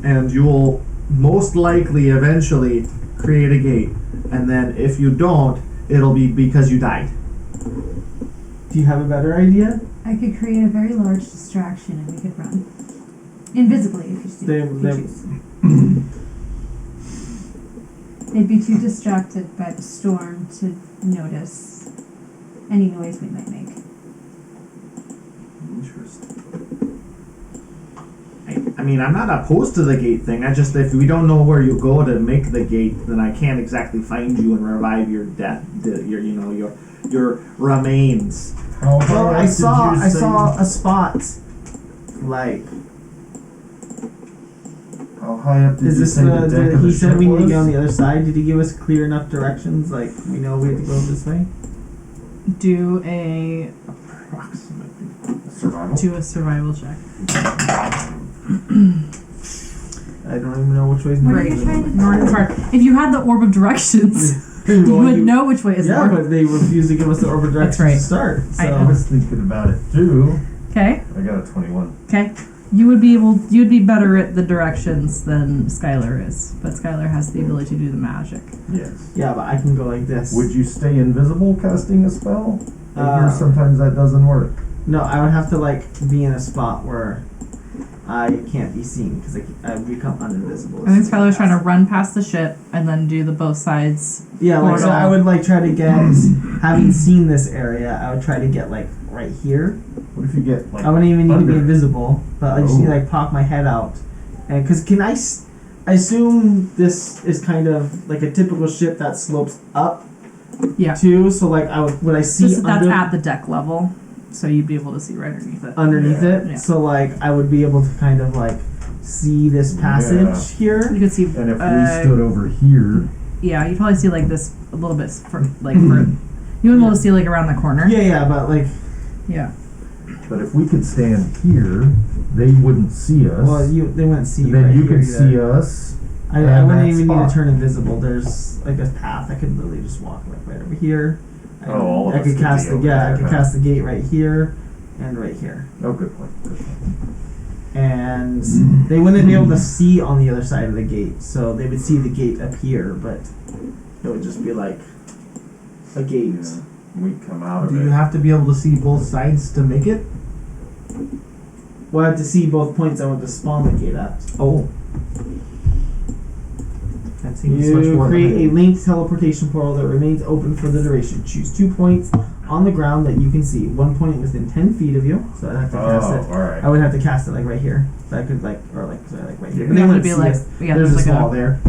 and you'll most likely eventually create a gate. And then if you don't, it'll be because you died. Do you have a better idea? I could create a very large distraction and we could run. Invisibly, if you choose. They'd be too distracted by the storm to notice any noise we might make. Interesting. I mean, I'm not opposed to the gate thing. If we don't know where you go to make the gate, then I can't exactly find you and revive your death, your remains. How Well, high I up did saw you I say- saw a spot. Like, How high up did is you this say the deck of he the said ship we need to was? get on the other side? Did he give us clear enough directions? Like, we know we have to go this way? Do a survival check. I don't even know which way is What are north. you trying to North is hard. If you had the orb of directions, you Well, would know which way is Yeah, north. but they refused to give us the orbit directions That's right. to start. So. I I was thinking about it too. Okay. I got a 21. Okay. You'd be better at the directions than Skylar is, but Skylar has the ability to do the magic. Yes. Yeah, but I can go like this. Would you stay invisible casting a spell? I Uh, hear sometimes that doesn't work. No, I would have to be in a spot where I can't be seen because I become uninvisible. I think Skylar's trying to run past the ship and then do the both sides. Yeah, so portal. I would try to get, having seen this area, I would try to get right here. What if you get like I wouldn't even need to be under? invisible, but I just Oh. need to pop my head out And because I assume this is kind of like a typical ship that slopes up. Yeah. Too. So like would I see That's under, at the deck level, so you'd be able to see right underneath it. underneath it? Yeah. So like I would be able to kind of like see this passage here. You could see. And if we stood over here, Yeah, you probably see like this a little bit for you wouldn't be able to see like around the corner. Yeah, but like Yeah. but if we could stand here, they wouldn't see us. well they wouldn't see you. then right you here could either. see us. I and wouldn't that even need spot. to turn invisible. There's like a path. I could literally just walk like right over here. all of I us could could cast be the over I there, could huh? cast the gate right here and right here. Oh, good point. Good point. And they wouldn't be able to see on the other side of the gate, so they would see the gate up here, but it would just be like a gate. Yeah. We come out of Do it. you have to be able to see both sides to make it? Well, I have to see both points I want to spawn the gate at. Oh. That seems much You more create a limited. linked teleportation portal that remains open for the duration. Choose 2 points on the ground that you can see. 1 point within 10 feet of you, so I'd have to cast it. alright. I would have to cast it like right here, so I could like right here. Yeah. But they That would wouldn't be see like us. yeah. There's a like small there.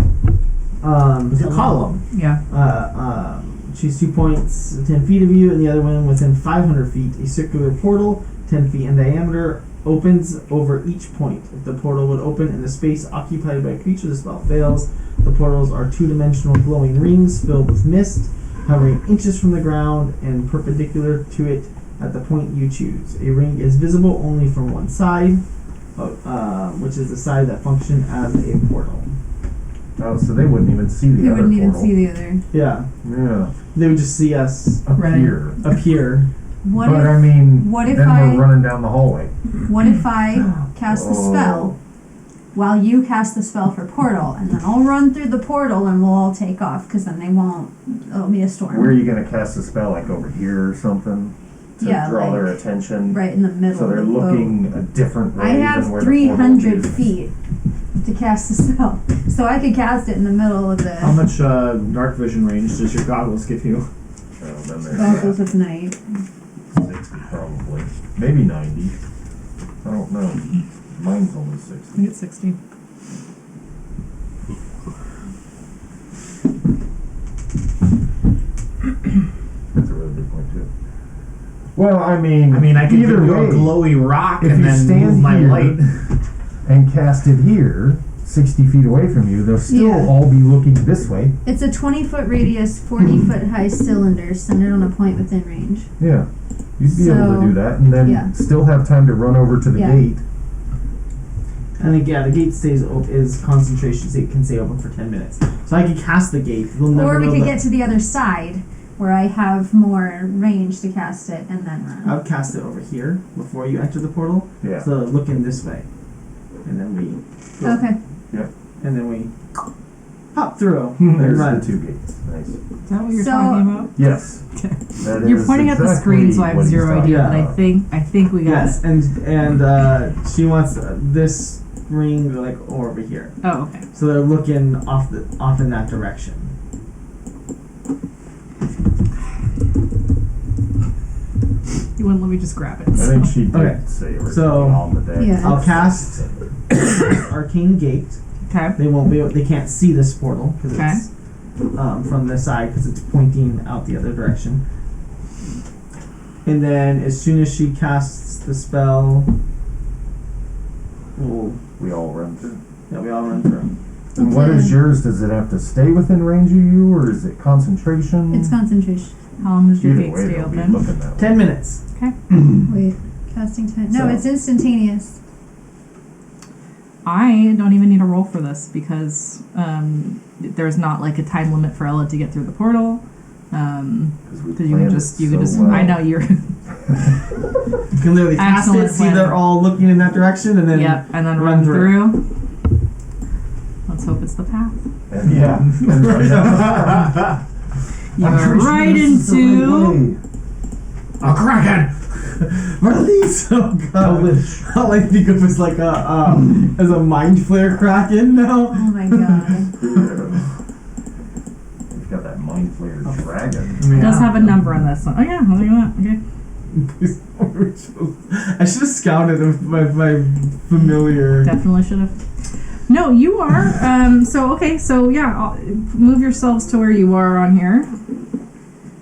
It's a column. Yeah. Choose 2 points 10 feet of you, and the other one within 500 feet. A circular portal 10 feet in diameter opens over each point. If the portal would open in the space occupied by a creature, the spell fails. The portals are 2-dimensional glowing rings filled with mist, hovering inches from the ground and perpendicular to it at the point you choose. A ring is visible only from one side, which is the side that functions as a portal. Oh, so they wouldn't even see the You other wouldn't even portal. see the other. Yeah, Yeah. they would just see us Up Right. here. up here. What but if I mean, what if then I- we're running down the hallway. what if I cast the spell while you cast the spell for portal, and then I'll run through the portal and we'll all take off because then they won't. It'll be a storm. Where are you going to cast the spell? Like over here or something? To Yeah, draw like, their attention? right in the middle. So they're of the looking a different way I than have where the 300 portal is. feet to cast the spell, so I could cast it in the middle of the How much dark vision range does your goggles give you? Oh, then there's goggles of night. 60 probably. Maybe 90. I don't know. Mine's only I 60. think it's 60. That's a really good point too. Well, I mean, I could either give you way, a glowy rock if and you then stand move my here light. and cast it here, 60 feet away from you, they'll still Yeah. all be looking this way. It's a 20-foot radius, 40-foot high cylinder centered on a point within range. Yeah. You'd be able So, to do that and then yeah. still have time to run over to the Yeah. gate. And like, yeah, the gate stays open, is concentration, so it can stay open for 10 minutes. So I could cast the gate. They'll never Or we know could that- get to the other side where I have more range to cast it and then I run. would cast it over here before you enter the portal. Yeah. So looking this way, and then we go, Okay. and then we pop through There's and run. the 2 gates. Nice. Is that what you're So- talking about? Yes. Okay. That You're is pointing at the screen, exactly so I have what he's zero talking idea. But about. I think we got Yes, it. and she wants this ring like over here. Oh, okay. So they're looking off in that direction. You wouldn't let me just grab it. I think she did Okay. say originally So- on the deck. Yeah. I'll cast Arcane Gate. Okay. They won't be able, they can't see this portal because Okay. it's from the side because it's pointing out the other direction. And then as soon as she casts the spell, We all run through. we all run through. And what is yours? Does it have to stay within range of you, or is it concentration? It's concentration. How long does your Either gate way, stay they'll be open? looking that way. 10 minutes. Wait, casting time. No, So- it's instantaneous. I don't even need a roll for this because there's not like a time limit for Ella to get through the portal. Because you could just well. I know you're You can literally cast Excellent it, see plan. they're all looking in that direction, and then yep, and then run run through. through. Let's hope it's the path. And yeah. and right down You're I'm pretty sure right this is the into. right way. A kraken! Release! Oh god. Hellish. All I think of is like as a mind flare kraken now. Oh my god. We've got that mind flayer dragon. It does have a number on this one. Oh yeah, look at that. Okay. I should have scouted with my familiar. Definitely should have. No, you are. Move yourselves to where you are on here.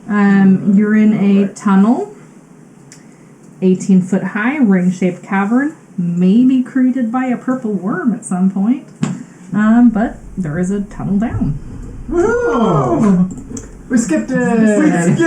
You're in a tunnel, 18-foot high, ring-shaped cavern, maybe created by a purple worm at some point. But there is a tunnel down. Woohoo! We skipped it!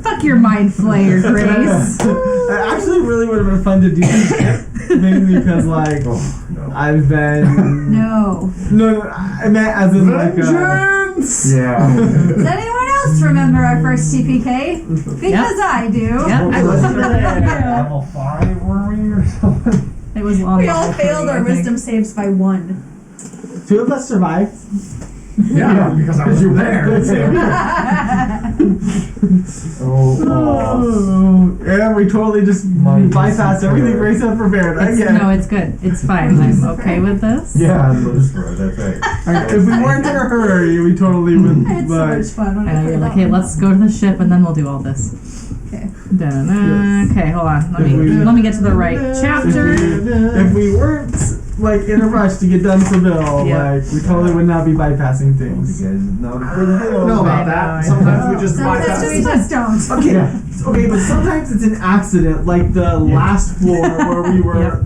Fuck your mind flayer, Grace. It actually really would have been fun to do this, mainly because like No. I've been No. no, I meant as in like Vengeance! Yeah. Does anyone else remember our first TPK? Because I do. Level 5 were we or something? It was long. We all level failed three, our I think. wisdom saves by 1. 2 of us survived. Yeah, because I was there. And we totally just bypassed everything Grace had prepared. No, it's good. It's fine. I'm okay with this. Yeah, that's right. If we weren't in a hurry, we totally would. I had so Like, much fun when I And played you're like, that hey, one. let's go to the ship and then we'll do all this. Okay. Da-na-na. Okay, hold on. Let me get to the right chapter. if we weren't like in a rush to get done to Bill, Yeah. like we totally would not be bypassing You things. guys know know about that. Sometimes we just Sometimes bypass we it. just don't. Okay, okay, but sometimes it's an accident, like the last floor where we were, Yep.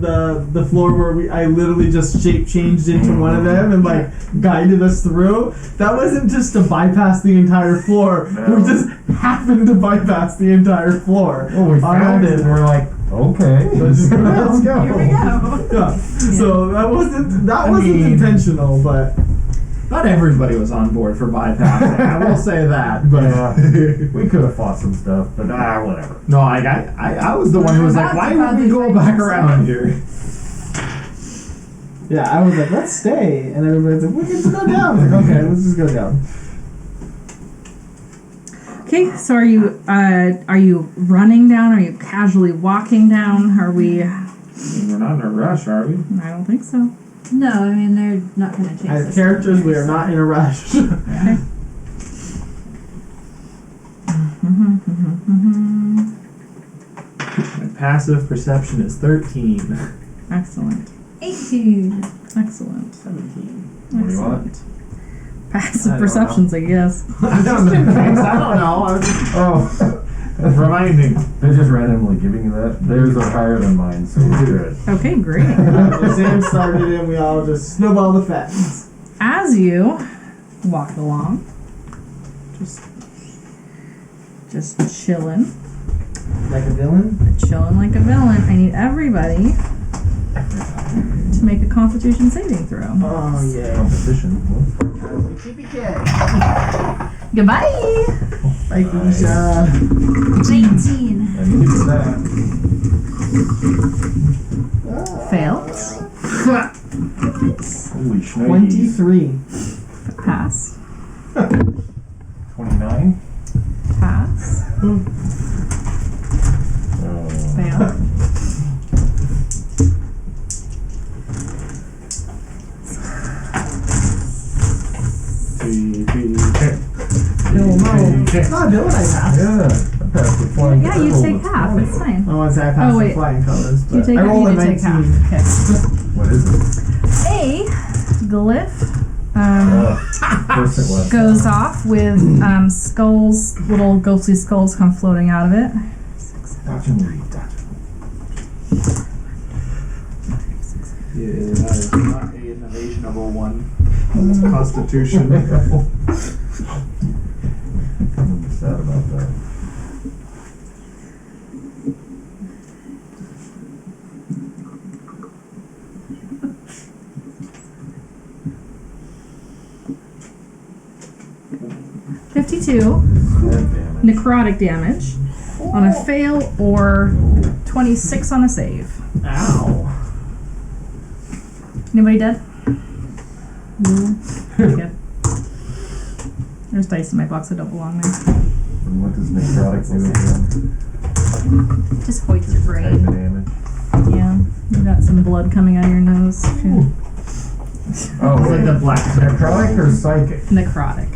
the floor where I literally just shape changed into one of them and like guided us through. That wasn't just to bypass the entire floor. No. We just happened to bypass the entire floor. Well, we found it and we're like, okay, let's go. Here we go. Yeah. So that wasn't mean- intentional, but Not everybody was on board for bypassing. I will say that, but Yeah. We could have fought some stuff, but whatever. no, I was the one who was like, why would we go back around here? yeah, I was like, let's stay, and everybody's like, we can just go down. Like, okay, let's just go down. Okay, so are you running down? Are you casually walking down? Are we? We're not in a rush, are we? I don't think so. No, I mean, they're not going to change As this. characters, we are not in a rush. Okay. My passive perception is 13. Excellent. 18. Excellent. 17. What do you want? Excellent. Passive I don't perceptions, I guess. I don't know. I was just Oh, reminding. they're just randomly giving you that. Theirs are higher than mine, so we're good. Okay, great. Sam started and we all just snowballed the facts. As you walk along, just chilling Like a villain? like a villain. I need everybody to make a Constitution saving throw. Oh, yeah. Competition. Goodbye. Bye, Keisha. 19. I needed that. Fail. Holy shnikes. 23. Pass. 29. Pass. Fail. No, it's not a villain, I passed. Yeah, I passed the flying Yeah, you colors. take half. It's fine. I want to say I passed Oh, wait. the flying colors, but You take I rolled a you take 19. half. Okay. What is it? A glyph Of course it was. goes off with skulls, little ghostly skulls come floating out of it. Dodge and read, dodge. Yeah, that is not a innovation of a 1. That's Constitution. I'm sad about that. Necrotic damage on a fail or 26 on a save. Ow. Anybody dead? Pretty good. There's dice in my box that don't belong there. And what does necrotic do again? Just hoits your Type brain. of damage. Yeah, you got some blood coming out of your nose. Oh, It's like the black necrotic or psychic? Necrotic.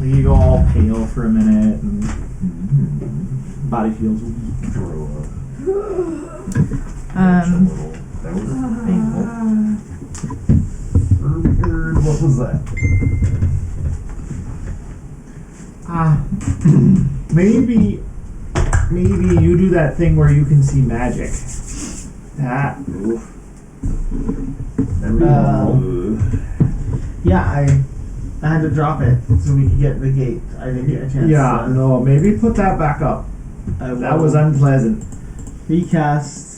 You go all pale for a minute and body feels weak. Throw up. Um, That was painful. Bird, what was that? Maybe you do that thing where you can see magic. That. Oof. That'd be normal. Yeah, I had to drop it so we could get the gate. I didn't get a chance. Yeah, no, maybe put that back up. That was unpleasant. recast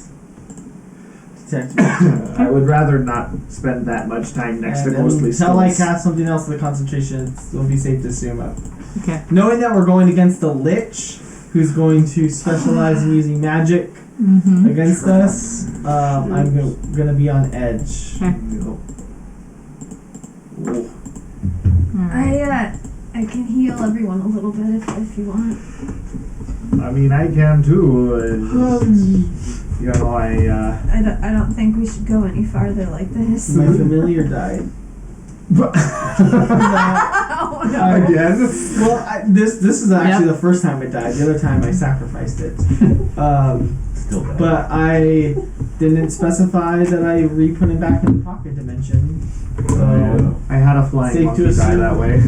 detect magic. I would rather not spend that much time next to And ghostly until I skulls. cast something else with the concentration, it'll be safe to assume. Okay. Knowing that we're going against the Lich, who's going to specialize in using magic Mm-hmm. against us, I'm gonna be on edge. Okay. I can heal everyone a little bit if you want. I mean, I can too. You know, I don't think we should go any farther like this. My familiar died. Oh no. Again? Well, this is actually the first time it died. The other time I sacrificed it. Still bad. But I didn't specify that I re-put it back in the pocket dimension. So I had a flying Safe monkey to die assume. that way.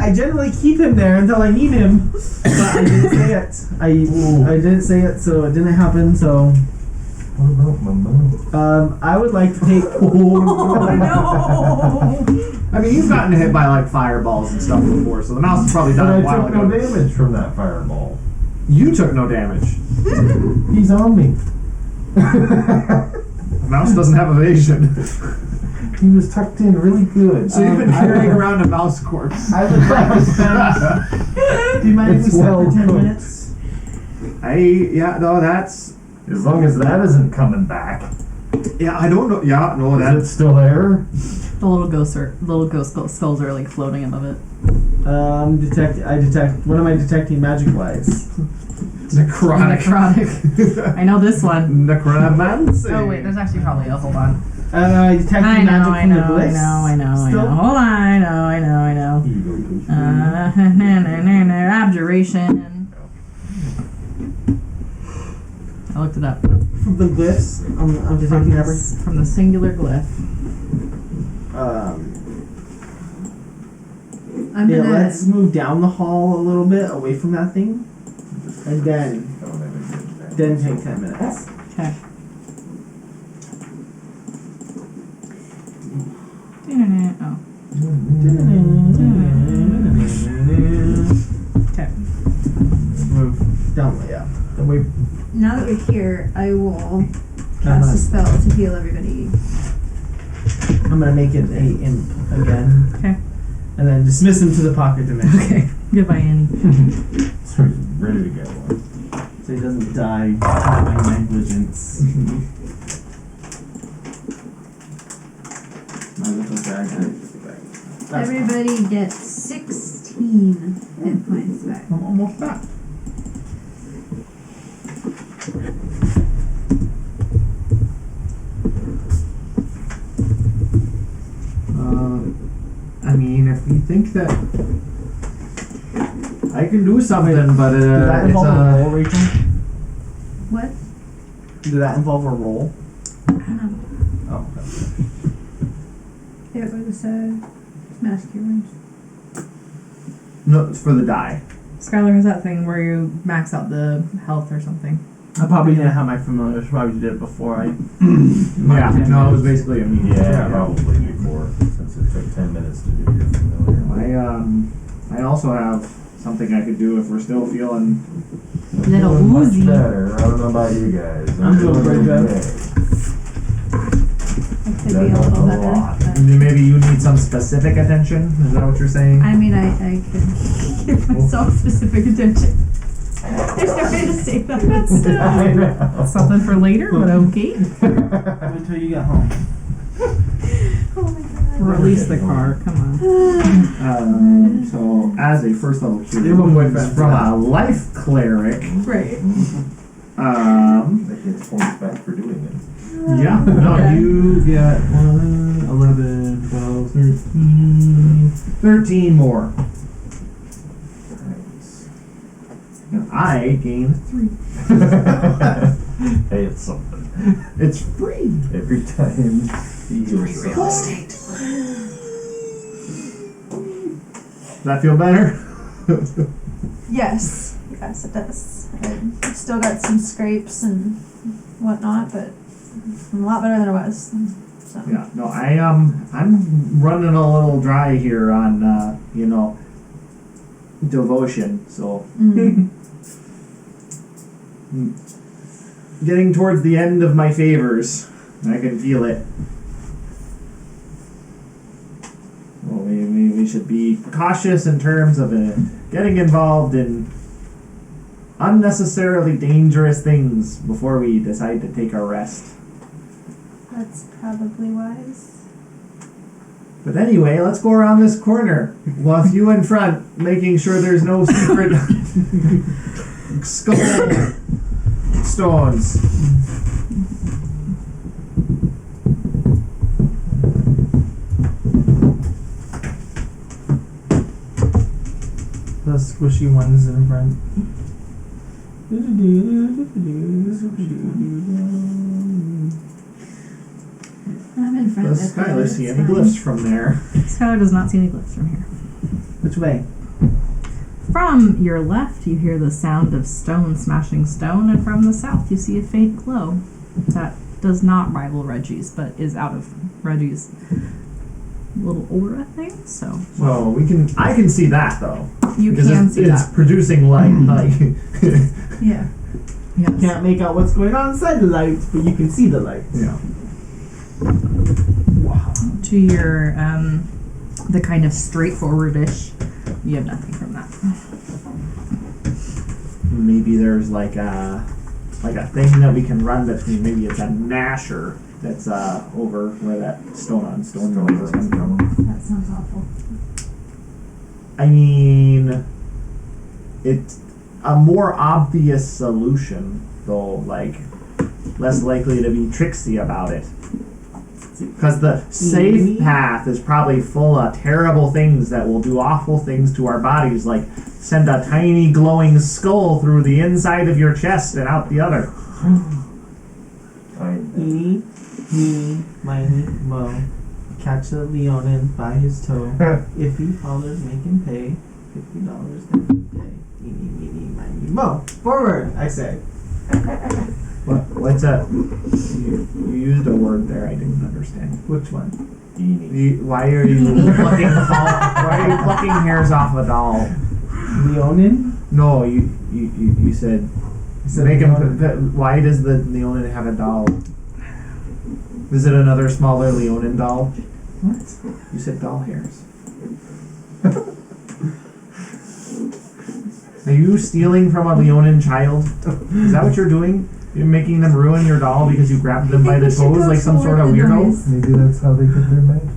I generally keep him there until I need him. But I didn't say it. I didn't say it, so it didn't happen. So What about my mouth? I would like to take. Oh no. I mean, you've gotten hit by like fireballs and stuff before, so the mouse is probably But done I a while took no ago. damage from that fireball. You took no damage. He's on me. The mouse doesn't have evasion. He was tucked in really good. So you've been carrying around a mouse corpse. I would like to spend. Do you mind if we It's sit well for 10 cooked. minutes? That's. As long as that isn't coming back. Yeah, I don't know. Yeah, no, Is it that's. still there? The little ghost skulls are like floating above it. I detect. What am I detecting magic wise? Necrotic. Necrotic. I know this one. Necromancy. Oh wait, there's actually probably hold on. Detecting I magic know, from the bliss. I know. Still? Hold on, I know. Abjuration. I looked it up. From the glyphs, I'm detecting everything. From the singular glyph. I'm Yeah, gonna. let's move down the hall a little bit away from that thing, and then take 10 minutes. Okay. Oh. Okay. Move down, yeah. Then we Now that we're here, I will cast a spell to heal everybody. I'm gonna make it a imp again. Okay. And then dismiss him to the pocket dimension. Okay. Goodbye, Annie. So he's ready to go. So he doesn't die by my negligence. My little dragon. That's Everybody gets 16 hit points back. I'm almost back. I mean, if we think that I can do something, but Did that it's involve a roll, Rachel? What? Did that involve a roll? No. Oh, okay. It was smash cures. no, it's for the die. Skylar has that thing where you max out the health or something. I probably didn't have my familiars. Probably did it before I. Yeah, no, it was basically immediate. Yeah, probably before, since it took 10 minutes to do your familiar. I also have something I could do if we're still feeling. Little Feeling much woozy. better. I don't know about you guys. I'm doing pretty good. okay. It could That be a helps little a better. lot. But Maybe you need some specific attention. Is that what you're saying? I mean, I could give myself specific attention. There's no way to say that, but still. I know. Something for later, but okay. Wait till you get home. Oh my god. Release the car. Come on. So as a first level cure, Give him boyfriend from a life cleric. Right. That gets points back for doing it. Yeah. No, you get 1, 11, 12, 13, 13 more. And I gain 3. Hey, it's something. It's free. Every time he hears Real something. estate. Does that feel better? Yes, yes, it does. I've still got some scrapes and whatnot, but I'm a lot better than I was. So. Yeah, no, I'm running a little dry here on devotion, so getting towards the end of my favors. I can feel it. Well, we should be cautious in terms of getting involved in unnecessarily dangerous things before we decide to take a rest. That's probably wise. But anyway, let's go around this corner with you in front, making sure there's no secret skull stones. The squishy ones in front. I'm in front Does of it. Skylar see any glyphs from there? Skylar does not see any glyphs from here. Which way? From your left, you hear the sound of stone smashing stone, and from the south, you see a faint glow that does not rival Reggie's, but is out of Reggie's little aura thing. So Well, I can see that though. you Because can it's, see it's that. producing light. Like, Yeah. Yes. Can't make out what's going on inside the lights, but you can see the lights. yeah. To your the kind of straightforward-ish, you have nothing from that. Maybe there's like a thing that we can run between. Maybe it's a Nasher that's over where that stone on stone noise is coming from. That sounds awful. I mean, it's a more obvious solution, though, like, less likely to be tricksy about it. Because the safe path is probably full of terrible things that will do awful things to our bodies, like send a tiny glowing skull through the inside of your chest and out the other. Eeny, meeny, miny, mo. Catch a Leonin by his toe. If he hollers, make him pay $50 every day. Eeny, meeny, miny, mo. Forward, I say. What's that? You used a word there I didn't understand. Which one? Why are you plucking why are you plucking hairs off a doll? Leonin? No, you said make Leonin. him. Why does the Leonin have a doll? Is it another smaller Leonin doll? What? You said doll hairs. Are you stealing from a Leonin child? Is that what you're doing? You're making them ruin your doll because you grabbed them by the toes like some sort of weirdo? Maybe that's how they get their magic.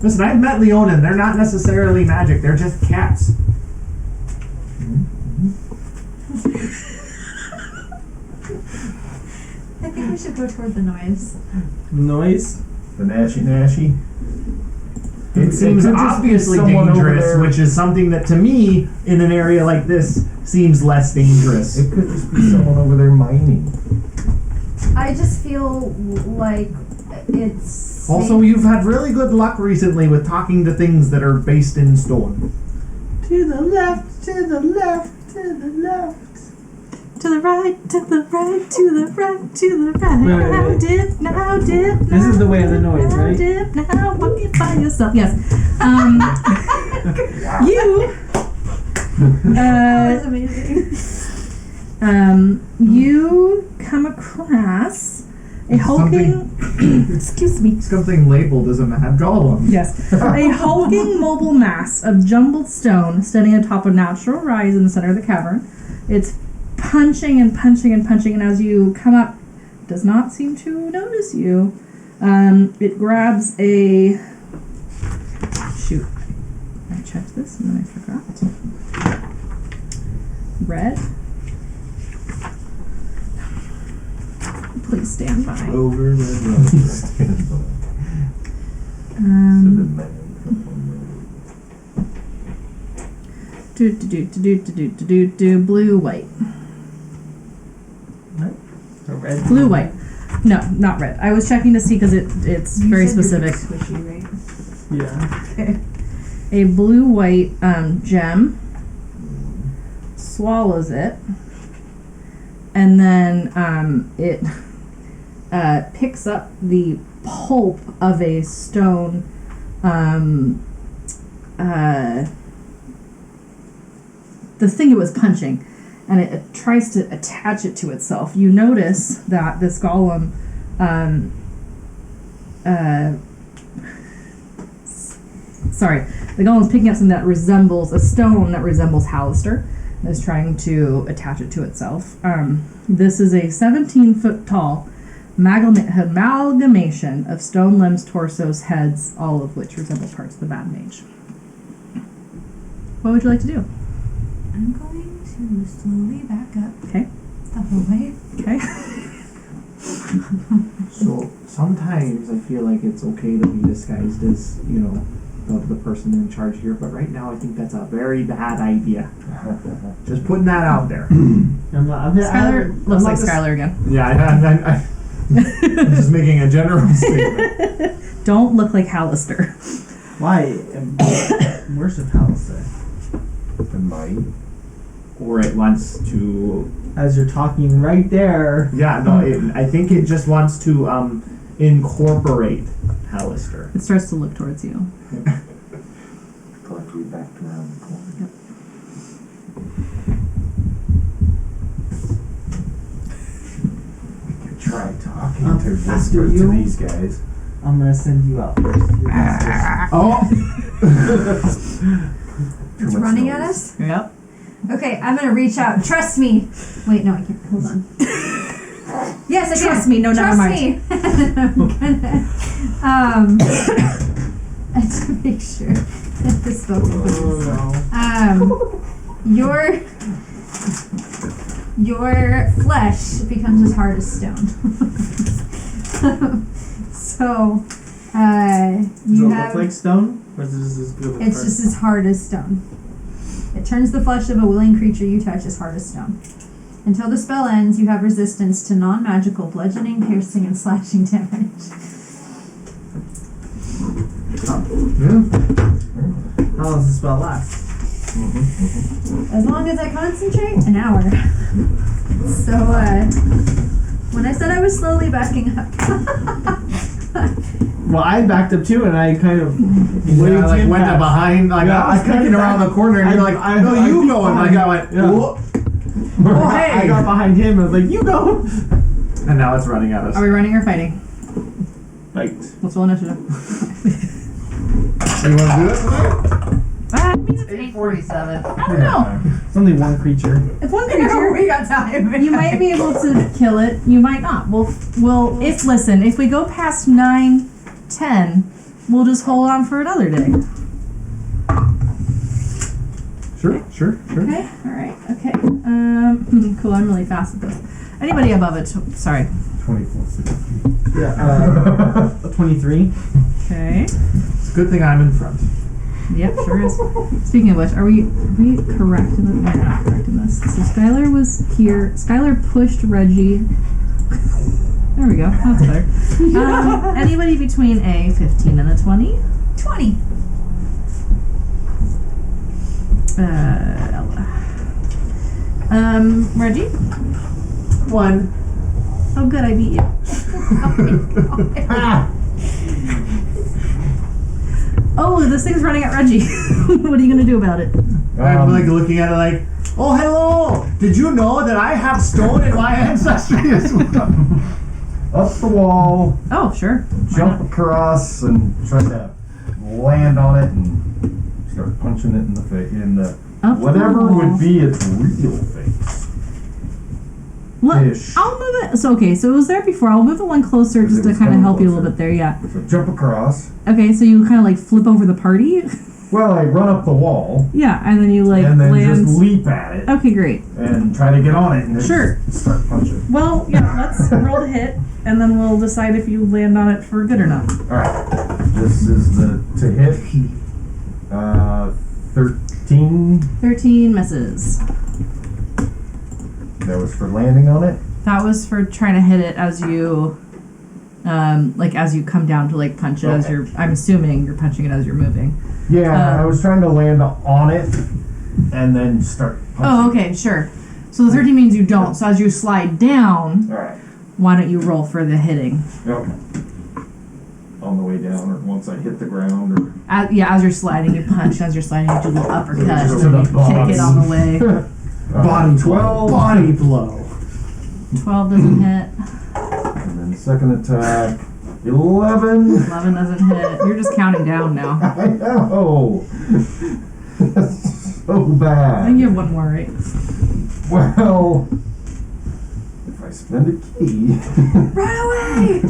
Listen, I've met Leonin. They're not necessarily magic. They're just cats. I think we should go toward the noise. Noise? The Nashy. It seems could just be obviously someone over dangerous, there. which is something that to me, in an area like this, seems less dangerous. It could just be someone over there mining. I just feel like it's Also, you've had really good luck recently with talking to things that are based in stone. To the left, to the left, to the left. To the right, to the right, to the right, to the right. Wait. Now dip, now dip. This is the way of the noise, now right? Dip, now walk it by yourself. Yes. You. That's amazing. You come across a hulking. Excuse me. Something labeled as a mad golem. Yes. A hulking mobile mass of jumbled stone standing atop a natural rise in the center of the cavern. It's punching and punching and punching, and as you come up, it does not seem to notice you. It grabs a... Shoot. I checked this and then I forgot. Red. Please stand by. Over the Blue, white. The red. Blue, white. No, not red. I was checking to see because it's You very said you're specific. Squishy, right? Yeah. Okay. A blue, white gem swallows it, and then it picks up the pulp of a stone. The thing it was punching, and it tries to attach it to itself. You notice that this golem, the golem's picking up something that resembles a stone that resembles Hallister, and is trying to attach it to itself. This is a 17-foot tall amalgamation of stone limbs, torsos, heads, all of which resemble parts of the Bad Mage. What would you like to do? I'm going to slowly back up. Okay. The whole way. Okay. So sometimes I feel like it's okay to be disguised as, the person in charge here, but right now I think that's a very bad idea. Just putting that out there. Skylar looks like Skylar again. Yeah, I'm just making a general statement. Don't look like Hallister. Why? Worship Hallister. It might. Or it wants to. As you're talking right there. Yeah, no, I think it just wants to incorporate Hallister. It starts to look towards you. Glad we backed around the corner. Yep. We could try talking to after you. these guys. I'm gonna send you out first. Oh! It's running at us? Yep. Okay, I'm gonna reach out. Trust me. Wait, no, I can't. Hold on. Yes, I can. Trust me. No, never mind. I'm gonna, I have to make sure that the spell your flesh becomes as hard as stone. So, Does you it have. look like stone? Or is it just as good as It's just as hard as stone. It turns the flesh of a willing creature you touch as hard as stone. Until the spell ends, you have resistance to non-magical bludgeoning, piercing, and slashing damage. How long does the spell last? As long as I concentrate, an hour. So, when I said I was slowly backing up. Well, I backed up too, and I kind of Yeah, like went to behind, like Yeah, I was I kinda peeking around the corner, and you're like, no, you go, and like I went, Yeah. whoop. Oh, hey! I got behind him. I was like, "You go!" And now it's running at us. Are we running or fighting? Right. Let's roll initiative. You want to do it? It means it's 8:47. I don't know. It's only one creature. It's one creature. We got time. You might be able to kill it. You might not. If we go past 9:10, we'll just hold on for another day. Sure. Okay. All right. Okay. Cool. I'm really fast at this. Anybody above it? Sorry. 24. Yeah. 23. Okay. It's a good thing I'm in front. Yep, sure is. Speaking of which, are we correct in this? We're not correct in this. So Skylar was here. Skylar pushed Reggie. There we go. That's better. Anybody between a 15 and a 20? 20. Ella. Reggie? 1. Oh, good, I beat you. Oh, this thing's running at Reggie. What are you gonna do about it? I'm like looking at it like, oh, hello! Did you know that I have stone in my ancestry as well? Up the wall, Oh, sure. Why jump not? across, and try to land on it and start punching it in the face. Up the Whatever wall. would be its real face. Ish. I'll move it. So okay, so it was there before. I'll move the one closer just It to was kind of coming help you a little closer. bit there. Yeah. So jump across. Okay, so you kind of like flip over the party. Well, I run up the wall Yeah, and then you like and then land. just leap at it Okay, great. and try to get on it and then Sure. just start punching. Well, yeah, let's roll to hit, and then we'll decide if you land on it for good or not. All right. This is the to hit. 13. 13. 13 misses. That was for landing on it. That was for trying to hit it as you, as you come down to like punch it as Okay. you're. I'm assuming you're punching it as you're moving. Yeah, I was trying to land on it and then start punching. Oh, okay, sure. So the 13 means you don't. So as you slide down, Alright. why don't you roll for the hitting? Okay. On the way down, or once I hit the ground, or As you're sliding, you punch. As you're sliding, you do a little uppercut. Just And to then the you kick body. it on the way. Body 12. Body blow. 12 doesn't hit. And then second attack, 11. 11 doesn't hit. You're just counting down now. I know. That's so I bad. think you have one more, right? Well, if I spend a key. Run away!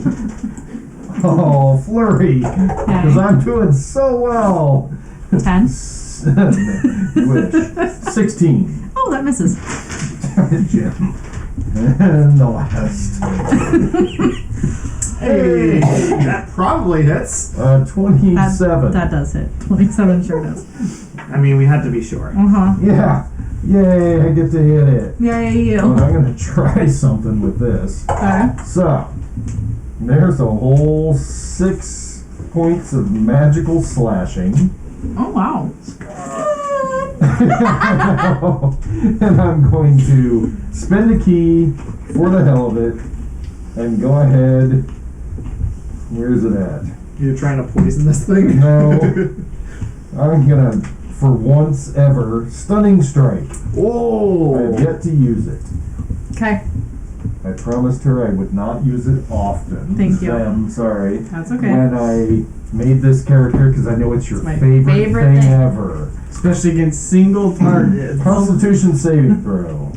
Oh, flurry. Because I'm doing so well. 10. You wish. 16. Oh, that misses. Jim. And the last. Hey, that probably hits. 27. That does hit. 27 sure does. I mean, we had to be sure. Uh-huh. Yeah. Yay, I get to hit it. Yeah, you. But I'm going to try something with this. Okay. So, there's a whole 6 points of magical slashing. Oh, wow. And I'm going to spend a key for the hell of it and go ahead. Where's it at? You're trying to poison this thing? No. I'm gonna, for once ever, stunning strike. I Oh! have yet to use it. Okay. I promised her I would not use it often. Thank you. I'm sorry. That's okay. When I made this character, because I know it's your my favorite favorite thing thing. ever. Especially against single targets. Constitution saving throw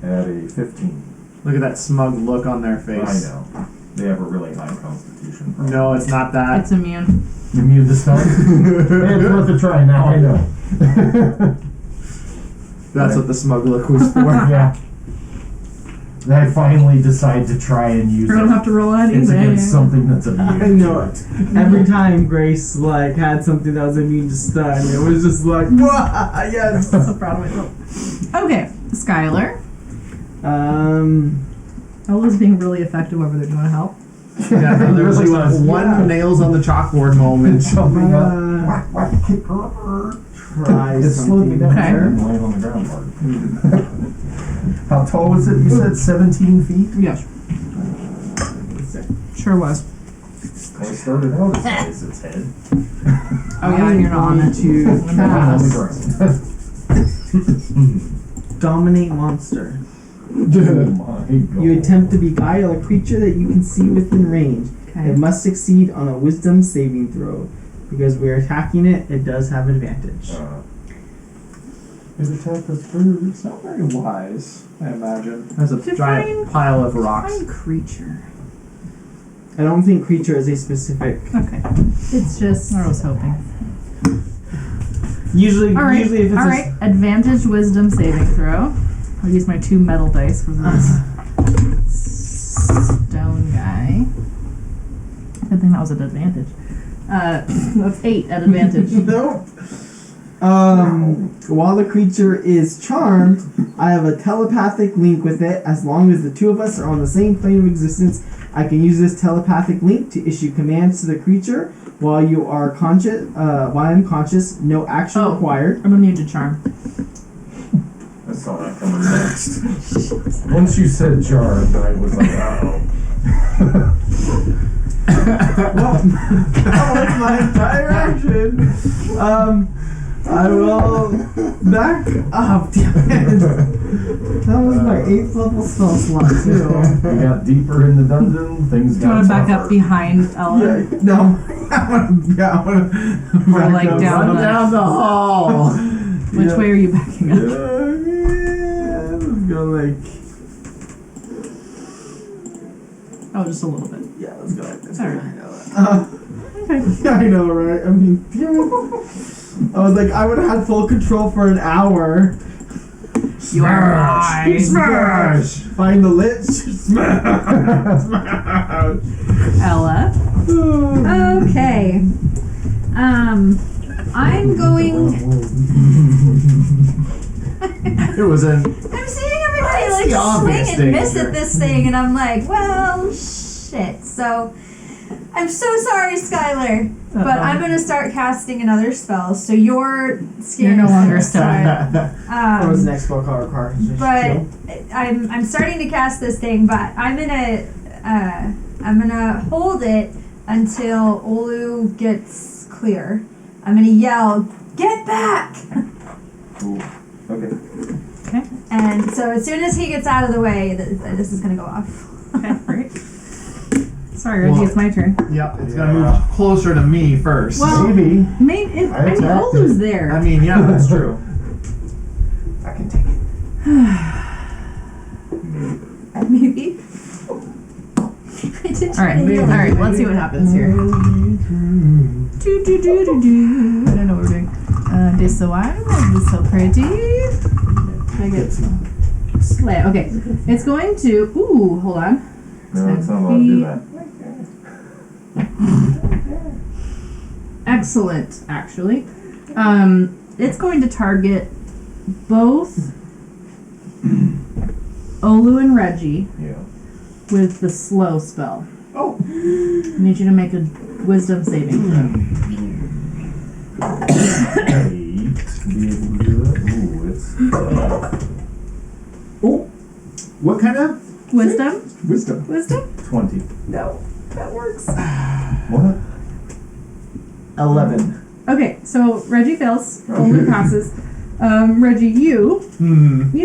at a 15. Look at that smug look on their face. I know. They have a really high constitution. Probably. No, it's not that. It's immune. Immune to stun? Hey, it's worth a try now, I know. That's what the smug look was for. Yeah. I finally decide to try and use You don't it. have to roll anything. It's against something that's immune I know to it. it. Every time Grace had something that was immune to stun, it was just like, wah, yes. I'm so proud of myself. Okay, Skylar. Ella's being really effective over there. Do you want to help? Yeah, no, there was Really like was. one Yeah. nails on the chalkboard moment. Jumping up. Uh, Whack, whack, kick her. Try It slowed me something. down. Okay. I didn't land on the ground hard. How tall was it? You said 17 feet? Yeah, sure was. I started out as high as its head. Oh yeah, and you're not on it. I'm on the ground. Dominate monster. Oh my God. You attempt to beguile a creature that you can see within range. Okay. It must succeed on a wisdom saving throw. Because we're attacking it, it does have advantage. It attacked us first. It's not very wise, I imagine. There's a Define- giant pile of rocks. Fine creature. I don't think creature is a specific. Okay, It's just. I was hoping. Usually All right, if it's all right. Advantage wisdom saving throw. I'll use my 2 metal dice for this stone guy. Good thing that was an advantage. That's 8 at advantage. Nope. While the creature is charmed, I have a telepathic link with it. As long as the two of us are on the same plane of existence, I can use this telepathic link to issue commands to the creature while you are conscious. While I'm conscious, no action Oh. required. I'm immune to charm. I saw that coming next. Once you said jarred, I was like, oh. Well, that was my entire action. I will back up. Damn it. That was my 8th level spell slot too. We got deeper in the dungeon, things Do you got want to back up tougher. behind Ella? Yeah, no, I wanna Or like back down up. the- Down the hall! Which way are you backing up? Yeah, let's go like. Oh, just a little bit. Yeah, let's go like this. Alright. Okay. Yeah, I know, right? I mean, damn it. I was like, I would have had full control for an hour. Smash! Smash! Find the lich. Smash! Smash! Ella. Okay. I'm going. It was an I'm seeing everybody That's the like obvious swing and miss danger. at this thing, and I'm like, well, shit. So, I'm so sorry, Skylar, but I'm gonna start casting another spell. So you're scared. You're no longer Sorry. What was the next spell card? But I'm starting to cast this thing, but I'm gonna hold it until Olu gets clear. I'm gonna yell, "Get back!" Ooh. Okay. And so as soon as he gets out of the way, this is gonna go off. Okay, great. Sorry, Reggie, it's my turn. Yep, it's gonna move closer to me first. Well- Maybe. I mean, attacked Olu's it. there. I mean, yeah, that's true. I can take it. Maybe. I did try Alright, to heal him. alright, let's see what happens here. I don't know what we're doing. This so I this is so pretty. I get slay. Okay, it's going to. Ooh, hold on. No, it's not allowed to do that. Excellent, actually. It's going to target both Olu and Reggie Yeah. with the slow spell. Oh. I need you to make a wisdom saving throw. 8 to be able to do that. Ooh, it's Oh. What kind of Wisdom? wisdom? Wisdom? 20. No, that works. What? 11. Okay, so Reggie fails. Olu passes. Reggie, you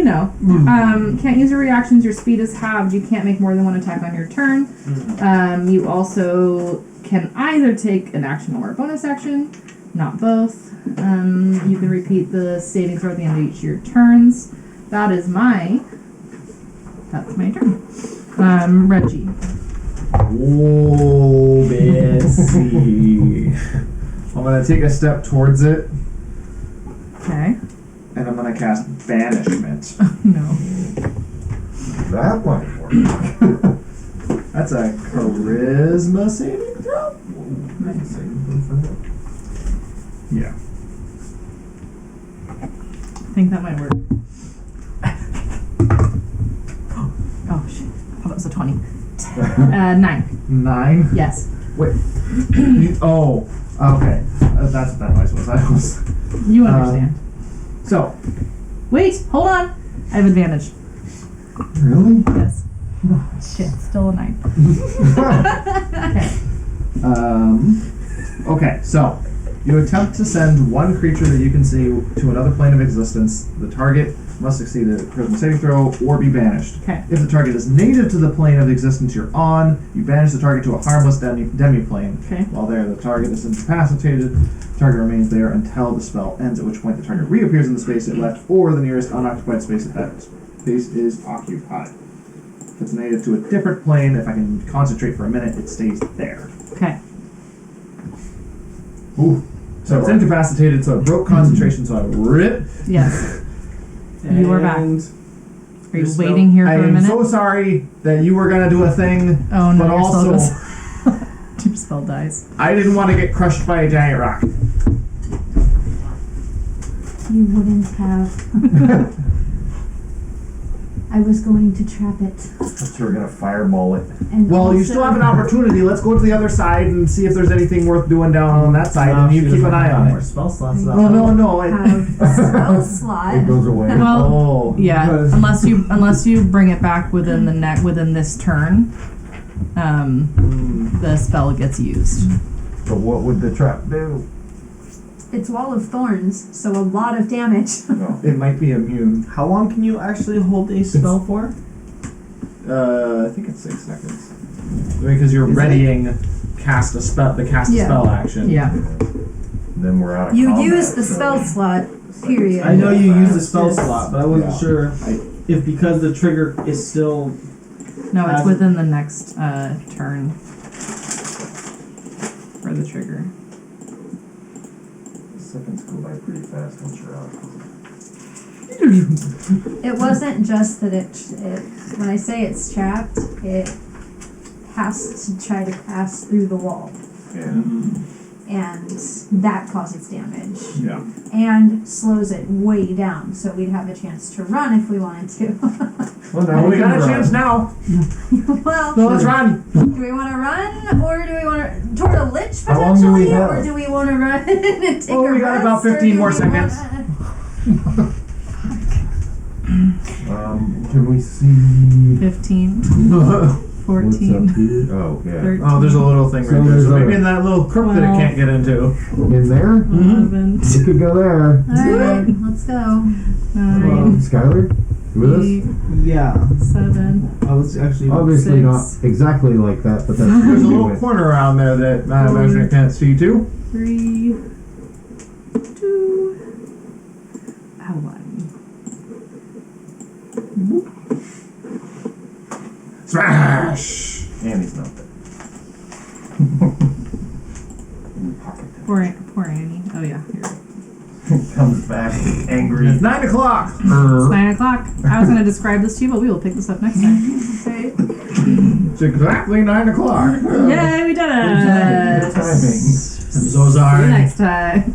know, can't use your reactions. Your speed is halved. You can't make more than one attack on your turn. You also can either take an action or a bonus action, not both. You can repeat the saving throw at the end of each of your turns. That's my turn. Reggie. Oh, Bessie. I'm gonna take a step towards it, Okay. and I'm gonna cast Banishment. No. That might work. That's a Charisma saving throw? Yeah. I think that might work. Oh shit! I thought that was a 20. 9. 9? Yes. Wait. Oh, okay. That's what that noise was. I was. You understand. So, Wait, hold on. I have advantage. Really? Yes. Shit, still a 9. okay, so you attempt to send one creature that you can see to another plane of existence. The target must succeed a charisma saving throw or be banished. Okay. If the target is native to the plane of existence you're on, you banish the target to a harmless demi-plane. Okay. While there, the target is incapacitated. The target remains there until the spell ends, at which point the target reappears in the space it left or the nearest unoccupied space at that space is occupied. If it's native to a different plane, if I can concentrate for a minute, it stays there. Okay. Ooh. So it's incapacitated, so it broke concentration, so I rip. Yes. You are back. And Are you Your waiting here I for a am minute? so sorry that you were gonna do a thing, Oh no, but your spell also goes. Your spell dies. I didn't want to get crushed by a giant rock. You wouldn't have. I was going to trap it. Thought you were gonna fireball it. And Well, you also- still have an opportunity. Let's go to the other side and see if there's anything worth doing down on that side, now and you she keep doesn't an eye have on more it. spell slots. I Oh no! have a spell slot. It goes away. Well, Oh, yeah. Because- Unless you bring it back within within this turn, the spell gets used. So what would the trap do? It's Wall of Thorns, so a lot of damage. No. it might be immune. How long can you actually hold a spell for? I think it's 6 seconds. Because you're readying the cast a spell action. Yeah. Then we're out of You combat, use the so spell slot, it's period. I know you use the fast. spell slot, but I wasn't Yeah. sure if because the trigger is still. No, it's As- within the next turn for the trigger. Seconds go by pretty fast once you're out. It wasn't just that it when I say it's trapped, it has to try to pass through the wall. Yeah. and that causes damage. Yeah. And slows it way down, so we'd have a chance to run if we wanted to. Well, now Well, we can got a run. chance now. Well, So let's run. do we want to run, or do we want to toward a lich How long do we potentially, have? or do we want to run and take Oh, a we got rest, about or 15 do more we seconds. Can we see 15, what's up 14, here? Oh, yeah. 13, Oh, there's a little thing So right there. there's So maybe a- in that little crook that it 12. can't get into. In there? 11, We could go there. Alright, let's go. 9, Skylar, you with us? 8, Yeah, 7, I was actually. Obviously not 6. exactly like that, but that's There's a what we little went. corner around there that I imagine I can't see too. 3, 2, 1. Smash! And he's not there. Poor Annie. Oh yeah, here. Comes back angry. It's 9 o'clock. It's 9 o'clock. I was going to describe this to you, but we will pick this up next time. Okay. It's exactly 9 o'clock. Yay, we did it! Good timing. I'm so See sorry. you next time.